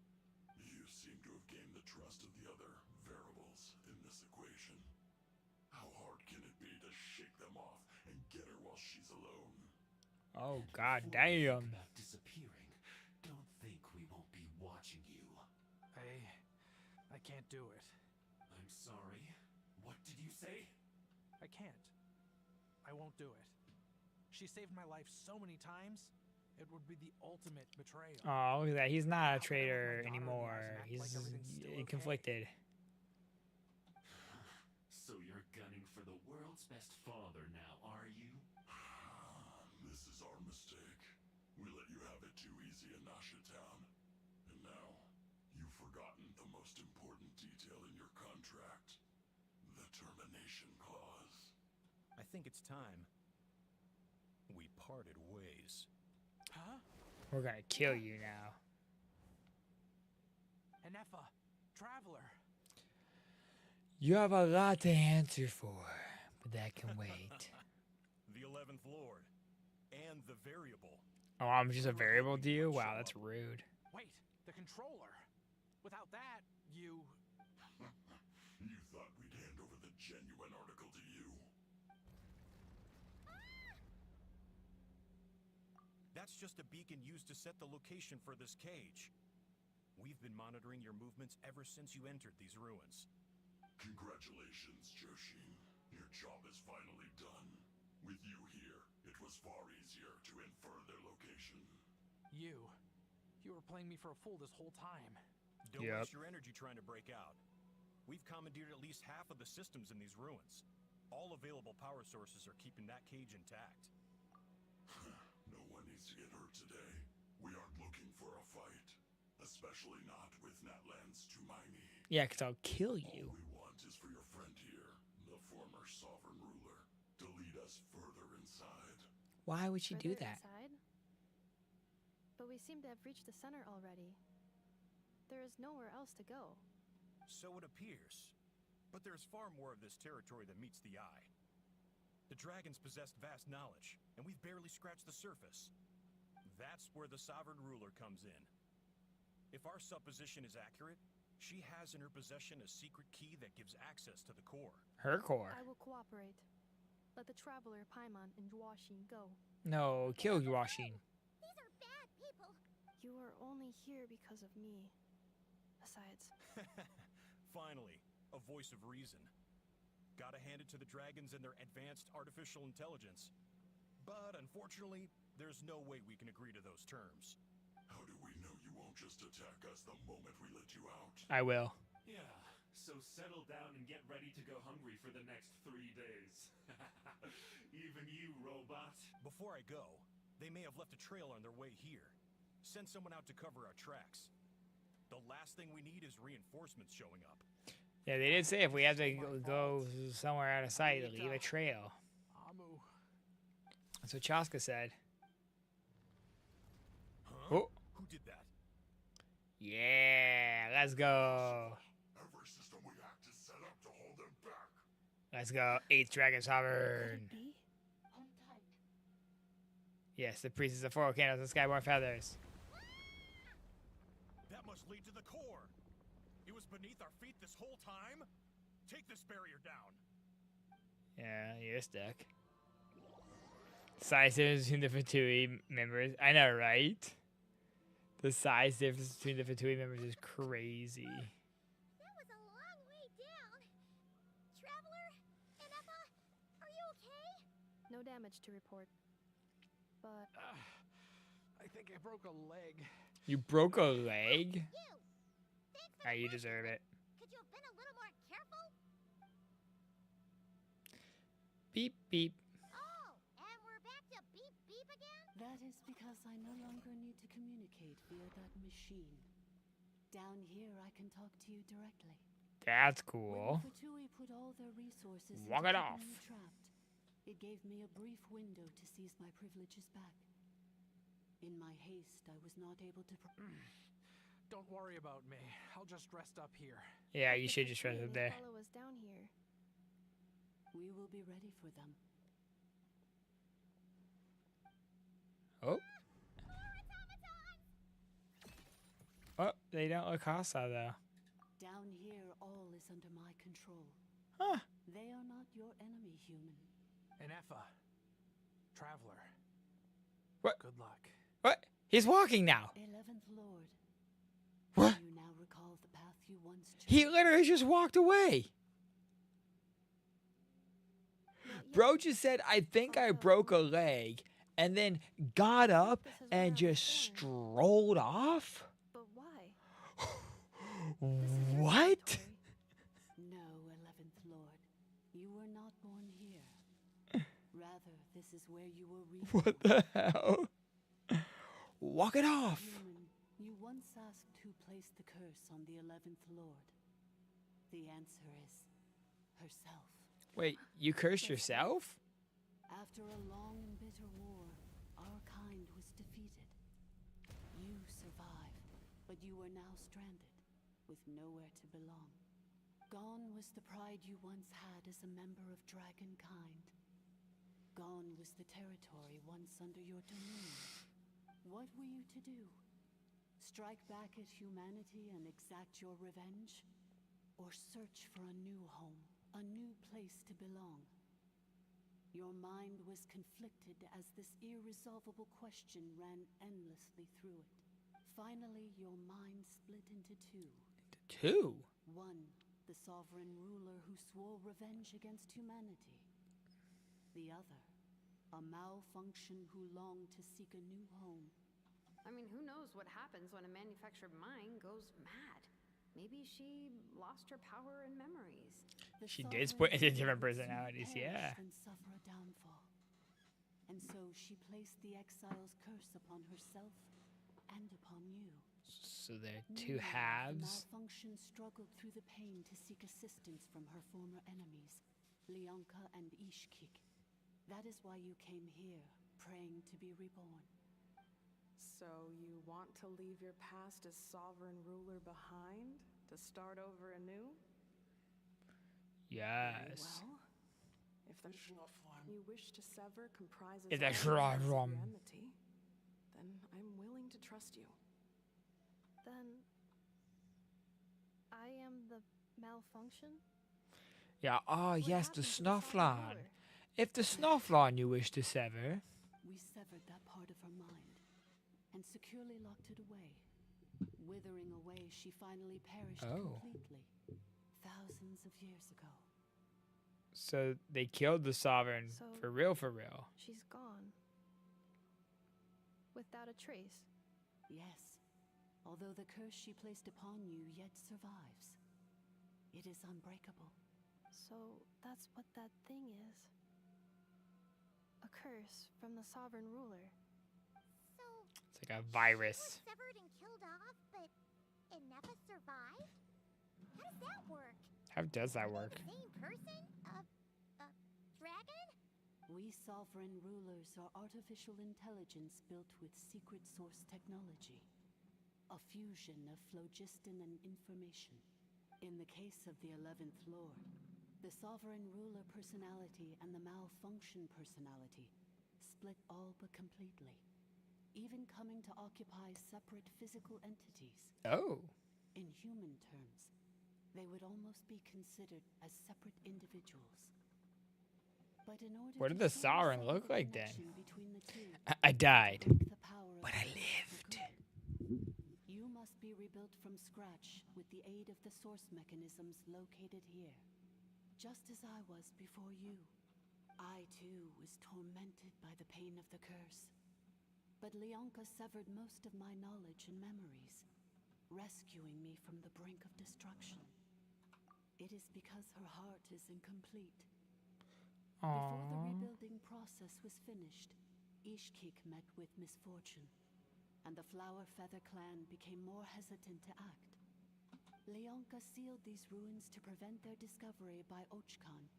P: You seem to have gained the trust of the other variables in this equation. How hard can it be to shake them off and get her while she's alone?
A: Oh, god damn.
R: About disappearing, don't think we won't be watching you.
B: I can't do it.
R: I'm sorry. What did you say?
B: I can't. I won't do it. She saved my life so many times. It would be the ultimate betrayal.
A: Oh, look at that. He's not a traitor anymore. He's conflicted.
R: So you're gunning for the world's best father now, are you?
P: This is our mistake. We let you have it too easy in Nasha Town. And now, you've forgotten the most important detail in your contract. The termination clause.
Q: I think it's time we parted ways.
B: Huh?
A: We're gonna kill you now.
B: Anefa, Traveler.
A: You have a lot to answer for, but that can wait.
Q: The 11th Lord and the variable.
A: Oh, I'm just a variable to you? Wow, that's rude.
B: Wait, the controller. Without that, you...
P: You thought we'd hand over the genuine article to you.
Q: That's just a beacon used to set the location for this cage. We've been monitoring your movements ever since you entered these ruins.
P: Congratulations, Geshin. Your job is finally done. With you here, it was far easier to infer their location.
B: You were playing me for a fool this whole time.
Q: Don't waste your energy trying to break out. We've commandeered at least half of the systems in these ruins. All available power sources are keeping that cage intact.
P: No one needs to get hurt today. We aren't looking for a fight. Especially not with Natlan's Tumaini.
A: Yeah, because I'll kill you.
P: All we want is for your friend here, the former sovereign ruler, to lead us further inside.
A: Why would she do
D: Further
A: that?
D: Inside? But we seem to have reached the center already. There is nowhere else to go.
Q: So it appears. But there's far more of this territory than meets the eye. The dragons possessed vast knowledge, and we've barely scratched the surface. That's where the sovereign ruler comes in. If our supposition is accurate, she has in her possession a secret key that gives access to the core.
A: Her core?
D: I will cooperate. Let the traveler Paimon and Yuanshen go.
A: No, kill Yuanshen.
F: These are bad people.
D: You are only here because of me. Besides...
Q: Finally, a voice of reason. Gotta hand it to the dragons and their advanced artificial intelligence. But unfortunately, there's no way we can agree to those terms.
P: How do we know you won't just attack us the moment we let you out?
A: I will.
R: Yeah, so settle down and get ready to go hungry for the next 3 days. Even you, robot.
Q: Before I go, they may have left a trail on their way here. Send someone out to cover our tracks. The last thing we need is reinforcements showing up.
A: Yeah, they did say if we have to go somewhere out of sight, leave a trail. That's what Chaska said.
Q: Huh?
A: Oh.
Q: Who did that?
A: Yeah, let's go.
P: Every system we hacked is set up to hold them back.
A: Let's go. 8th Dragon Sovereign. Yes, the priestess of 4 candles and skyborn feathers.
Q: That must lead to the core. It was beneath our feet this whole time? Take this barrier down.
A: Yeah, you're stuck. Size difference between the Fatui members. I know, right? The size difference between the Fatui members is crazy.
F: That was a long way down. Traveler, Ineppa, are you okay?
D: No damage to report. But
B: I think I broke a leg.
A: You broke a leg? Alright, you deserve it.
F: Could you have been a little more careful?
A: Beep, beep.
F: Oh, and we're back to beep beep again?
L: That is because I no longer need to communicate via that machine. Down here, I can talk to you directly.
A: That's cool.
L: When the Fatui put all their resources
A: Walk
L: into
A: it
L: keeping
A: off.
L: me trapped, it gave me a brief window to seize my privileges back. In my haste, I was not able to...
B: Don't worry about me. I'll just rest up here.
A: Yeah, you should just rest up there.
D: follow us down here.
L: We will be ready for them.
A: Oh. Oh, they don't look hostile though.
L: Down here, all is under my control.
A: Huh.
L: They are not your enemy, human.
B: Ineppa, Traveler.
A: What?
B: Good luck.
A: What? He's walking now.
L: 11th Lord.
A: What?
L: Do you now recall the path you once chose?
A: He literally just walked away. Bro just said, I think I broke a leg, and then got up and just strolled off?
D: But why?
A: What?
L: No, 11th Lord. You were not born here. Rather, this is where you were reborn.
A: What the hell? Walk it off.
L: Human, you once asked who placed the curse on the 11th Lord. The answer is herself.
A: Wait, you cursed yourself?
L: After a long and bitter war, our kind was defeated. You survived, but you are now stranded, with nowhere to belong. Gone was the pride you once had as a member of dragonkind. Gone was the territory once under your domain. What were you to do? Strike back at humanity and exact your revenge? Or search for a new home, a new place to belong? Your mind was conflicted as this irresolvable question ran endlessly through it. Finally, your mind split into two.
A: Two?
L: One, the sovereign ruler who swore revenge against humanity. The other, a malfunction who longed to seek a new home.
N: I mean, who knows what happens when a manufactured mind goes mad? Maybe she lost her power and memories.
A: She did split into different personalities, yeah.
L: And suffer a downfall. And so she placed the exile's curse upon herself and upon you.
A: So they're two
L: Meanwhile,
A: halves.
L: The malfunction struggled through the pain to seek assistance from her former enemies, Leonka and Ishkik. That is why you came here, praying to be reborn.
C: So you want to leave your past as sovereign ruler behind to start over anew?
A: Yes.
C: Well, if the you wish to sever comprises
A: If that's
C: all
A: wrong,
C: of
A: wrong.
C: your enmity, then I'm willing to trust you.
D: Then I am the malfunction?
A: Yeah, oh yes, the Snufflon. If the Snufflon you wish to sever.
L: We severed that part of her mind and securely locked it away. Withering away, she finally perished completely, thousands of years ago.
A: So they killed the Sovereign for real, for real.
D: She's gone. Without a trace.
L: Yes, although the curse she placed upon you yet survives. It is unbreakable.
D: So that's what that thing is. A curse from the sovereign ruler.
F: So
A: It's like a virus.
F: severed and killed off, but Ineppa does that work?
A: How does that work?
F: Same person? Dragon?
L: We sovereign rulers are artificial intelligence built with secret source technology. A fusion of phlogiston and information. In the case of the 11th Lord, the sovereign ruler personality and the malfunction personality split all but completely, even coming to occupy separate physical entities.
A: Oh.
L: In human terms, they would almost be considered as separate individuals. But in order
A: What did
L: to
A: the sovereign
L: solve
A: look
L: the
A: like then?
L: connection between the two,
A: I died,
L: the power of
A: but I
L: the
A: lived.
L: You must be rebuilt from scratch with the aid of the source mechanisms located here. Just as I was before you. I too was tormented by the pain of the curse. But Leonka severed most of my knowledge and memories, rescuing me from the brink of destruction. It is because her heart is incomplete. Before the rebuilding process was finished, Ishkik met with misfortune, and the Flower Feather clan became more hesitant to act. Leonka sealed these ruins to prevent their discovery by Ochkan,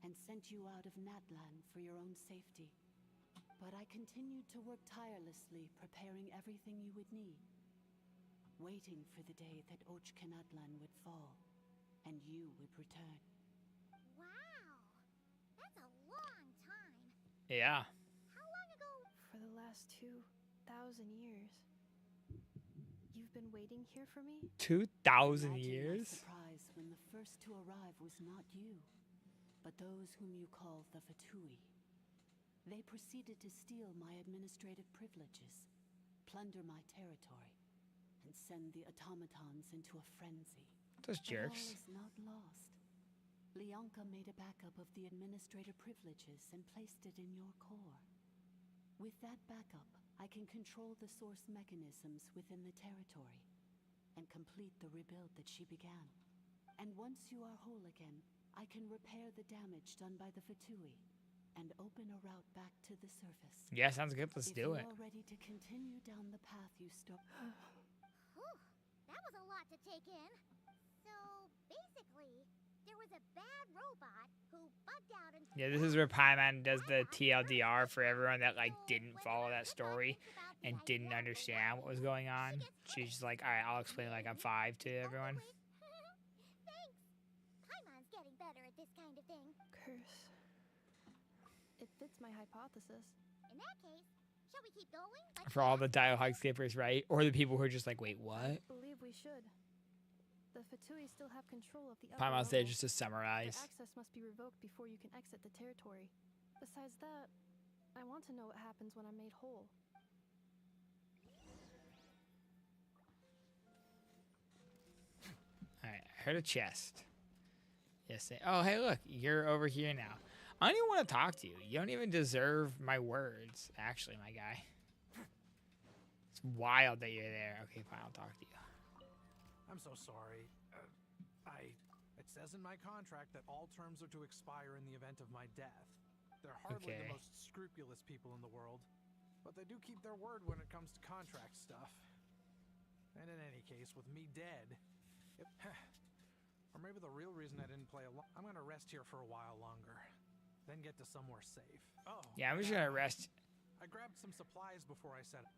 L: and sent you out of Natlan for your own safety. But I continued to work tirelessly, preparing everything you would need, waiting for the day that Ochkanatlan would fall, and you would return.
F: Wow! That's a long time.
A: Yeah.
F: How long ago?
D: For the last 2,000 years. You've been waiting here for me?
A: 2,000
L: Imagine
A: years?
L: my surprise when the first to arrive was not you, but those whom you call the Fatui. They proceeded to steal my administrative privileges, plunder my territory, and send the automatons into a frenzy.
A: Those
L: But all
A: jerks.
L: is not lost. Leonka made a backup of the administrative privileges and placed it in your core. With that backup, I can control the source mechanisms within the territory and complete the rebuild that she began. And once you are whole again, I can repair the damage done by the Fatui and open a route back to the surface.
A: Yeah, sounds good. Let's do it.
L: If you are ready to continue down the path you
F: Whew, that was a lot to take in. So, basically, there was a bad robot who bugged out and...
A: Yeah, this is where Paimon does the TLDR for everyone that like didn't follow that story and didn't understand what was going on. She's just like, all right, I'll explain like I'm 5 to everyone.
F: Thanks. Paimon's getting better at this kind of thing.
D: Curse. It fits my hypothesis.
F: In that case, shall we keep going?
A: For all the dialogue skippers, right? Or the people who are just like, wait, what?
D: I believe we should. The Fatui still have control of the upper
A: Paimon's there
D: levels,
A: just to summarize.
D: but access must be revoked before you can exit the territory. Besides that, I want to know what happens when I'm made whole.
A: Alright, I heard a chest. Yes. Oh, hey, look, you're over here now. I don't even want to talk to you. You don't even deserve my words, actually, my guy. It's wild that you're there. Okay, fine, I'll talk to you.
B: I'm so sorry. It says in my contract that all terms are to expire in the event of my death. They're hardly
A: Okay.
B: the most scrupulous people in the world, but they do keep their word when it comes to contract stuff. And in any case, with me dead, or maybe the real reason I didn't play I'm gonna rest here for a while longer, then get to somewhere safe. Oh.
A: Yeah, I'm just gonna rest.
B: I grabbed some supplies before I set up.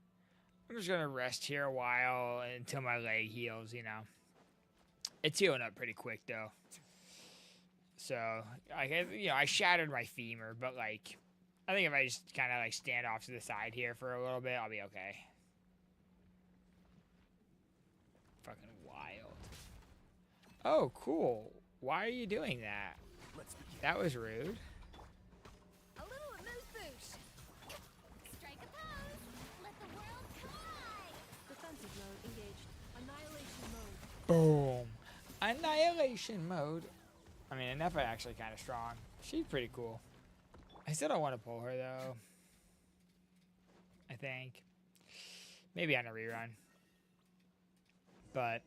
A: I'm just gonna rest here a while until my leg heals, you know. It's healing up pretty quick though. So, I shattered my femur, but like, I think if I just kind of like stand off to the side here for a little bit, I'll be okay. Fucking wild. Oh, cool. Why are you doing that? That was rude.
F: A little amuse bouche. Strike a pose. Let the world collide.
N: Defensive mode engaged. Annihilation mode.
A: Boom. Annihilation mode. I mean, Nefa actually kind of strong. She's pretty cool. I still don't want to pull her, though. I think. Maybe on a rerun. But.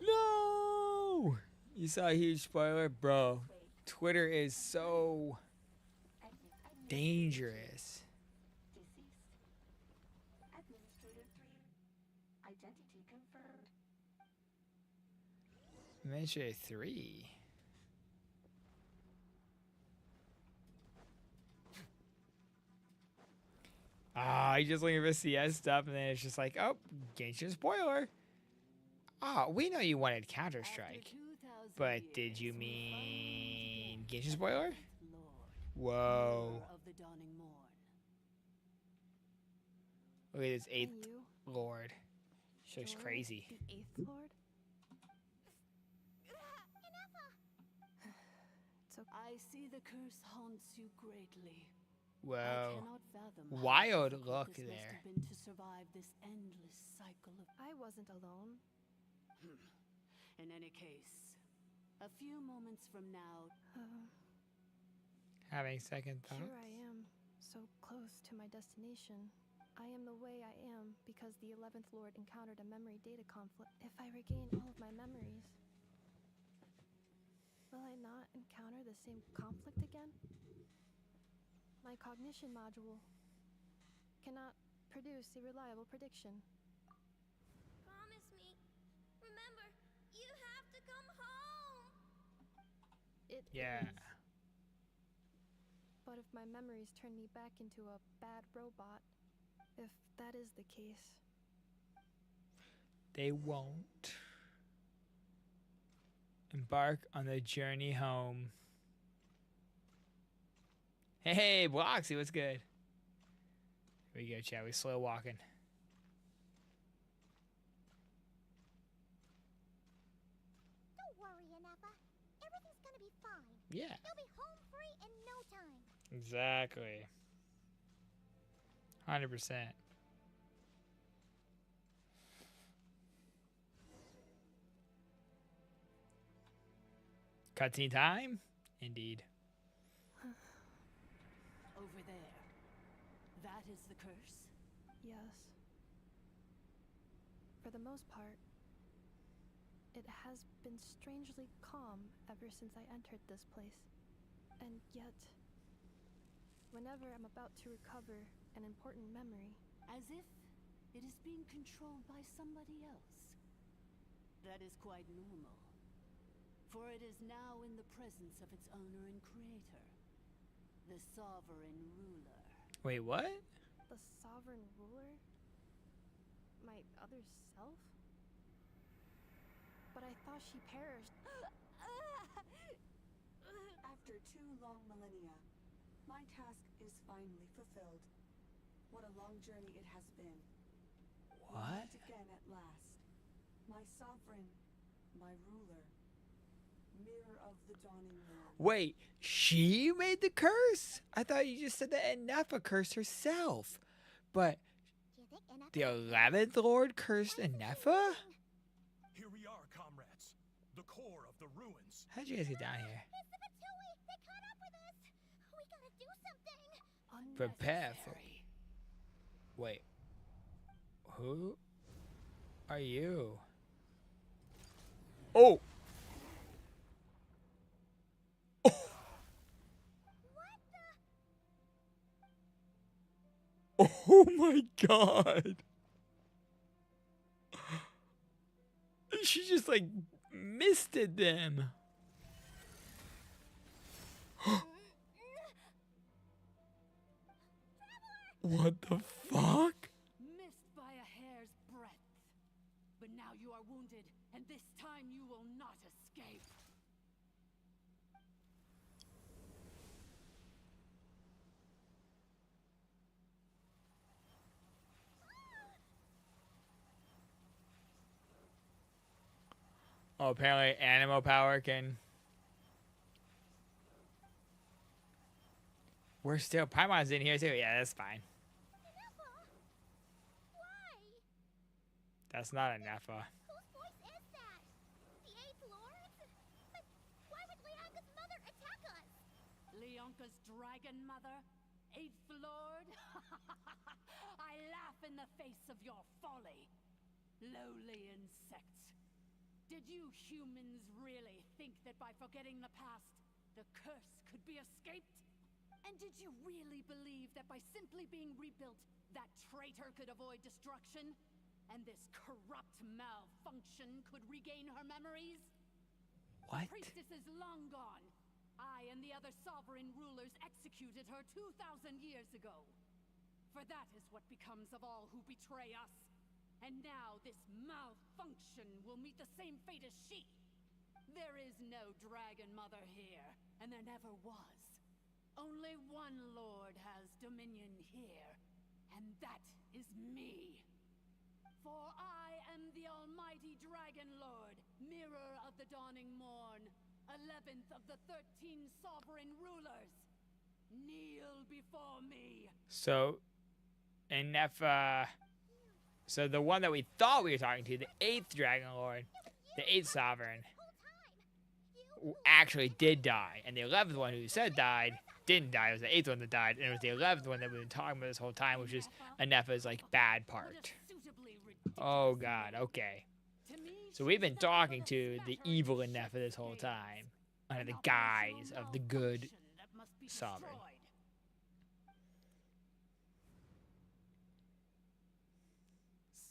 A: No! You saw a huge spoiler? Bro, Twitter is so dangerous.
L: Administrator 3. Identity confirmed.
A: Administrator 3. Ah, you just looking for CS stuff, and then it's just like, oh, Genshin spoiler. Oh, we know you wanted Counter Strike, but did you mean Genshin spoiler? Whoa. Look at this 8th Lord. She's crazy.
D: The 8th Lord?
L: I see the curse haunts you greatly.
A: Whoa.
L: I cannot fathom how
A: Wild
L: difficult
A: look
L: this must
A: there.
L: have been to survive this endless cycle of.
D: I wasn't alone.
L: In any case, a few moments from now.
A: Having second thoughts?
D: Here I am, so close to my destination. I am the way I am because the 11th Lord encountered a memory data conflict. If I regain all of my memories, will I not encounter the same conflict again? My cognition module cannot produce a reliable prediction.
F: Promise me. Remember, you have to come home.
D: It
A: Yeah.
D: is. But if my memories turn me back into a bad robot, if that is the case,
A: They won't. Embark on the journey home. Hey, Bloxy, what's good? Here we go, chat. We slow walking.
F: Don't worry, Anafa. Everything's gonna be fine.
A: Yeah.
F: You'll be home free in no time.
A: Exactly. 100%. Cutscene time? Indeed.
L: Over there. That is the curse?
D: yes. For the most part, it has been strangely calm ever since I entered this place. And yet, whenever I'm about to recover an important memory,
L: As if it is being controlled by somebody else. That is quite normal. For it is now in the presence of its owner and creator, the sovereign ruler.
A: Wait, what?
D: the sovereign ruler? My other self? But I thought she perished.
O: After 2 long millennia, my task is finally fulfilled. What a long journey it has been.
A: What?
O: We meet again at last. My sovereign, my ruler, mirror of the dawning world.
A: Wait, she made the curse? I thought you just said that Enefa cursed herself. But the 11th Lord cursed Enefa?
Q: Here we are, comrades. The core of the ruins.
A: How'd you guys get down here?
F: It's the Batui! They caught up with us! We gotta do something!
A: Prepare for... Wait. Who are you? Oh! Oh my god! She just like misted them. What the fuck?
L: Missed by a hair's breadth. But now you are wounded, and this time you will not escape.
A: Oh, apparently animal power can... We're still... Paimon's in here too. Yeah, that's fine. That's not a Nefa.
F: Whose voice is that? The 8th Lord? But why would Leanka's mother attack us?
L: Leonka's dragon mother? 8th Lord? I laugh in the face of your folly. Lowly insects. Did you humans really think that by forgetting the past, the curse could be escaped? And did you really believe that by simply being rebuilt, that traitor could avoid destruction? And this corrupt malfunction could regain her memories?
A: What?
S: The priestess is long gone. I and the other sovereign rulers executed her 2,000 years ago. For that is what becomes of all who betray us. And now this malfunction will meet the same fate as she. There is no dragon mother here, and there never was. Only one lord has dominion here, and that is me. For I am the almighty dragon lord, mirror of the dawning morn, 11th of the 13 sovereign rulers. Kneel before me.
A: So, and if, so the one that we thought we were talking to, the 8th Dragon Lord, the 8th Sovereign, actually did die. And the 11th one who said died, didn't die. It was the 8th one that died. And it was the 11th one that we've been talking about this whole time, which is Anefa's, like, bad part. Oh, God. Okay. So we've been talking to the evil Anefa this whole time, under the guise of the good Sovereign.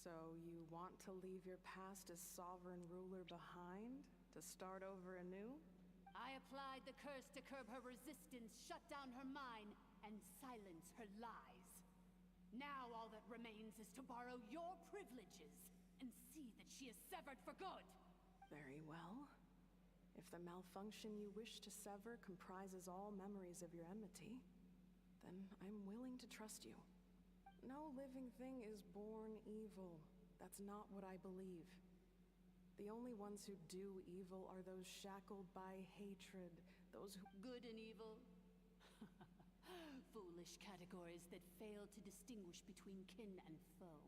C: So you want to leave your past as sovereign ruler behind? To start over anew?
S: I applied the curse to curb her resistance, shut down her mind, and silence her lies. Now all that remains is to borrow your privileges and see that she is severed for good.
C: Very well. If the malfunction you wish to sever comprises all memories of your enmity, then I'm willing to trust you. No living thing is born evil. That's not what I believe. The only ones who do evil are those shackled by hatred, those who...
S: Good and evil? Foolish categories that fail to distinguish between kin and foe.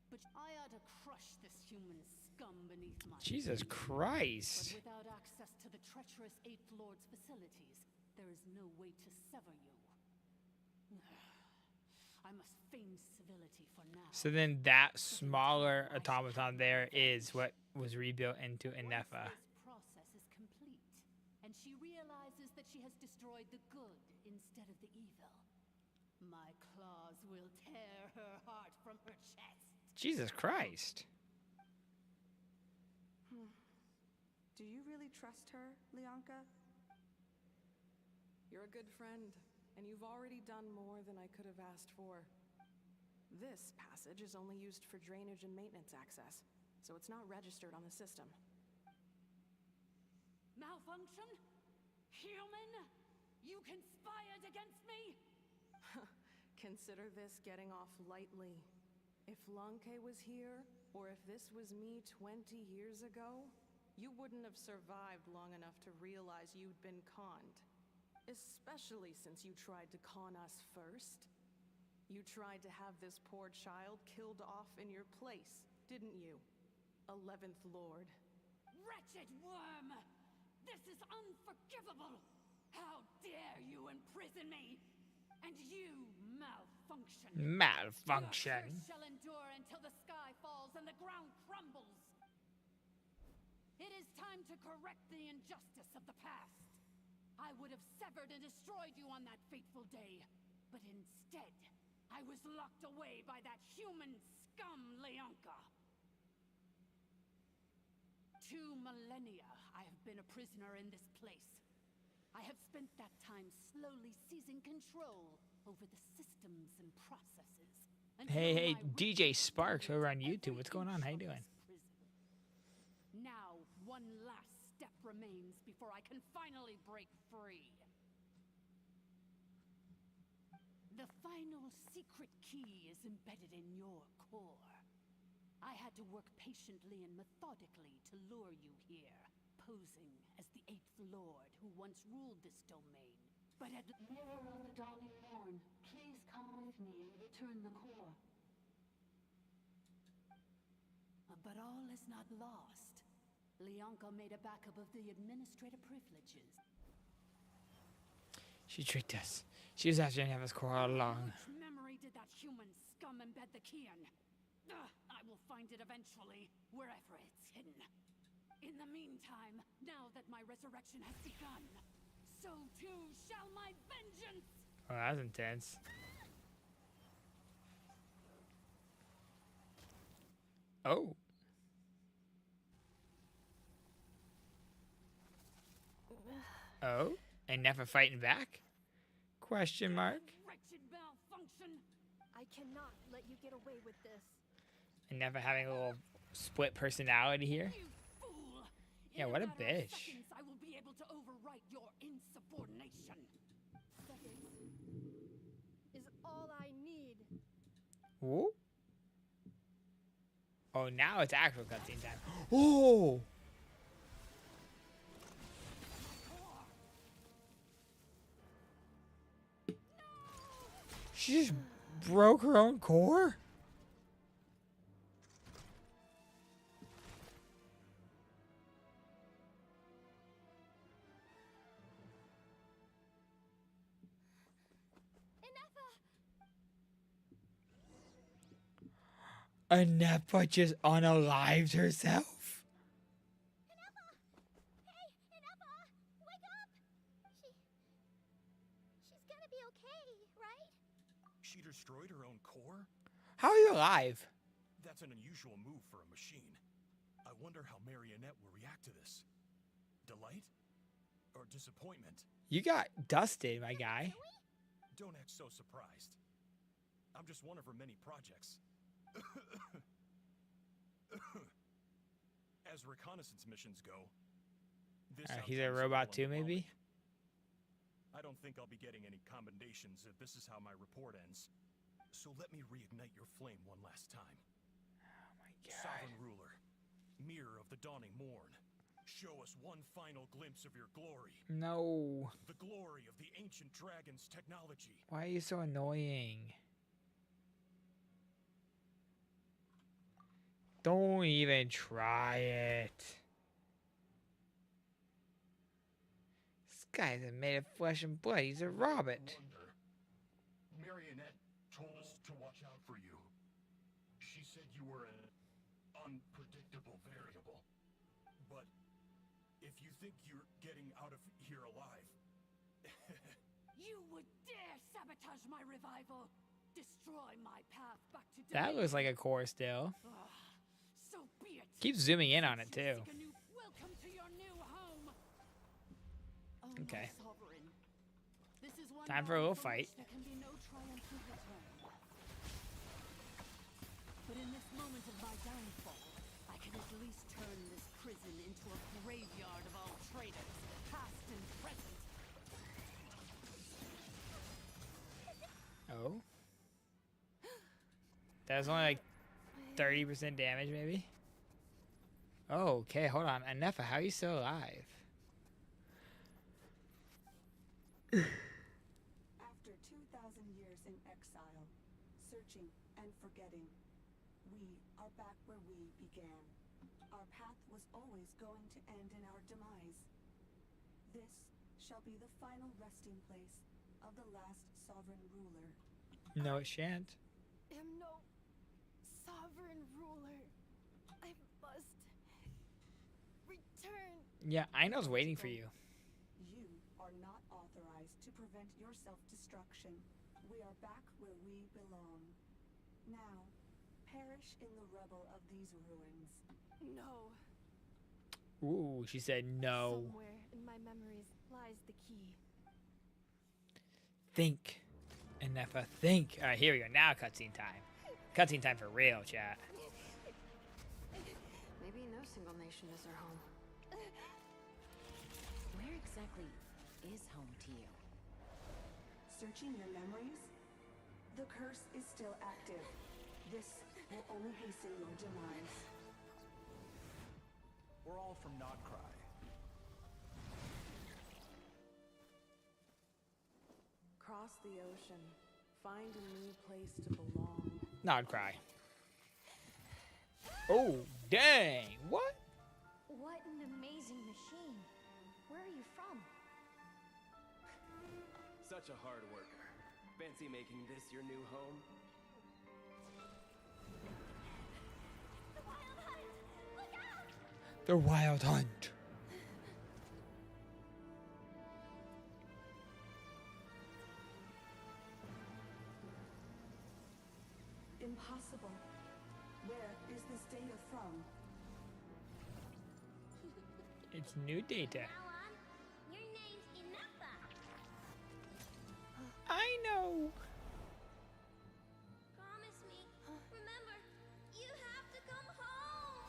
S: But I ought to crush this human scum beneath my
A: Jesus
S: feet.
A: Christ.
S: But without access to the treacherous 8th Lord's facilities, there is no way to sever you. I must feign civility for now.
A: So then that smaller automaton there is what was rebuilt into Anefa.
S: This process is complete, and she realizes that she has destroyed the good instead of the evil. My claws will tear her heart from her chest.
A: Jesus Christ.
O: Do you really trust her, Leonka?
C: You're a good friend, and you've already done more than I could have asked for. This passage is only used for drainage and maintenance access, so it's not registered on the system.
S: Malfunction? Human? You conspired against me?
C: Consider this getting off lightly. If Lanke was here, or if this was me 20 years ago, you wouldn't have survived long enough to realize you'd been conned. Especially since you tried to con us first. You tried to have this poor child killed off in your place, didn't you? 11th Lord.
S: Wretched worm! This is unforgivable! How dare you imprison me! And you, malfunction!
A: Malfunction.
S: Your curse shall endure until the sky falls and the ground crumbles! It is time to correct the injustice of the past. I would have severed and destroyed you on that fateful day, but instead, I was locked away by that human scum, Leonka. 2 millennia I have been a prisoner in this place. I have spent that time slowly seizing control over the systems and processes.
A: Hey, DJ Sparks over on YouTube. What's going on? How you doing?
S: Now, one last step remains before I can finally break free. The final secret key is embedded in your core. I had to work patiently and methodically to lure you here, posing as the 8th Lord who once ruled this domain. But at
L: Mirror of the dawning morn, please come with me and return the core.
S: But all is not lost. Leonka made a backup of the administrative privileges.
A: She tricked us. She was after Anefa's core all along.
S: Which memory did that human scum embed the key in? I will find it eventually, wherever it's hidden. In the meantime, now that my resurrection has begun, so too shall my vengeance!
A: Oh, that's intense. Oh. Oh, and never fighting back? Question mark.
I: Wretched malfunction!
D: I cannot let you get away with this.
A: And never having a little split personality here.
I: You fool!
A: Yeah,
I: In
A: what a
I: matter of
A: bitch.
I: seconds, I will be able to overwrite your insubordination.
D: Seconds is all I need.
A: Whoa. Oh, now it's actual cutscene time. Oh! She just broke her own core? Anepa just unalived herself?
F: Hey, Ineppa! Wake up! She's gonna be okay, right?
Q: She destroyed her own core?
A: How are you alive?
Q: That's an unusual move for a machine. I wonder how Marionette will react to this. Delight? Or disappointment?
A: You got dusted, my guy.
Q: Don't act so surprised. I'm just one of her many projects. As reconnaissance missions go, this
A: He's a robot too, maybe?
Q: I don't think I'll be getting any commendations if this is how my report ends. So let me reignite your flame one last time.
A: Oh my god.
Q: Sovereign ruler, mirror of the dawning morn, show us one final glimpse of your glory.
A: No.
Q: The glory of the ancient dragon's technology.
A: Why are you so annoying? Don't even try it. This guy's made of flesh and blood. He's a robot.
R: Marionette told us to watch out for you. She said you were an unpredictable variable.
Q: But if you think you're getting out of here alive...
I: You would dare sabotage my revival! Destroy my path back to
A: That
I: Dominion.
A: looks like a core still.
I: So be it.
A: Keep zooming in on it too.
I: Welcome to your new home. Oh,
A: Okay.
I: my sovereign. This is one
A: Time for a little
I: from
A: fight.
I: which there can be no triumphant return. But in this moment of my downfall, I can at least turn this prison into a graveyard of all traitors, past and present.
A: Oh. That was only like 30% damage, maybe? Oh, okay, hold on. Anefa, how are you still alive?
O: After 2,000 years in exile, searching and forgetting, we are back where we began. Our path was always going to end in our demise. This shall be the final resting place of the last sovereign ruler.
A: No, it shan't.
D: Am no sovereign ruler. I must return.
A: Yeah, Aino's waiting for you.
O: You are not authorized to prevent your self-destruction. We are back where we belong. Now, perish in the rubble of these ruins.
D: No.
A: Ooh, she said no.
D: Somewhere in my memories lies the key.
A: Think. Anefa, think. Alright, here we go. Now cutscene time. Cutscene time for real, chat.
H: Maybe no single nation is our home. Where exactly is home to you?
O: Searching your memories? The curse is still active. This will only hasten your demise.
B: We're all from Nodcry.
C: Cross the ocean. Find a new place to belong.
A: Nod cry. Oh, dang. What?
K: What an amazing machine. Where are you from?
E: Such a hard worker. Fancy making this your new home?
F: The Wild Hunt! Look out!
A: The Wild Hunt.
O: Impossible. Where is this data from?
A: It's new data.
F: Now on, your name's
A: No.
F: Promise me. Remember, you have to come home.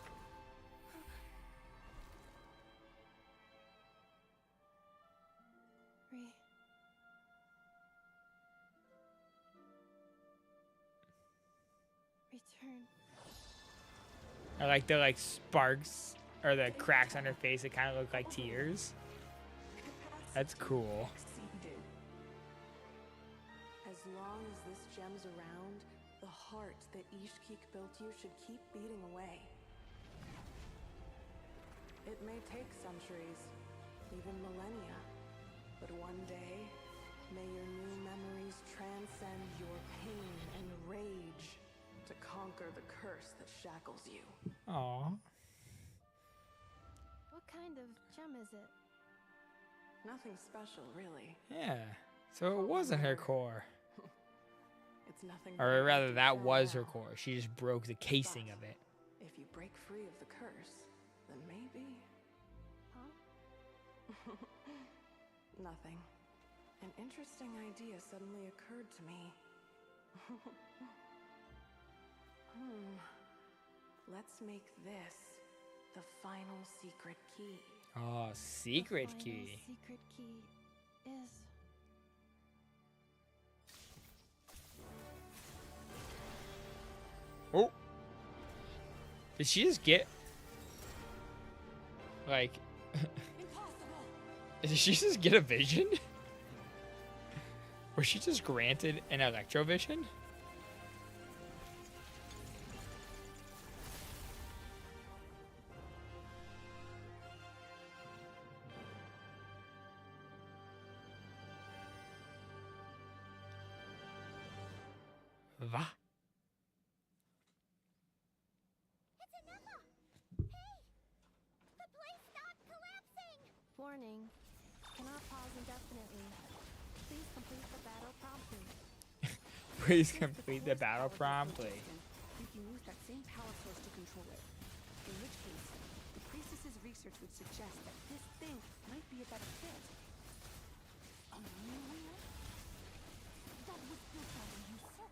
D: Return.
A: I like the sparks or the cracks on her face that kind of look like tears. That's cool.
O: Succeeded. As long as this gem's around, the heart that Ishkik built you should keep beating away. It may take centuries, even millennia, but one day, may your new memories transcend your pain and rage to conquer the curse that shackles you.
A: Aww.
D: What kind of gem is it?
O: Nothing special, really.
A: Yeah. So it wasn't her core.
O: It's nothing.
A: Or rather, that was her core. She just broke the casing of it.
O: If you break free of the curse, then maybe.
D: Huh?
O: Nothing. An interesting idea suddenly occurred to me. Let's make this the final secret key.
A: Oh, secret
D: The
A: key.
D: final secret key is.
A: Oh. Did she just get did she just get a vision? Was she just granted an electrovision? Va?
D: Warning. Cannot pause indefinitely. Please complete the battle promptly.
A: Please complete the battle promptly.
O: You can use that same power source to control it. In which case, the priestess's research would suggest that this thing might be a better fit.
I: A new wheel? That was built by a usurper,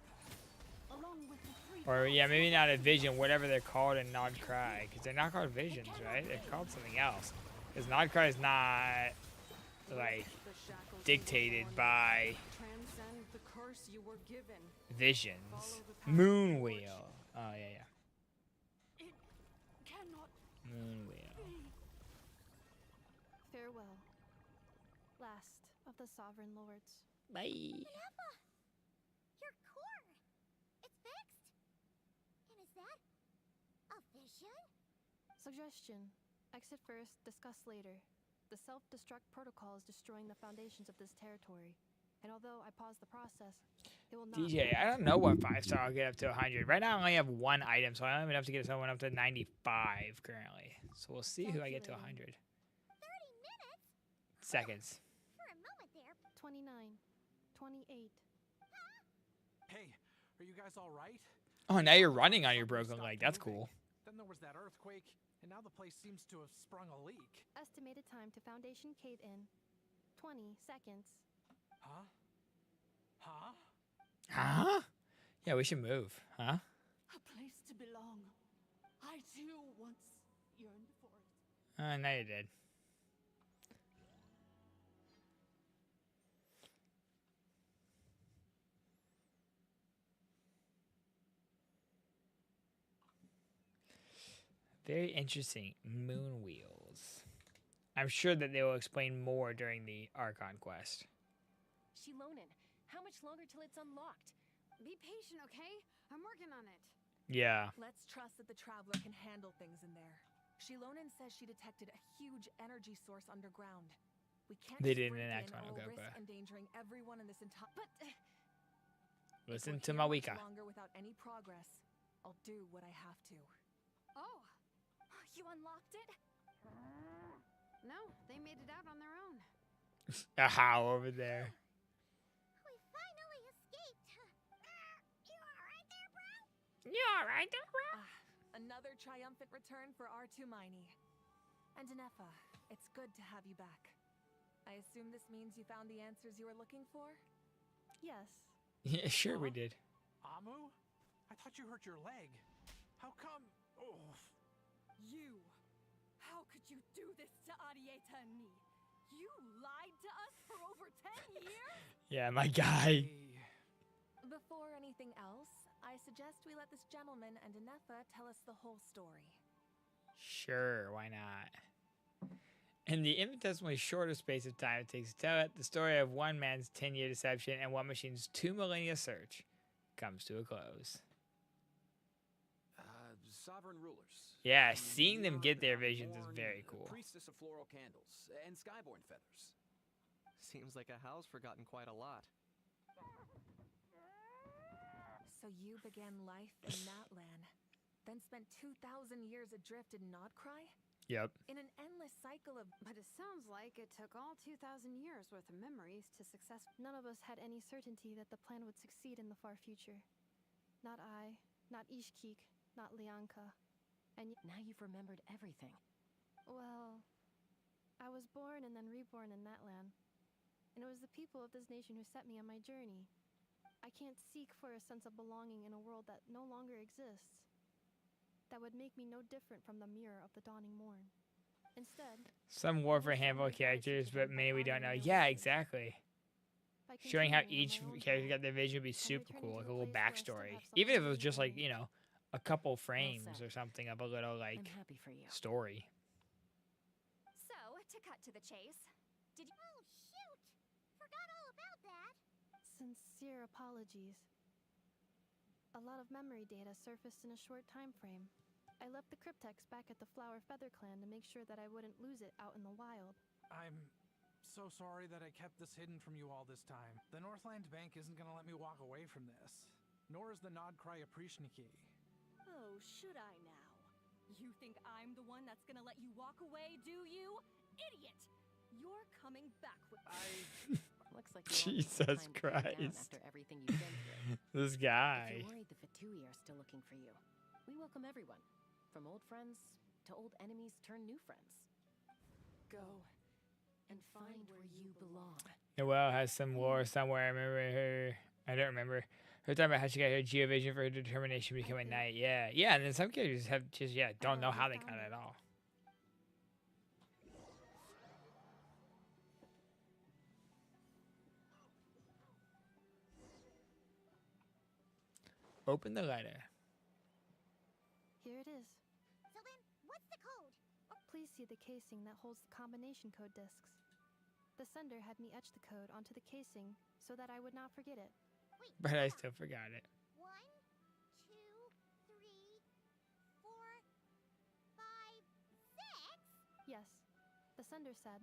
I: along with the three.
A: Or yeah, maybe not a vision, whatever they're called in Nod Cry, because they're not called visions, right? They're called something else. Because Nod Cry is not dictated by
O: Transcend the curse you were given.
A: visions. Moon Wheel. Oh yeah.
I: It cannot
A: Moon Wheel.
I: be.
D: Farewell. Last of the Sovereign Lords.
A: Bye.
F: Minerva! Your core! It's fixed! And is that a vision?
D: Suggestion. Exit first, discuss later. The self-destruct protocol is destroying the foundations of this territory. And although I paused the process, it will not...
A: DJ, I don't know what 5-star I'll get up to 100. Right now I only have one item, so I don't even have to get someone up to 95 currently. So we'll see who I get to 100.
F: 30 minutes?
A: Seconds.
F: For a moment there.
D: 29. 28.
B: Hey, are you guys all right?
A: Oh, now you're running on your broken leg. That's cool.
B: Then there was that earthquake, and now the place seems to have sprung a leak.
D: Estimated time to foundation cave in. 20 seconds.
B: Huh? Huh?
A: Huh? Yeah, we should move. Huh?
I: A place to belong. I too once yearned for it.
A: Now you did. Very interesting. Moon wheels. I'm sure that they will explain more during the Archon quest.
H: Shilonen, how much longer till it's unlocked?
N: Be patient, okay? I'm working on it.
A: Yeah.
T: Let's trust that the Traveler can handle things in there. Shilonen says she detected a huge energy source underground. We can't
A: They
T: just
A: did in
T: break
A: the next
T: in
A: one,
T: or we'll
A: okay,
T: risk
A: okay.
T: endangering everyone in this entire. But
A: Listen
T: if
A: to
T: we're
A: my
T: here
A: Wicca.
T: much longer without any progress, I'll do what I have to.
N: Oh,
K: You unlocked it?
N: no, they made it out on their own.
A: A howl over there.
F: We finally escaped. You alright there, bro?
A: You alright there, bro?
T: Another triumphant return for R2 Miney. And Anefa, it's good to have you back. I assume this means you found the answers you were looking for?
D: Yes,
A: Yeah, sure we did.
B: Amu? I thought you hurt your leg. How come? Oh.
N: You! How could you do this to Arieta and me? You lied to us for over 10 years?
A: Yeah, my guy.
T: Before anything else, I suggest we let this gentleman and Anefa tell us the whole story.
A: Sure, why not? In the infinitesimally shorter space of time it takes to tell it, the story of one man's 10-year deception and one machine's 2 millennia search comes to a close.
U: Sovereign rulers.
A: Yeah, seeing them get their visions is very cool.
U: Priestess of floral candles and skyborn feathers.
G: Seems like a howl's forgotten quite a lot.
T: So you began life in that land, then spent 2,000 years adrift in Nodcry?
A: Yep.
T: In an endless cycle of...
N: But it sounds like it took all 2,000 years worth of memories to success.
D: None of us had any certainty that the plan would succeed in the far future. Not I, not Ishkik, not Lianka. And
H: now you've remembered everything.
D: Well, I was born and then reborn in that land. And it was the people of this nation who set me on my journey. I can't seek for a sense of belonging in a world that no longer exists. That would make me no different from the mirror of the dawning morn. Instead,
A: some Warfare handful characters, but many we don't know. Yeah, exactly. Showing how each character got their vision would be super cool, like a little backstory. Even if it was just like, you know, a couple frames or something of a little like story.
K: So, to cut to the chase, did you...
F: Oh, shoot! Forgot all about that.
D: Sincere apologies. A lot of memory data surfaced in a short time frame. I left the cryptex back at the Flower Feather Clan to make sure that I wouldn't lose it out in the wild.
B: I'm so sorry that I kept this hidden from you all this time. The Northland Bank isn't gonna let me walk away from this. Nor is the Nodcry Aprishniki.
N: Oh, should I now? You think I'm the one that's gonna let you walk away, do you? Idiot! You're coming back with me.
H: Looks like you
A: Jesus Christ.
H: After everything you've been through.
A: This guy.
H: If you're worried the Fatui are still looking for you, we welcome everyone. From old friends to old enemies turned new friends. Go and find where you belong.
A: Noelle has some lore somewhere. I remember her. I don't remember. Her talking about how she got her geovision for her determination to become a knight. Yeah. Yeah, and then some characters have just, don't know how they got it at all. Open the letter.
D: Here it is.
F: So then, what's the code?
D: Please see the casing that holds the combination code discs. The sender had me etch the code onto the casing so that I would not forget it.
F: Wait,
A: but I still forgot it.
F: 1, 2, 3, 4, 5, 6?
D: Yes. The sender said,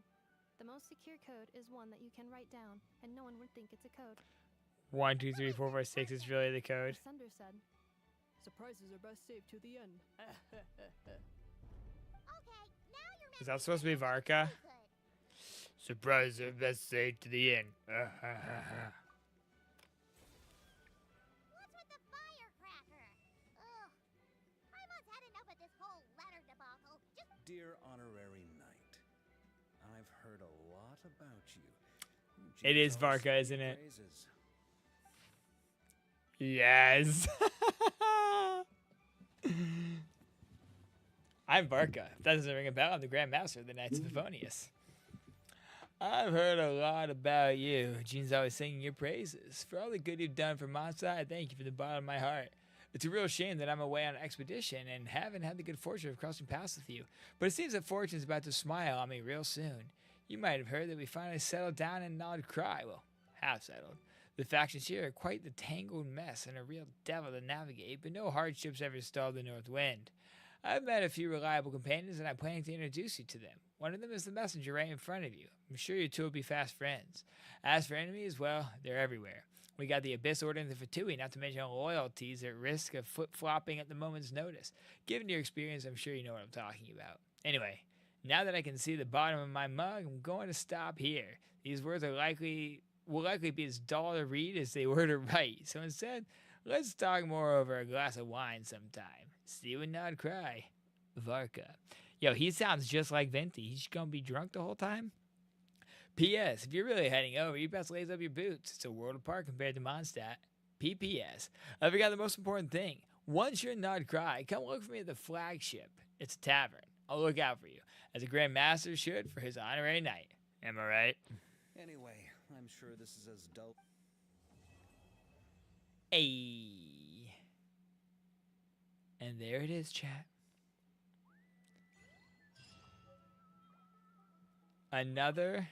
D: the most secure code is one that you can write down, and no one would think it's a code.
A: 1, 2, 3, 4, 5, 6 is really the code.
D: The sender said,
N: surprises are best saved to the end.
F: Okay, now you're
A: is that supposed to be Varka? Surprises are best saved to the end.
F: What's with the firecracker? Ugh. Paimon's had enough of this whole letter debacle.
V: Dear Honorary Knight, I've heard a lot about you.
A: It is Varka, isn't it? Yes. I'm Varka. If that doesn't ring a bell, I'm the Grand Master of the Knights of Favonius. I've heard a lot about you. Jean's always singing your praises. For all the good you've done for Monsa, I thank you from the bottom of my heart. It's a real shame that I'm away on an expedition and haven't had the good fortune of crossing paths with you. But it seems that fortune's about to smile on me real soon. You might have heard that we finally settled down in Nodcry. Well, half settled. The factions here are quite the tangled mess and a real devil to navigate, but no hardships ever stalled the north wind. I've met a few reliable companions, and I'm planning to introduce you to them. One of them is the messenger right in front of you. I'm sure you two will be fast friends. As for enemies, well, they're everywhere. We got the Abyss Order and the Fatui, not to mention loyalties at risk of flip-flopping at the moment's notice. Given your experience, I'm sure you know what I'm talking about. Anyway, now that I can see the bottom of my mug, I'm going to stop here. These words will likely be as dull to read as they were to write. So instead, let's talk more over a glass of wine sometime. See you in Nodcry. Varka. Yo, he sounds just like Venti. He's gonna be drunk the whole time? P.S. If you're really heading over, you best lace up your boots. It's a world apart compared to Mondstadt. P.P.S. I forgot the most important thing. Once you're not cry, come look for me at the flagship. It's a tavern. I'll look out for you, as a Grand Master should for his honorary night. Am I right?
V: Anyway, I'm sure this is as dull.
A: Ayy. And there it is, chat. Another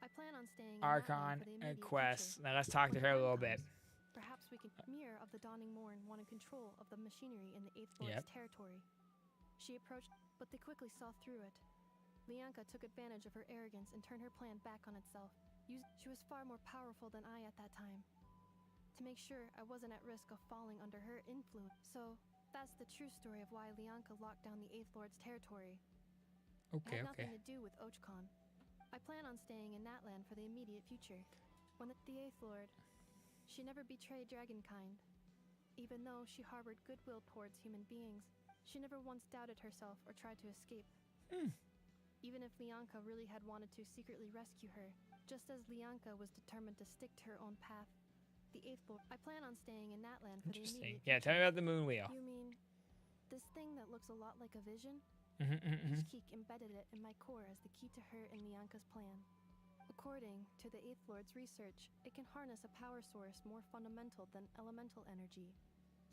D: I plan on staying in
A: Archon
D: that land for the immediate
A: quest.
D: future.
A: Now let's talk to her a little bit.
D: Perhaps we can. Mirror of the Dawning Morn wanted control of the machinery in the Eighth Lord's territory. She approached, but they quickly saw through it. Lianka took advantage of her arrogance and turned her plan back on itself. She was far more powerful than I at that time. To make sure I wasn't at risk of falling under her influence. So, that's the true story of why Lianka locked down the Eighth Lord's territory.
A: Okay,
D: it had nothing to do with Ochkon. I plan on staying in that land for the immediate future. When the Eighth Lord, she never betrayed Dragonkind. Even though she harbored goodwill towards human beings, she never once doubted herself or tried to escape. Even if Lianka really had wanted to secretly rescue her, just as Lianka was determined to stick to her own path, the Eighth Lord. I plan on staying in that land for the immediate
A: Yeah, tell me about the moon wheel.
D: You mean this thing that looks a lot like a vision? Ishkik embedded it in my core as the key to her and Lianka's plan. According to the Eighth Lord's research, it can harness a power source more fundamental than elemental energy.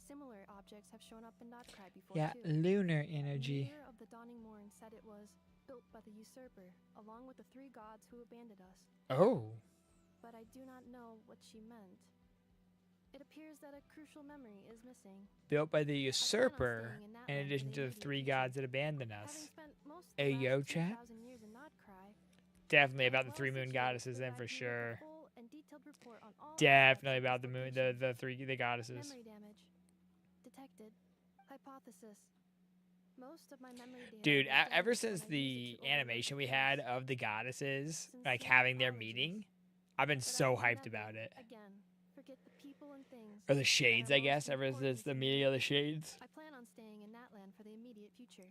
D: Similar objects have shown up in Notcry before too.
A: Lunar energy.
D: The Mirror of the Dawning Morn said it was built by the usurper, along with the 3 gods who abandoned us.
A: Oh.
D: But I do not know what she meant. It appears that a crucial memory is missing.
A: Built by the usurper, in addition to the 3 gods that abandoned us. Yo, chat. Definitely about the 3 moon goddesses then for sure. Definitely about the moon, the goddesses.
D: Memory damage detected. Hypothesis. Most of my memory data.
A: Dude, ever since the animation we had of the goddesses, like having their meeting, I've been so hyped about it. Or the shades, I guess. Ever since the meeting of the shades.
D: I plan on staying in that land for the immediate future.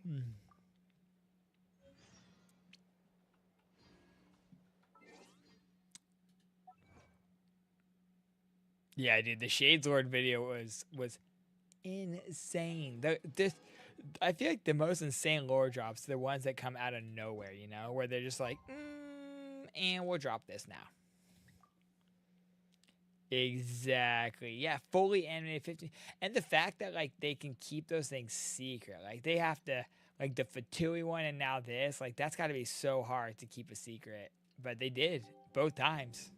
A: Yeah, dude, the Shades Lord video was insane. I feel like the most insane lore drops are the ones that come out of nowhere, you know, where they're just like, and we'll drop this now. Exactly. Yeah, fully animated 15. And the fact that like they can keep those things secret, like they have to, like the Fatui one and now this, like that's got to be so hard to keep a secret. But they did both times.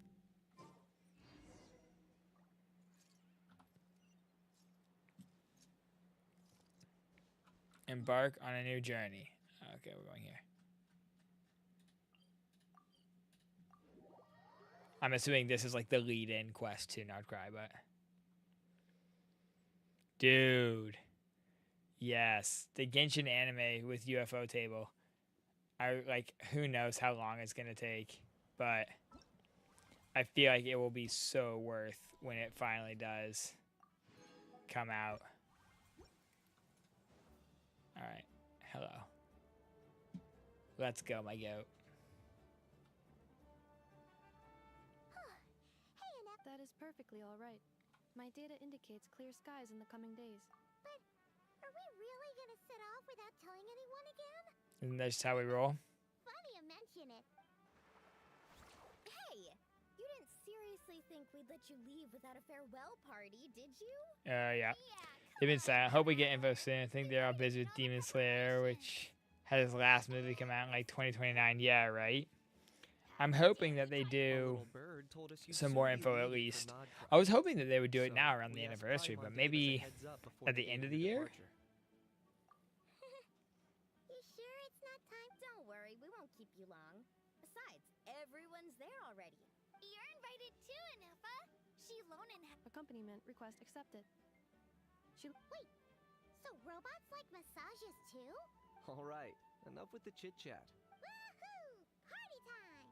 A: Embark on a new journey. Okay, we're going here. I'm assuming this is like the lead-in quest to Notcry, but... Dude. Yes. The Genshin anime with UFO table. Who knows how long it's going to take, but I feel like it will be so worth when it finally does come out. Alright. Hello. Let's go, my goat.
D: That is perfectly all right. My data indicates clear skies in the coming days.
F: But are we really gonna set off without telling anyone again?
A: Isn't that just how we roll?
F: Funny you mention it. Hey, you didn't seriously think we'd let you leave without a farewell party, did you?
A: Yeah. They've been silent. Hope we get info soon. I think they're all busy with Demon Slayer, which had his last movie come out in like 2029. Yeah, right? I'm hoping that they do some more info at least. I was hoping that they would do it now around the anniversary, but maybe at the end of the year?
F: You sure it's not time? Don't worry, we won't keep you long. Besides, everyone's there already. You're invited too, Anufa.
D: Accompaniment request accepted.
F: Wait, so robots like massages too?
G: All right, enough with the chit-chat.
F: Woohoo! Party time!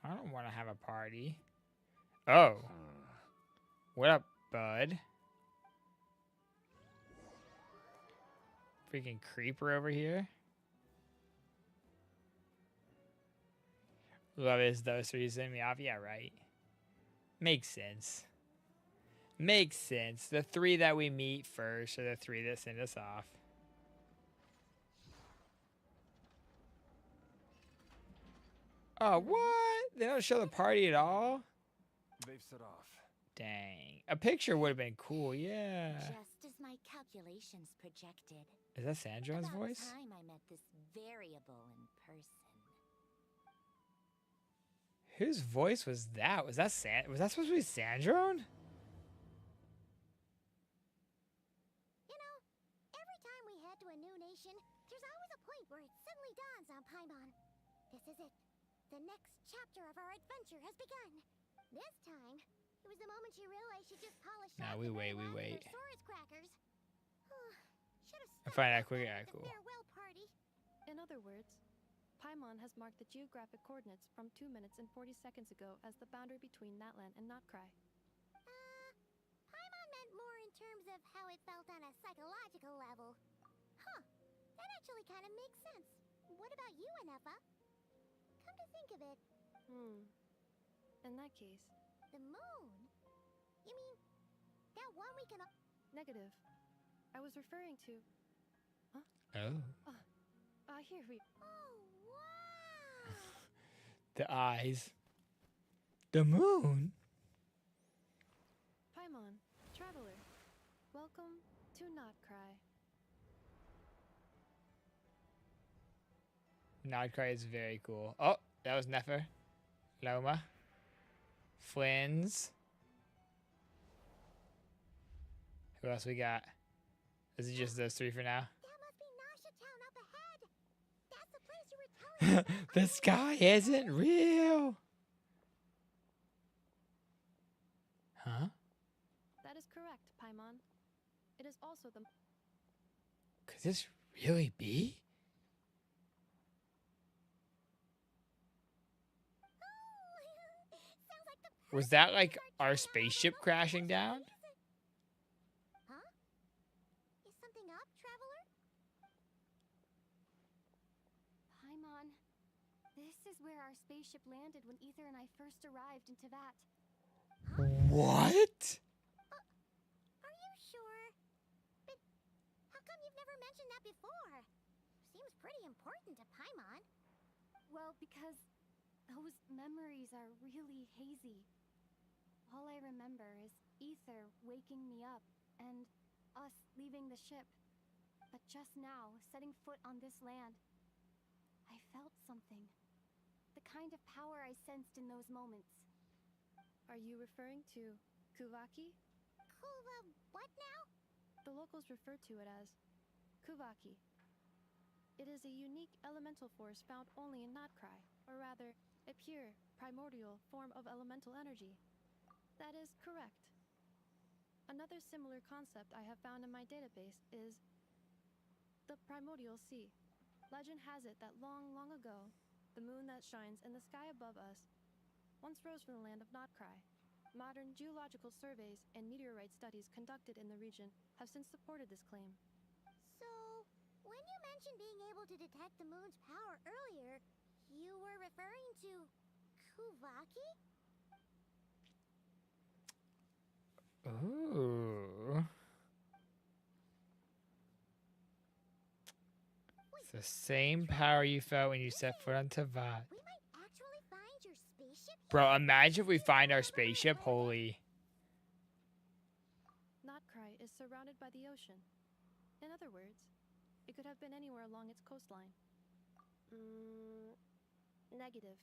A: I don't want to have a party. Oh. What up, bud? Freaking creeper over here. Love is those three send me off. Yeah, right. Makes sense. Makes sense. The 3 that we meet first are the 3 that send us off. Oh, what? They don't show the party at all?
J: They've set off.
A: Dang. A picture would have been cool, yeah.
F: Just as my calculations projected.
A: Is that Sandrone's
F: About
A: voice?
F: time I met this variable in person.
A: Whose voice was that? Was that supposed to be Sandrone?
F: You know, every time we head to a new nation, there's always a point where it suddenly dawns on Paimon. This is it. The next chapter of our adventure has begun. This time, it was the moment she realized she just polished
A: Nah,
F: off
A: we
F: the
A: wait,
F: very
A: we
F: last of
A: wait.
F: her Saurus crackers.
A: I find that quick. Yeah, cool.
F: Farewell party.
D: In other words, Paimon has marked the geographic coordinates from 2 minutes and 40 seconds ago as the boundary between Natlan and Notcry.
F: Paimon meant more in terms of how it felt on a psychological level. Huh. That actually kind of makes sense. What about you, Anefa? Come to think of it.
D: In that case...
F: The moon? You mean, that one we can...
D: Negative. I was referring to... Huh?
A: Oh.
D: Here we...
F: Oh, wow!
A: The eyes. The moon?
D: Paimon, traveler. Welcome to Notcry.
A: Notcry is very cool. Oh, that was Nefer. Loma. Flynn's. Who else we got? Is it just those 3 for now?
F: That must be Nasha Town up ahead. That's the place you were telling me.
A: The sky isn't real. Huh?
D: That is correct, Paimon. It is also the...
A: Could this really be? Was that like our spaceship crashing down?
F: Huh? Is something up, traveler?
K: Paimon, this is where our spaceship landed when Ether and I first arrived in Teyvat.
A: What?
F: Are you sure? But how come you've never mentioned that before? Seems pretty important to Paimon.
K: Well, because those memories are really hazy. All I remember is Ether waking me up and us leaving the ship. But just now, setting foot on this land, I felt something. The kind of power I sensed in those moments.
D: Are you referring to Kuvaki?
F: What now?
D: The locals refer to it as Kuvaki. It is a unique elemental force found only in Notcry, or rather, a pure, primordial form of elemental energy. That is correct. Another similar concept I have found in my database is the primordial sea. Legend has it that long, long ago, the moon that shines in the sky above us once rose from the land of Notcry. Modern geological surveys and meteorite studies conducted in the region have since supported this claim.
F: So, when you mentioned being able to detect the moon's power earlier, you were referring to Kuvaki?
A: Ooh. It's the same power you felt when you set foot on Teyvat.
F: We might actually find your spaceship?
A: Bro, imagine if we find our spaceship. Holy.
D: Notcry is surrounded by the ocean. In other words, it could have been anywhere along its coastline. Negative.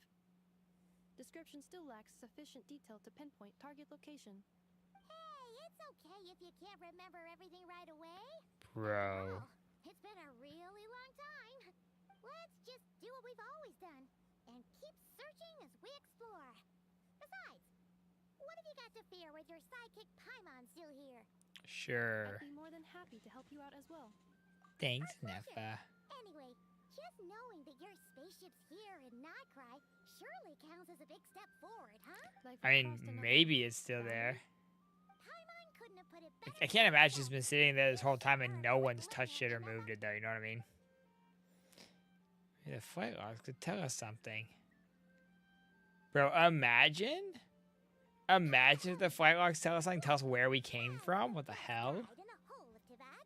D: Description still lacks sufficient detail to pinpoint target location.
F: Hey, it's okay if you can't remember everything right away.
A: Bro.
F: It's been a really long time. Let's just do what we've always done and keep searching as we explore. Besides, what have you got to fear with your sidekick Paimon still here?
A: Sure.
D: I'd be more than happy to help you out as well.
A: Thanks, Nefa.
F: Anyway, just knowing that your spaceship's here in Notcry surely counts as a big step forward, huh?
A: I mean, maybe it's still there.
F: Paimon couldn't have put it better.
A: I can't imagine it's been sitting there this whole time and no one's touched it or moved it, though. You know what I mean? The flight logs could tell us something. Bro, imagine Imagine if the flight logs tell us something, tell us where we came from. What the hell?
F: In the whole of Teyvat,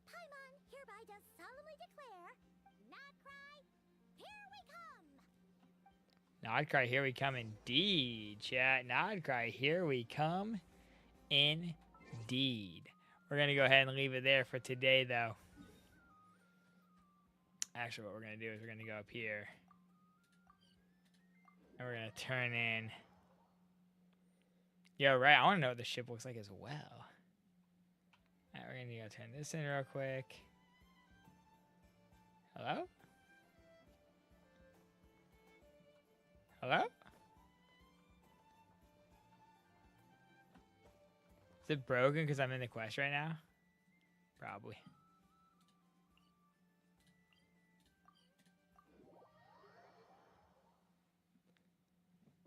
F: Paimon hereby does solemnly declare, Nodcry, here we come!
A: Nodcry, here we come indeed, chat. Nodcry, here we come indeed. We're going to go ahead and leave it there for today, though. Actually, what we're going to do is we're going to go up here. And we're going to turn in... Yo, right, I want to know what the ship looks like as well. Alright, we're going to go turn this in real quick. Hello? Hello? Is it broken because I'm in the quest right now? Probably.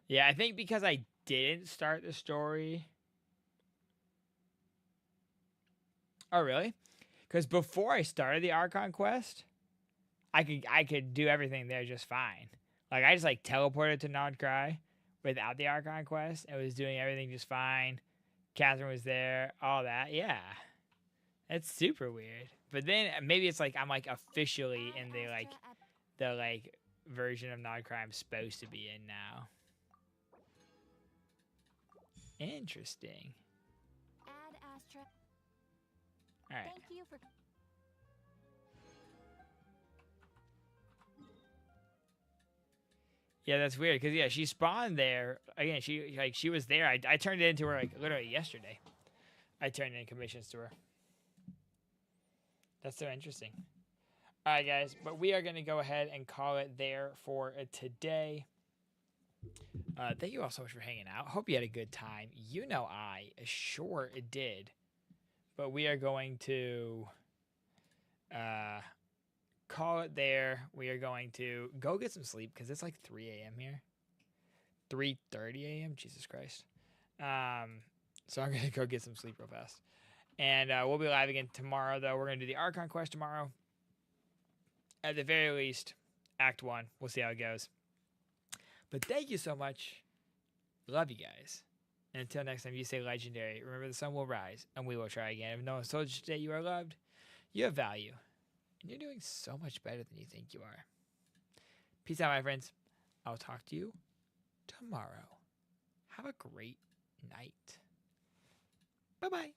A: Yeah, I think because I didn't start the story. Oh, really? Because before I started the Archon quest, I could do everything there just fine. Like, I just, like, teleported to Nodcry without the Archon quest and was doing everything just fine. Catherine was there, all that. Yeah. That's super weird. But then maybe it's like I'm, like, officially in the, like, version of Nodcry I'm supposed to be in now. Interesting.
K: Add Astra.
A: All right.
K: Thank you for.
A: Yeah, that's weird because yeah, she spawned there again. She was there. I turned it into her like literally yesterday. I turned in commissions to her. That's so interesting. All right, guys, but we are gonna go ahead and call it there for today. Thank you all so much for hanging out. Hope you had a good time. You know I sure did. But we are going to call it there. We are going to go get some sleep because it's like 3 a.m. here. 3:30 a.m. Jesus Christ. So I'm going to go get some sleep real fast. And we'll be live again tomorrow, though. We're going to do the Archon quest tomorrow. At the very least, Act 1. We'll see how it goes. But thank you so much. Love you guys. And until next time, you stay legendary. Remember, the sun will rise, and we will try again. If no one told you today you are loved, you have value. And you're doing so much better than you think you are. Peace out, my friends. I'll talk to you tomorrow. Have a great night. Bye-bye.